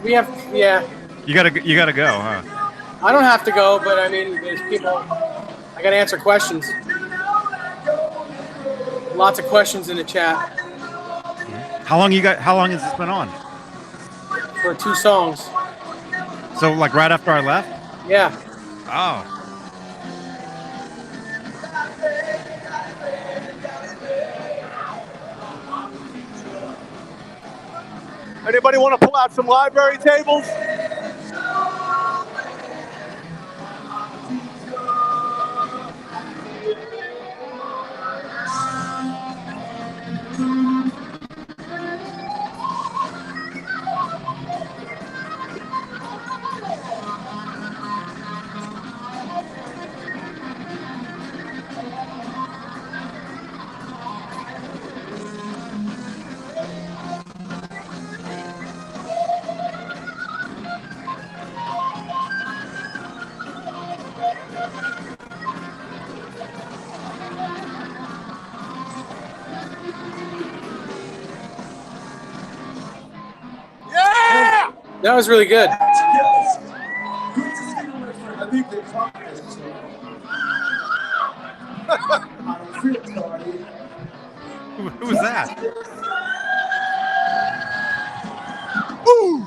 We have, yeah. You gotta go, huh? I don't have to go, but I mean, there's people. I gotta answer questions. Lots of questions in the chat How long has this been on? for 2 songs. So like right after I left? Yeah. Oh. Anybody want to pull out some library tables? Yeah! That was really good. I think they caught this. I don't feel sorry. Who was that? Woo!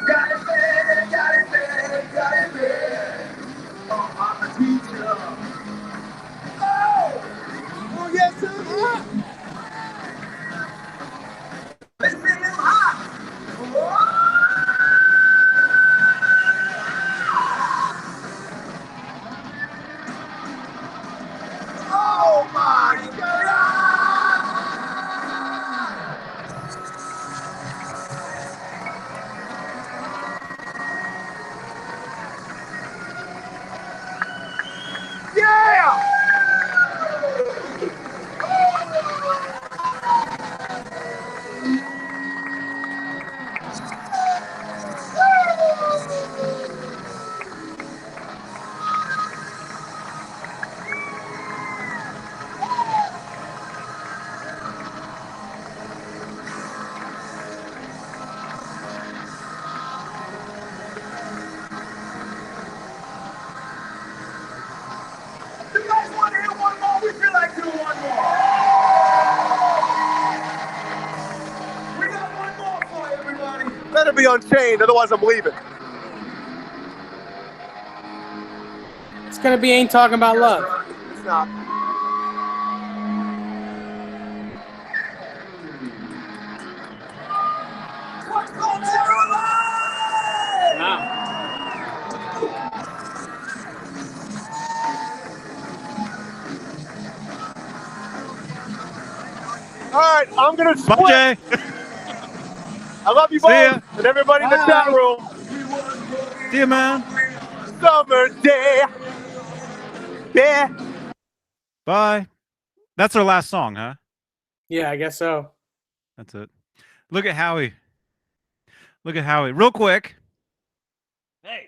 Got it bad, got it bad, got it bad. Oh, I'm a teacher. Oh, yes, I'm hot. Listen, I'm hot. Unchained. Otherwise, I'm leaving. It's gonna be Ain't Talking About Love. It's not. Wow. All right, I'm gonna split. Bye, Jay. I love you See both ya. and everybody in the Bye. chat room. See you, man. Summer day. Yeah. Bye. That's our last song, huh? Yeah, I guess so. That's it. Look at Howie. Look at Howie. Real quick. Hey.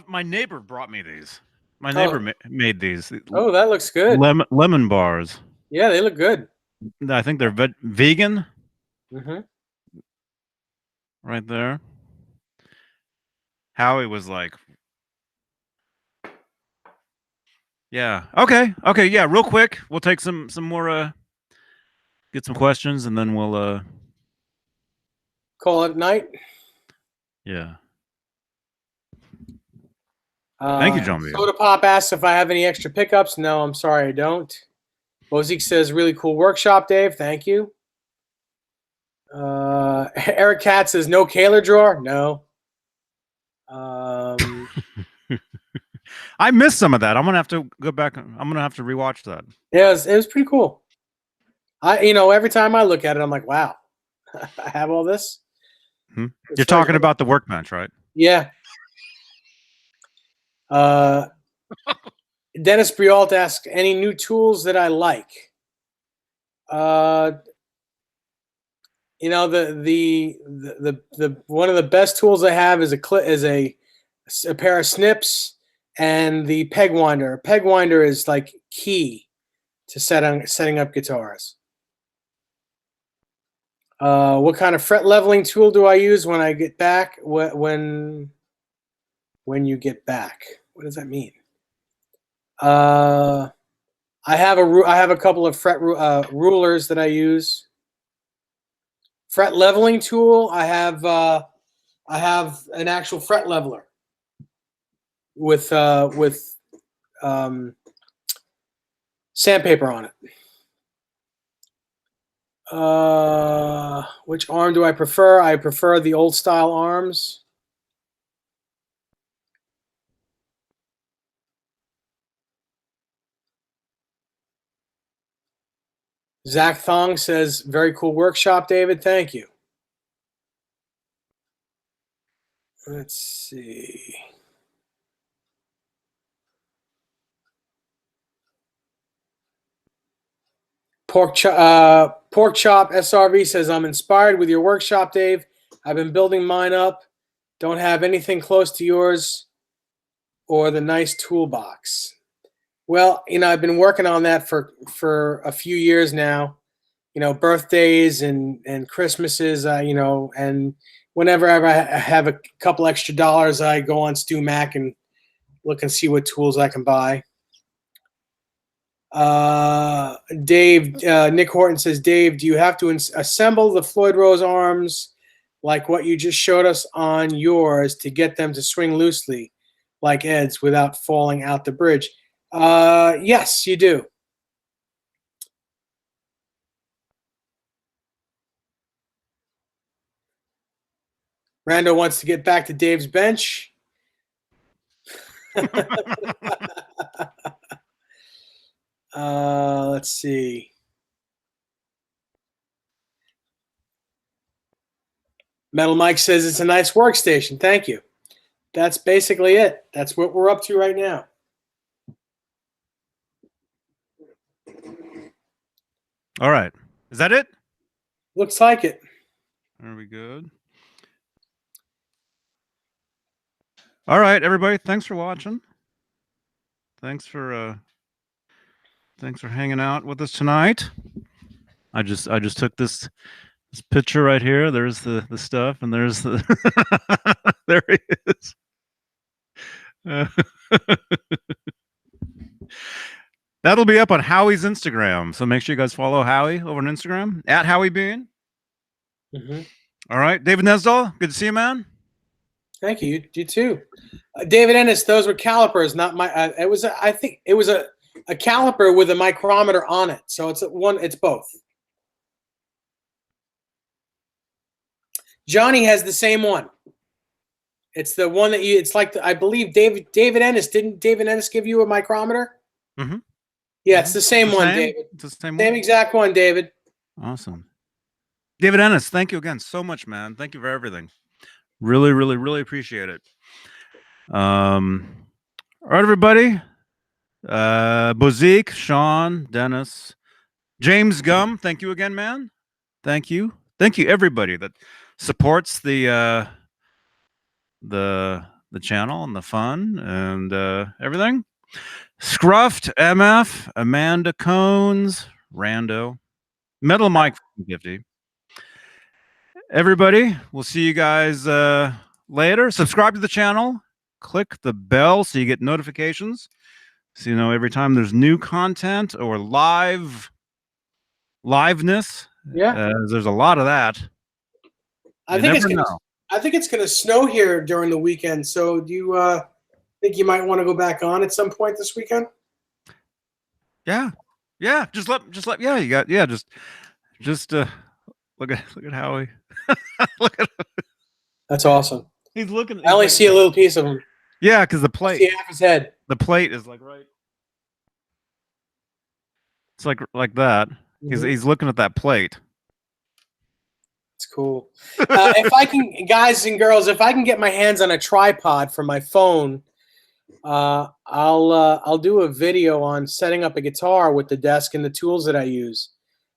My neighbor brought me these. My neighbor made these. Oh, that looks good. Lemon bars. Yeah, they look good. I think they're vegan. Mm-hmm. Right there. Howie was like, yeah. Okay. Yeah. Real quick. We'll take some more, get some questions and then we'll, Call it night. yeah. Thank you, John B. Soda Pop asks if I have any extra pickups. No, I'm sorry, I don't. Bozique says, really cool workshop, Dave. Thank you. Eric Katz says, no Kaler drawer. No. I missed some of that. I'm gonna have to go back. I'm gonna have to rewatch that. Yeah, it was pretty cool. Every time I look at it, I'm like, wow, I have all this. You're talking about the workbench, right? Yeah. Dennis Brialt asks, any new tools that I like? The one of the best tools I have is a pair of snips and the peg winder. Peg winder is like key to setting up guitars. What kind of fret leveling tool do I use when I get back? When you get back, what does that mean? I have a couple of fret rulers that I use. Fret leveling tool. I have an actual fret leveler with sandpaper on it. Which arm do I prefer? I prefer the old style arms. Zach Thong says, very cool workshop, David. Thank you. Let's see. Pork Chop SRV says, I'm inspired with your workshop, Dave. I've been building mine up. Don't have anything close to yours or the nice toolbox. Well, I've been working on that for a few years now. Birthdays and Christmases, and whenever I have a couple extra dollars, I go on Stu Mac and look and see what tools I can buy. Nick Horton says, Dave, do you have to assemble the Floyd Rose arms like what you just showed us on yours to get them to swing loosely like Ed's without falling out the bridge? Yes, you do. Rando wants to get back to Dave's bench. Let's see. Metal Mike says it's a nice workstation. Thank you. That's basically it. That's what we're up to right now. All right. Is that it? Looks like it. Are we good? All right, everybody. Thanks for watching. Thanks for hanging out with us tonight. I just took this picture right here. There's the stuff, and there's the there he is. That'll be up on Howie's Instagram, so make sure you guys follow Howie over on Instagram @HowieBeane. All right, David Nesdall, good to see you, man. Thank you. You too. David Ennis, those were calipers, not my. It was. I think it was a caliper with a micrometer on it. So it's one. It's both. Johnny has the same one. It's the one that you. It's like I believe David Ennis didn't David Ennis give you a micrometer? Mm-hmm. Yeah, it's the same one, David. It's the same Same one. exact one, David. Awesome. David Ennis, thank you again so much, man. Thank you for everything. Really, really, really appreciate it. All right, everybody. Bozique, Sean, Dennis, James Gum, thank you again, man. Thank you. Thank you, everybody that supports the channel and the fun and everything. Scruffed, MF, Amanda Cones, Rando, Metal Mike 50. Everybody, we'll see you guys later. Subscribe to the channel. Click the bell so you get notifications. So you know every time there's new content or liveness. Yeah. There's a lot of that. I think it's gonna snow here during the weekend. So do you think you might want to go back on at some point this weekend? Yeah. Just let look at Howie. Look at him. That's awesome. He's looking. I only see a little piece of him. Yeah, because the plate. I see half his head. The plate is like right. It's like that. Mm-hmm. He's looking at that plate. It's cool. If I can, guys and girls, if I can get my hands on a tripod for my phone, I'll do a video on setting up a guitar with the desk and the tools that I use.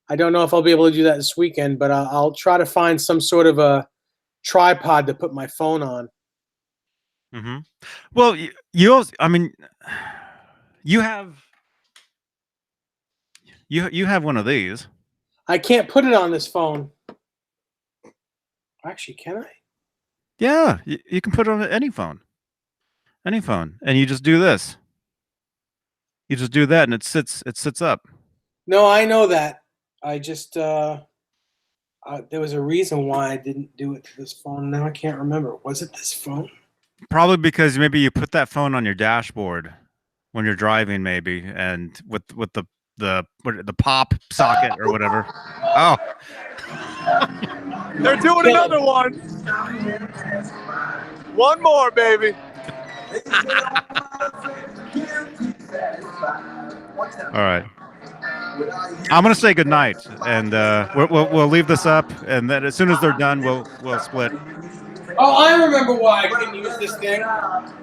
I don't know if I'll be able to do that this weekend, but I'll try to find some sort of a tripod to put my phone on. Mm-hmm. Well, you also, I mean, you have one of these. I can't put it on this phone. Actually, can I? Yeah, you can put it on any phone, and you just do this. You just do that, and it sits up. No, I know that. I just there was a reason why I didn't do it to this phone. Now I can't remember. Was it this phone? Probably because maybe you put that phone on your dashboard when you're driving, maybe, and with the pop socket or whatever. Oh, They're doing another one. One more, baby. all right. I'm gonna say goodnight, and we'll leave this up, and then as soon as they're done, we'll split. Oh, I remember why I couldn't use this thing,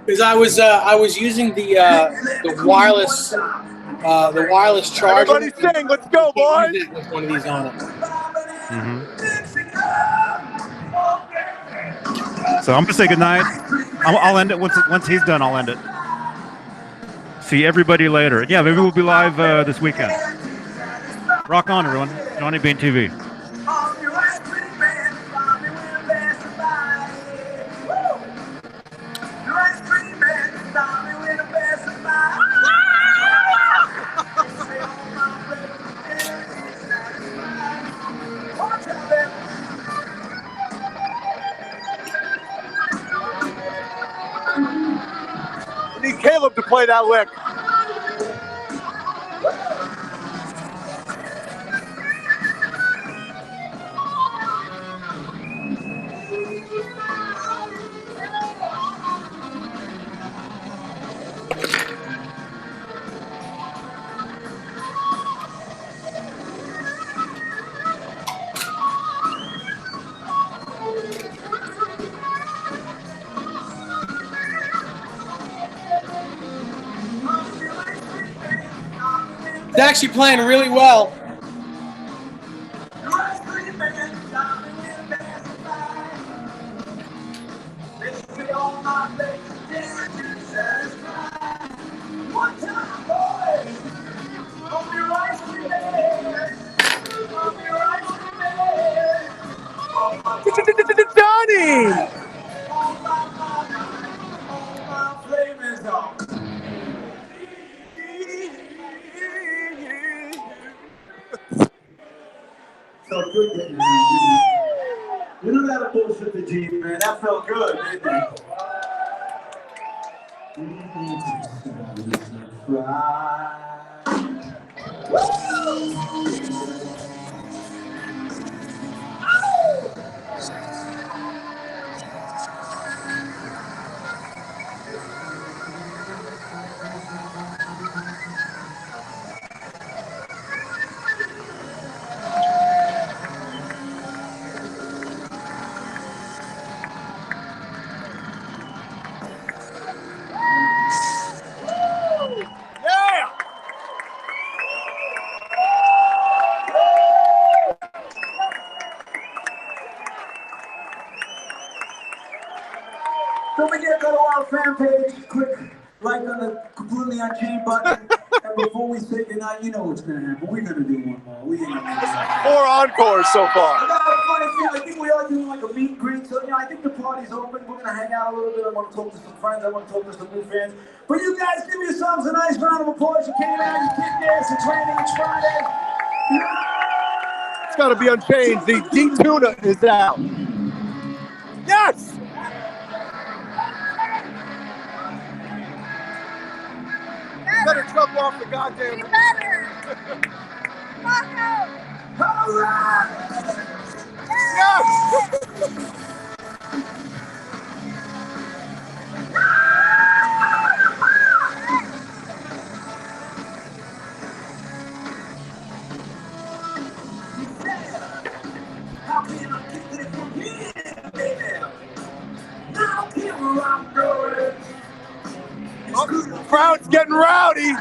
because I was using the wireless charger. Everybody sing, let's go, boys. With one of these on it. Mm-hmm. So I'm gonna say goodnight. I'll end it once he's done. I'll end it. See everybody later. Yeah, maybe we'll be live this weekend. Rock on, everyone. Johnny Beane TV. I need Caleb to play that lick. It's actually playing really well. Johnny! Keith, man. That felt good, didn't it? Don't forget to go to our fan page, click like on the Completely Unchained button, and before we say goodnight, you know what's going to happen. We're going to do one more. We ain't gonna do that. 4 encores so far. I got a funny thing. I think we are doing like a meet and greet, so I think the party's open. We're going to hang out a little bit. I want to talk to some friends. I want to talk to some new fans. But you guys, give yourselves a nice round of applause. You came out, you kicked ass. It's raining, it's Friday. It's got to be Unchained. The D-Tuna is out. Yes! You better jump off the goddamn... All right! Yes! How can I get it from here, baby? Now here I'm going. Oh, the crowd's getting rowdy.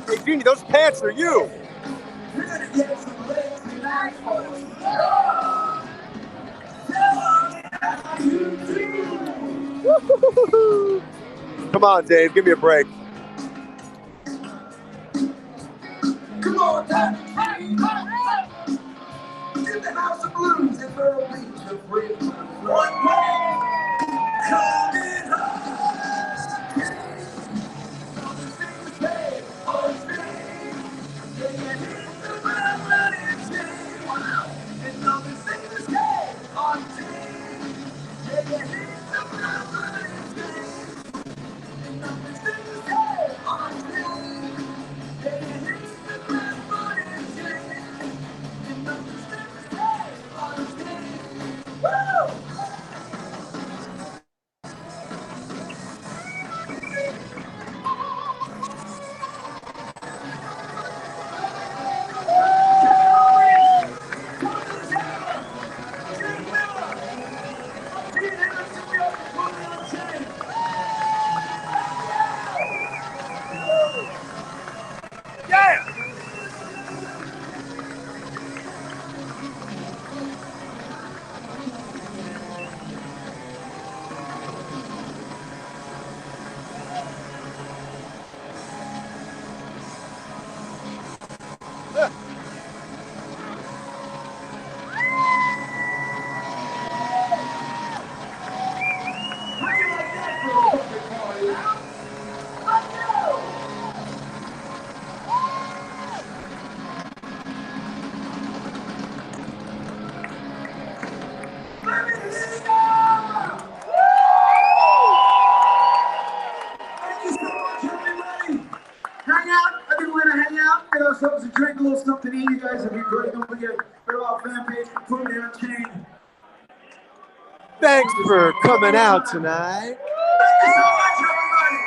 Hey, Beanie, those pants are you. Come on, Dave, give me a break. Come on, Daddy. In the house of blues in Myrtle Beach, the bridge one way coming home. hang out. I think we're gonna hang out, get ourselves a drink, a little something to eat. You guys have been great. Don't forget, go to our fan page, Completely Unchained. Thanks for coming out tonight. Thank you so much, everybody.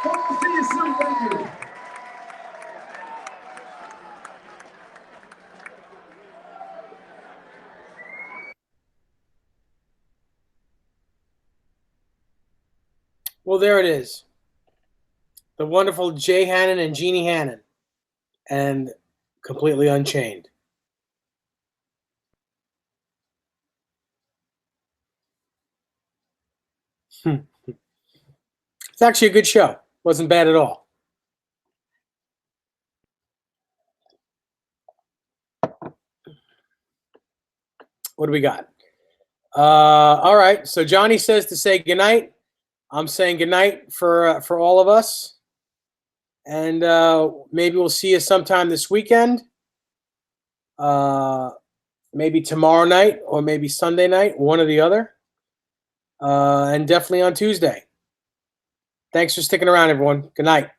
Hope to see you soon. Thank you. Well, there it is. The wonderful Jay Hannon and Jeannie Hannon, and Completely Unchained. It's actually a good show. Wasn't bad at all. What do we got? All right. So Johnny says to say goodnight. I'm saying goodnight for all of us. And maybe we'll see you sometime this weekend. Maybe tomorrow night or maybe Sunday night, one or the other. And definitely on Tuesday. Thanks for sticking around, everyone. Good night.